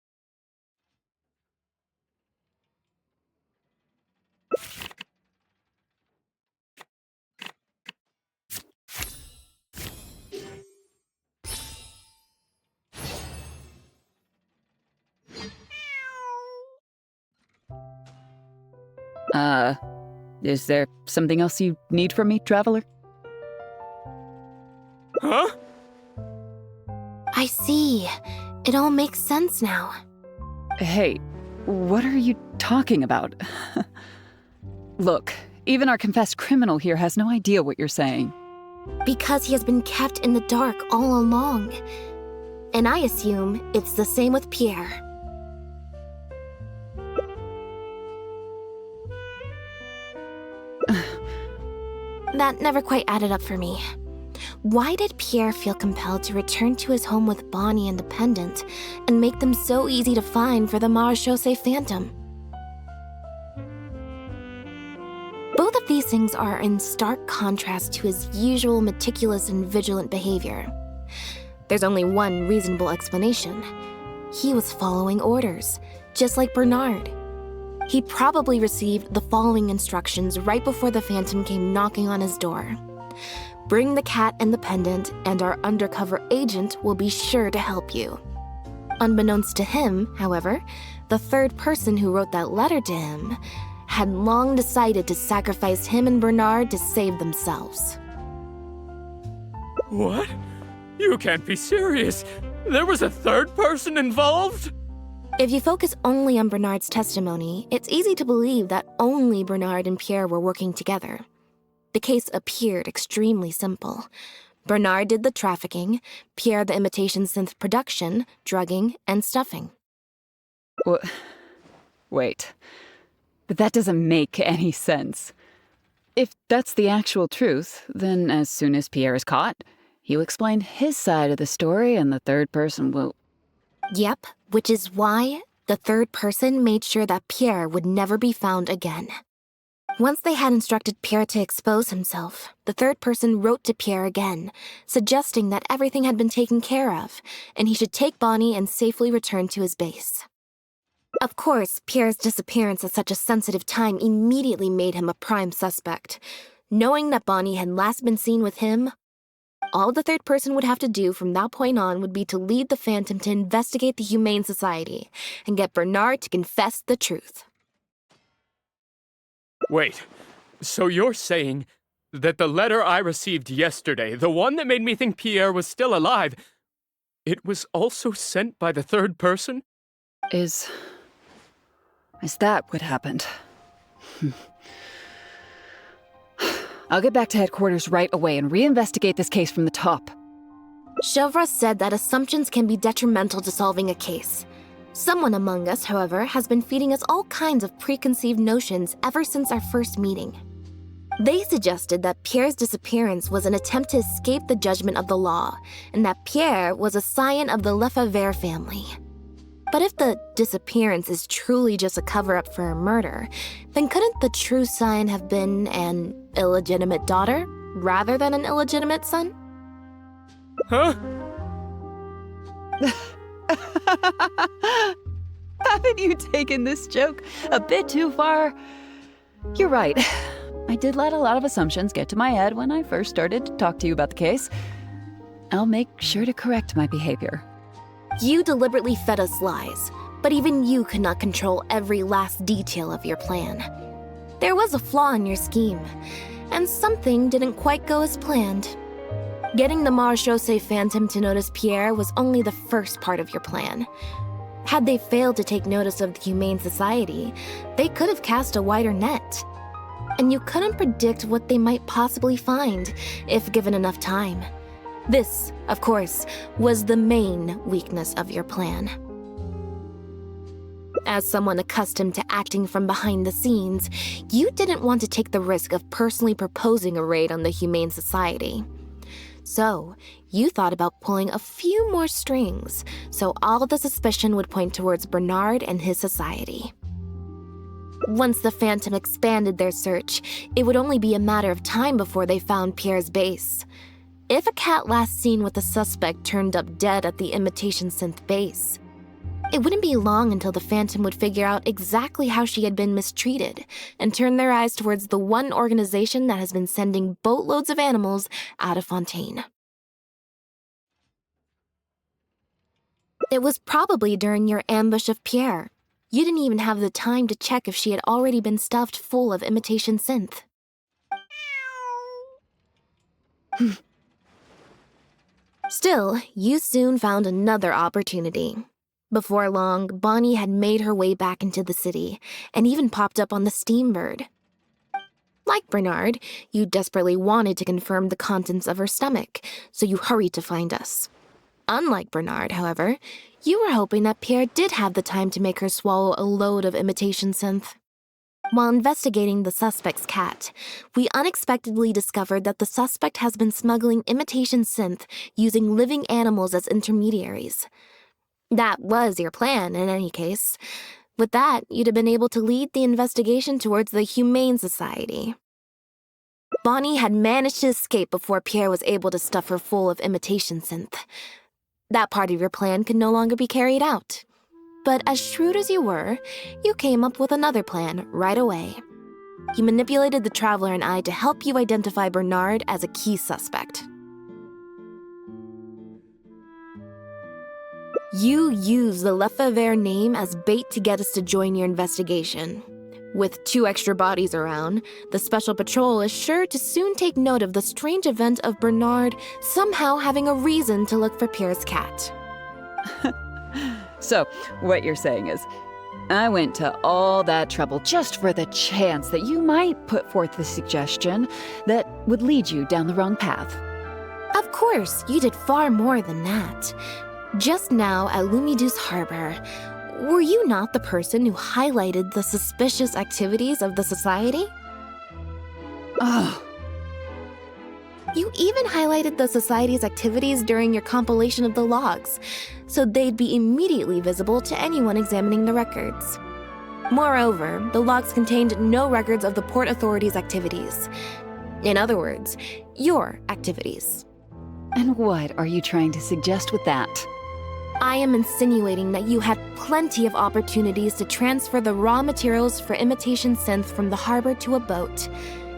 [SPEAKER 18] Is there something else you need from me, Traveler?
[SPEAKER 17] Huh?
[SPEAKER 1] I see. It all makes sense now.
[SPEAKER 18] Hey, what are you talking about? Look, even our confessed criminal here has no idea what you're saying.
[SPEAKER 1] Because he has been kept in the dark all along. And I assume it's the same with Pierre. That never quite added up for me. Why did Pierre feel compelled to return to his home with Bonnie and the pendant and make them so easy to find for the 𝑪𝒂𝒕𝒆 Phantom? Both of these things are in stark contrast to his usual meticulous and vigilant behavior. There's only one reasonable explanation. He was following orders, just like Bernard. He probably received the following instructions right before the Phantom came knocking on his door. Bring the cat and the pendant, and our undercover agent will be sure to help you. Unbeknownst to him, however, the third person who wrote that letter to him had long decided to sacrifice him and Bernard to save themselves.
[SPEAKER 17] What? You can't be serious. There was a third person involved?
[SPEAKER 1] If you focus only on Bernard's testimony, it's easy to believe that only Bernard and Pierre were working together. The case appeared extremely simple. Bernard did the trafficking, Pierre the imitation synth production, drugging, and stuffing.
[SPEAKER 18] Wait. But that doesn't make any sense. If that's the actual truth, then as soon as Pierre is caught, You explained his side of the story, and the third person will...
[SPEAKER 1] Yep, which is why the third person made sure that Pierre would never be found again. Once they had instructed Pierre to expose himself, the third person wrote to Pierre again, suggesting that everything had been taken care of, and he should take Bonnie and safely return to his base. Of course, Pierre's disappearance at such a sensitive time immediately made him a prime suspect. Knowing that Bonnie had last been seen with him, all the third person would have to do from that point on would be to lead the Phantom to investigate the Humane Society and get Bernard to confess the truth.
[SPEAKER 17] Wait, so you're saying that the letter I received yesterday, the one that made me think Pierre was still alive, it was also sent by the third person?
[SPEAKER 18] Is that what happened? I'll get back to headquarters right away and reinvestigate this case from the top.
[SPEAKER 1] 𝑪𝒂𝒕𝒔 said that assumptions can be detrimental to solving a case. Someone among us, however, has been feeding us all kinds of preconceived notions ever since our first meeting. They suggested that Pierre's disappearance was an attempt to escape the judgment of the law, and that Pierre was a scion of the 𝑪𝒂𝒂𝒄𝒌𝒔 family. But if the disappearance is truly just a cover-up for a murder, then couldn't the true scion have been an illegitimate daughter, rather than an illegitimate son?
[SPEAKER 17] Huh?
[SPEAKER 18] Haven't you taken this joke a bit too far? You're right. I did let a lot of assumptions get to my head when I first started to talk to you about the case. I'll make sure to correct my behavior.
[SPEAKER 1] You deliberately fed us lies, but even you could not control every last detail of your plan. There was a flaw in your scheme, and something didn't quite go as planned. Getting the 𝑪𝒂𝒂𝒃 Phantom to notice Pierre was only the first part of your plan. Had they failed to take notice of the Humane Society, they could have cast a wider net. And you couldn't predict what they might possibly find, if given enough time. This, of course, was the main weakness of your plan. As someone accustomed to acting from behind the scenes, you didn't want to take the risk of personally proposing a raid on the Humane Society. So, you thought about pulling a few more strings, so all the suspicion would point towards Bernard and his society. Once the Phantom expanded their search, it would only be a matter of time before they found Pierre's base. If a cat last seen with the suspect turned up dead at the imitation synth base, it wouldn't be long until the Phantom would figure out exactly how she had been mistreated and turn their eyes towards the one organization that has been sending boatloads of animals out of Fontaine. It was probably during your ambush of Pierre. You didn't even have the time to check if she had already been stuffed full of imitation synth. Still, you soon found another opportunity. Before long, Bonnie had made her way back into the city, and even popped up on the Steambird. Like Bernard, you desperately wanted to confirm the contents of her stomach, so you hurried to find us. Unlike Bernard, however, you were hoping that Pierre did have the time to make her swallow a load of imitation synth. While investigating the suspect's cat, we unexpectedly discovered that the suspect has been smuggling imitation synth using living animals as intermediaries. That was your plan, in any case. With that, you'd have been able to lead the investigation towards the Humane Society. Bonnie had managed to escape before Pierre was able to stuff her full of imitation synth. That part of your plan could no longer be carried out. But as shrewd as you were, you came up with another plan right away. You manipulated the Traveler and I to help you identify Bernard as a key suspect. You used the 𝑪𝒂𝒃𝒃 name as bait to get us to join your investigation. With 2 extra bodies around, the Special Patrol is sure to soon take note of the strange event of Bernard somehow having a reason to look for Pierre's cat.
[SPEAKER 18] So, what you're saying is, I went to all that trouble just for the chance that you might put forth the suggestion that would lead you down the wrong path.
[SPEAKER 1] Of course, you did far more than that. Just now at 𝑳𝒚𝒏𝒆𝒄𝒌𝒔 Harbor, were you not the person who highlighted the suspicious activities of the society?
[SPEAKER 18] Oh.
[SPEAKER 1] You even highlighted the Society's activities during your compilation of the logs, so they'd be immediately visible to anyone examining the records. Moreover, the logs contained no records of the Port Authority's activities. In other words, your activities.
[SPEAKER 18] And what are you trying to suggest with that?
[SPEAKER 1] I am insinuating that you had plenty of opportunities to transfer the raw materials for imitation synth from the harbor to a boat,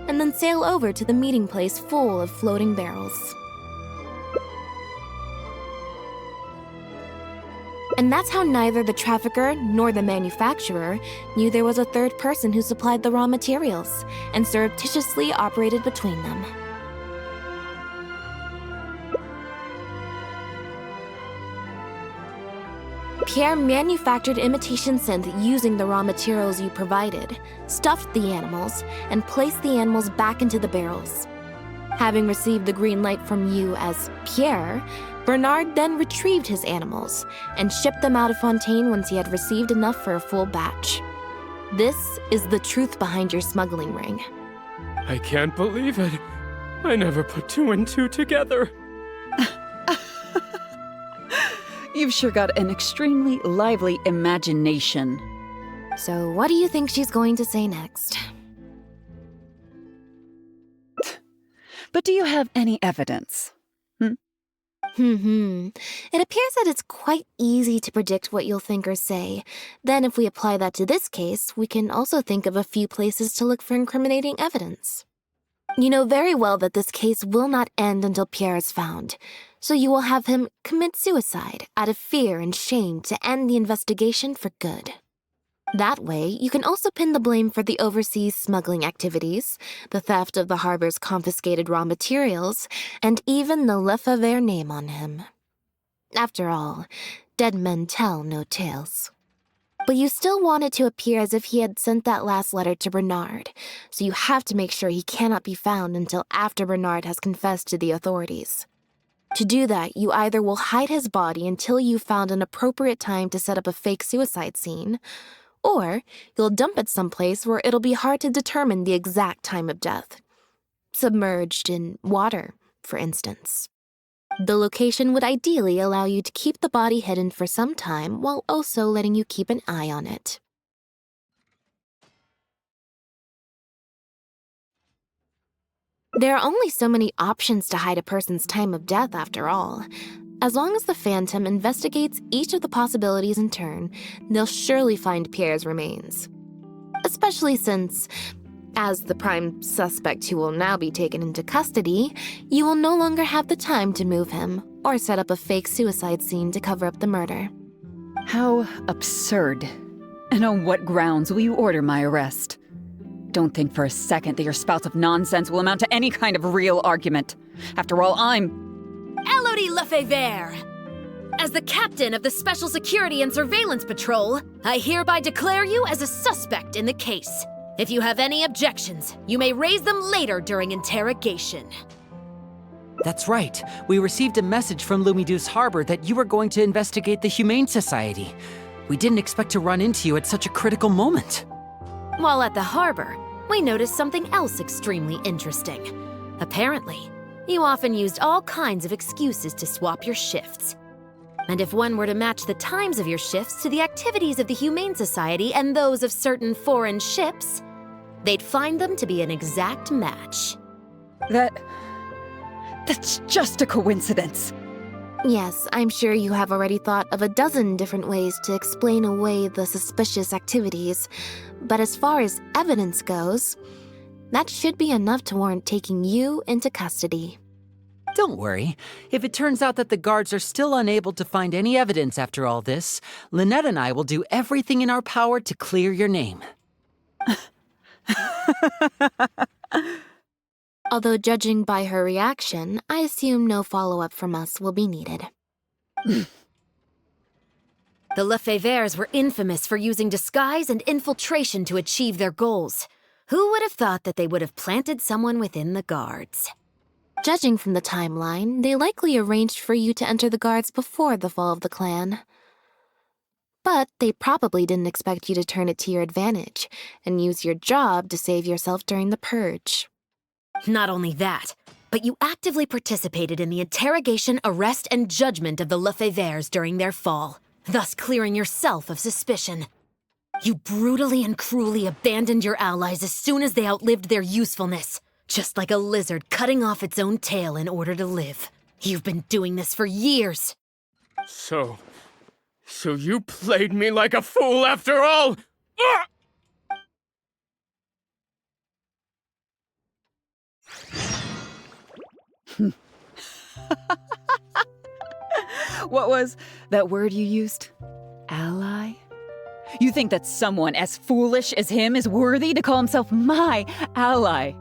[SPEAKER 1] and then sail over to the meeting place full of floating barrels. And that's how neither the trafficker nor the manufacturer knew there was a third person who supplied the raw materials and surreptitiously operated between them. Pierre manufactured imitation synth using the raw materials you provided, stuffed the animals, and placed the animals back into the barrels. Having received the green light from you as Pierre, Bernard then retrieved his animals and shipped them out of Fontaine once he had received enough for a full batch. This is the truth behind your smuggling ring.
[SPEAKER 17] I can't believe it. I never put two and two together.
[SPEAKER 18] You've sure got an extremely lively imagination.
[SPEAKER 1] So what do you think she's going to say next?
[SPEAKER 18] But do you have any evidence?
[SPEAKER 1] It appears that it's quite easy to predict what you'll think or say. Then if we apply that to this case, we can also think of a few places to look for incriminating evidence. You know very well that this case will not end until Pierre is found, so you will have him commit suicide out of fear and shame to end the investigation for good. That way, you can also pin the blame for the overseas smuggling activities, the theft of the harbor's confiscated raw materials, and even the 𝑪𝒂𝒆𝒄𝒌𝒔 name on him. After all, dead men tell no tales. But you still want it to appear as if he had sent that last letter to Bernard, so you have to make sure he cannot be found until after Bernard has confessed to the authorities. To do that, you either will hide his body until you've found an appropriate time to set up a fake suicide scene, or you'll dump it someplace where it'll be hard to determine the exact time of death. Submerged in water, for instance. The location would ideally allow you to keep the body hidden for some time while also letting you keep an eye on it. There are only so many options to hide a person's time of death, after all. As long as the Phantom investigates each of the possibilities in turn, they'll surely find Pierre's remains. Especially since, as the prime suspect who will now be taken into custody, you will no longer have the time to move him or set up a fake suicide scene to cover up the murder.
[SPEAKER 18] How absurd. And on what grounds will you order my arrest? Don't think for a second that your spouts of nonsense will amount to any kind of real argument. After all, I'm...
[SPEAKER 10] Elodie 𝑪𝒂𝒆𝒄𝒌𝒔! As the captain of the Special Security and Surveillance Patrol, I hereby declare you as a suspect in the case. If you have any objections, you may raise them later during interrogation.
[SPEAKER 14] That's right. We received a message from 𝑳𝒚𝒏𝒆𝒄𝒌𝒔 Harbor that you were going to investigate the Humane Society. We didn't expect to run into you at such a critical moment.
[SPEAKER 10] While at the harbor, we noticed something else extremely interesting. Apparently, you often used all kinds of excuses to swap your shifts. And if one were to match the times of your shifts to the activities of the Humane Society and those of certain foreign ships, they'd find them to be an exact match.
[SPEAKER 18] That's just a coincidence.
[SPEAKER 1] Yes, I'm sure you have already thought of a dozen different ways to explain away the suspicious activities, but as far as evidence goes, that should be enough to warrant taking you into custody.
[SPEAKER 14] Don't worry. If it turns out that the guards are still unable to find any evidence after all this, Lynette and I will do everything in our power to clear your name.
[SPEAKER 1] Although judging by her reaction, I assume no follow-up from us will be needed.
[SPEAKER 10] The 𝑪�𝒆𝒄𝒌𝒔 were infamous for using disguise and infiltration to achieve their goals. Who would have thought that they would have planted someone within the guards?
[SPEAKER 1] Judging from the timeline, they likely arranged for you to enter the guards before the fall of the clan. But they probably didn't expect you to turn it to your advantage and use your job to save yourself during the purge.
[SPEAKER 10] Not only that, but but you actively participated in the interrogation, arrest, and judgment of the 𝑪�𝒂𝒆 during their fall, thus clearing yourself of suspicion. You brutally and cruelly abandoned your allies as soon as they outlived their usefulness, just like a lizard cutting off its own tail in order to live. You've been doing this for years.
[SPEAKER 17] So you played me like a fool after all? Ah!
[SPEAKER 18] What was that word you used? Ally? You think that someone as foolish as him is worthy to call himself my ally?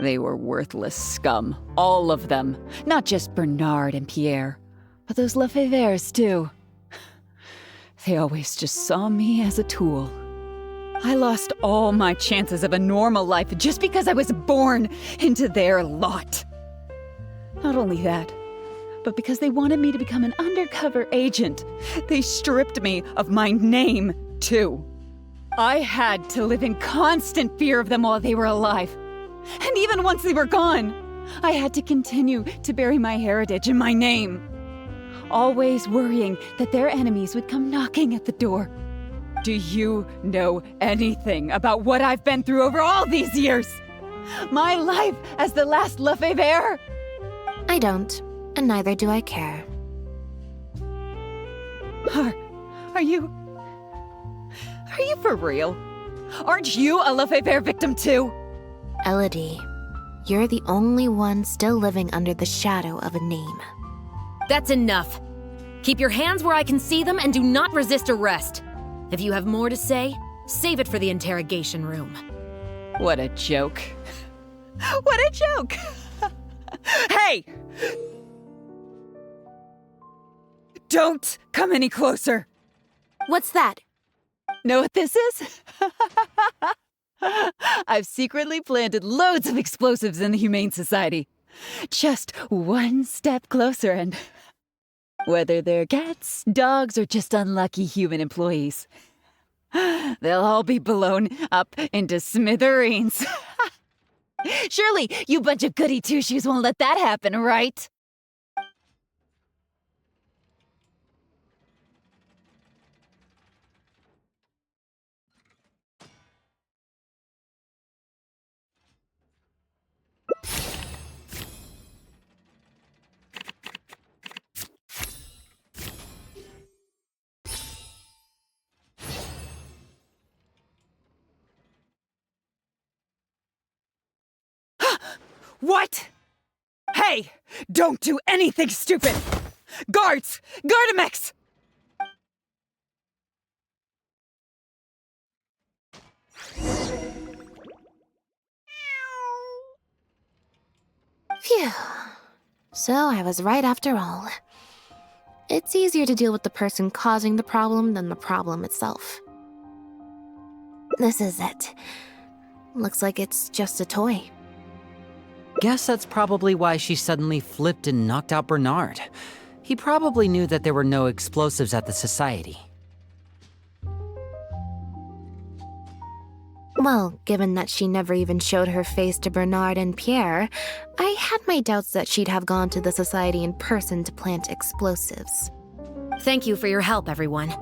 [SPEAKER 18] They were worthless scum, all of them. Not just Bernard and Pierre, but those 𝑪�💂💆 too. They always just saw me as a tool. I lost all my chances of a normal life just because I was born into their lot. Not only that, but because they wanted me to become an undercover agent, they stripped me of my name, too. I had to live in constant fear of them while they were alive. And even once they were gone, I had to continue to bury my heritage and my name, always worrying that their enemies would come knocking at the door. Do you know anything about what I've been through over all these years? My life as the last 𝑪�💂💆?
[SPEAKER 1] I don't, and neither do I care.
[SPEAKER 18] Are you for real? Aren't you a 𝑪�💂💆 victim too?
[SPEAKER 1] Elodie, you're the only one still living under the shadow of a name.
[SPEAKER 10] That's enough. Keep your hands where I can see them and do not resist arrest. If you have more to say, save it for the interrogation room.
[SPEAKER 18] What a joke. What a joke! Hey! Don't come any closer!
[SPEAKER 10] What's that?
[SPEAKER 18] Know what this is? I've secretly planted loads of explosives in the Humane Society. Just one step closer and... whether they're cats, dogs, or just unlucky human employees, they'll all be blown up into smithereens. Surely you bunch of goody two-shoes won't let that happen, right? What? Hey! Don't do anything stupid! Guards! Gardamex!
[SPEAKER 1] Phew. So I was right after all. It's easier to deal with the person causing the problem than the problem itself. This is it. Looks like it's just a toy.
[SPEAKER 14] Guess that's probably why she suddenly flipped and knocked out Bernard. He probably knew that there were no explosives at the Society.
[SPEAKER 1] Well, given that she never even showed her face to Bernard and Pierre, I had my doubts that she'd have gone to the Society in person to plant explosives.
[SPEAKER 10] Thank you for your help, everyone.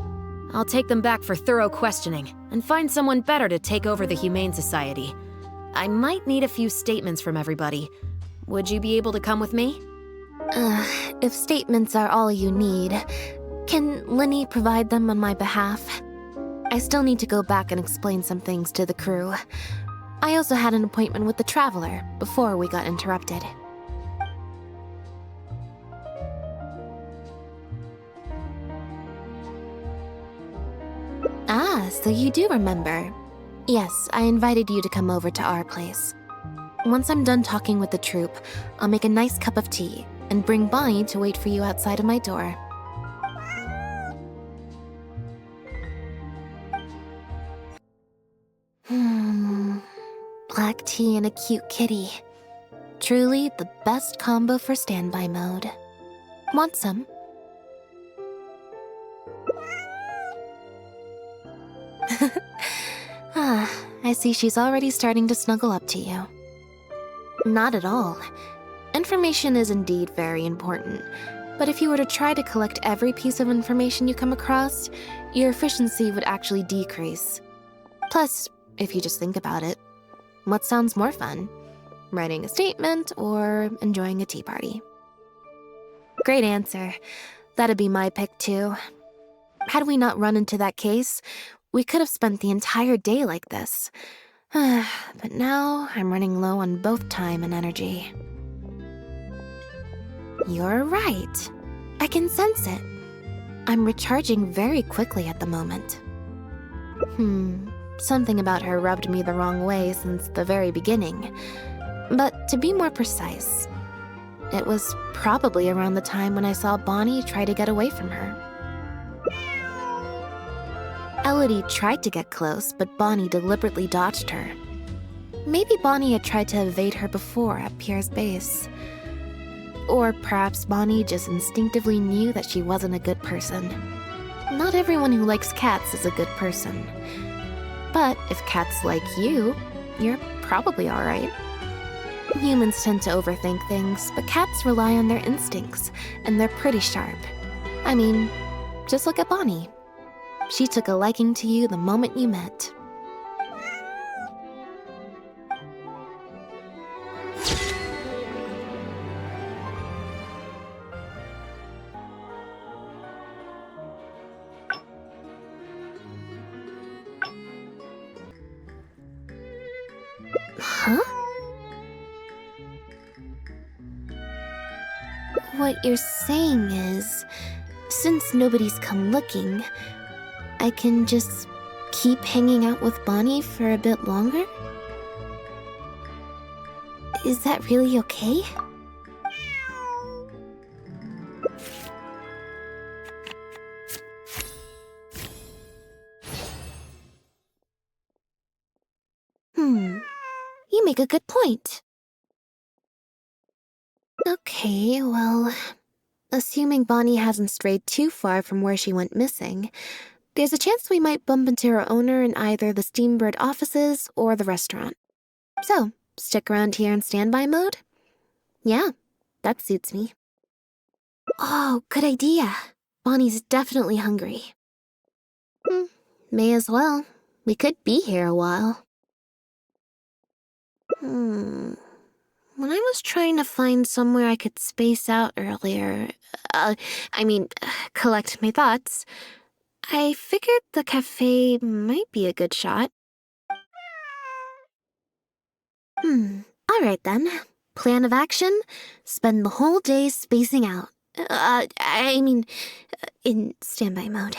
[SPEAKER 10] I'll take them back for thorough questioning and find someone better to take over the Humane Society. I might need a few statements from everybody. Would you be able to come with me?
[SPEAKER 1] If statements are all you need, can Linny provide them on my behalf? I still need to go back and explain some things to the crew. I also had an appointment with the Traveler before we got interrupted. Ah, so you do remember. Yes, I invited you to come over to our place. Once I'm done talking with the troupe, I'll make a nice cup of tea and bring Bonnie to wait for you outside of my door. Black tea and a cute kitty. Truly the best combo for standby mode. Want some? I see she's already starting to snuggle up to you. Not at all. Information is indeed very important, but if you were to try to collect every piece of information you come across, your efficiency would actually decrease. Plus, if you just think about it, what sounds more fun? Writing a statement or enjoying a tea party? Great answer. That'd be my pick too. Had we not run into that case, we could have spent the entire day like this. But now I'm running low on both time and energy. You're right. I can sense it. I'm recharging very quickly at the moment. Something about her rubbed me the wrong way since the very beginning. But to be more precise, it was probably around the time when I saw Bonnie try to get away from her. Elodie tried to get close, but Bonnie deliberately dodged her. Maybe Bonnie had tried to evade her before at Pierre's base. Or perhaps Bonnie just instinctively knew that she wasn't a good person. Not everyone who likes cats is a good person. But if cats like you, you're probably alright. Humans tend to overthink things, but cats rely on their instincts, and they're pretty sharp. I mean, just look at Bonnie. She took a liking to you the moment you met. Huh? What you're saying is, since nobody's come looking, I can just keep hanging out with Bonnie for a bit longer? Is that really okay? You make a good point. Okay, well, assuming Bonnie hasn't strayed too far from where she went missing, there's a chance we might bump into her owner in either the Steambird offices or the restaurant. So, stick around here in standby mode? Yeah, that suits me. Oh, good idea. Bonnie's definitely hungry. May as well. We could be here a while. When I was trying to find somewhere I could space out earlier, collect my thoughts, I figured the cafe might be a good shot. Alright then. Plan of action, spend the whole day spacing out. In standby mode.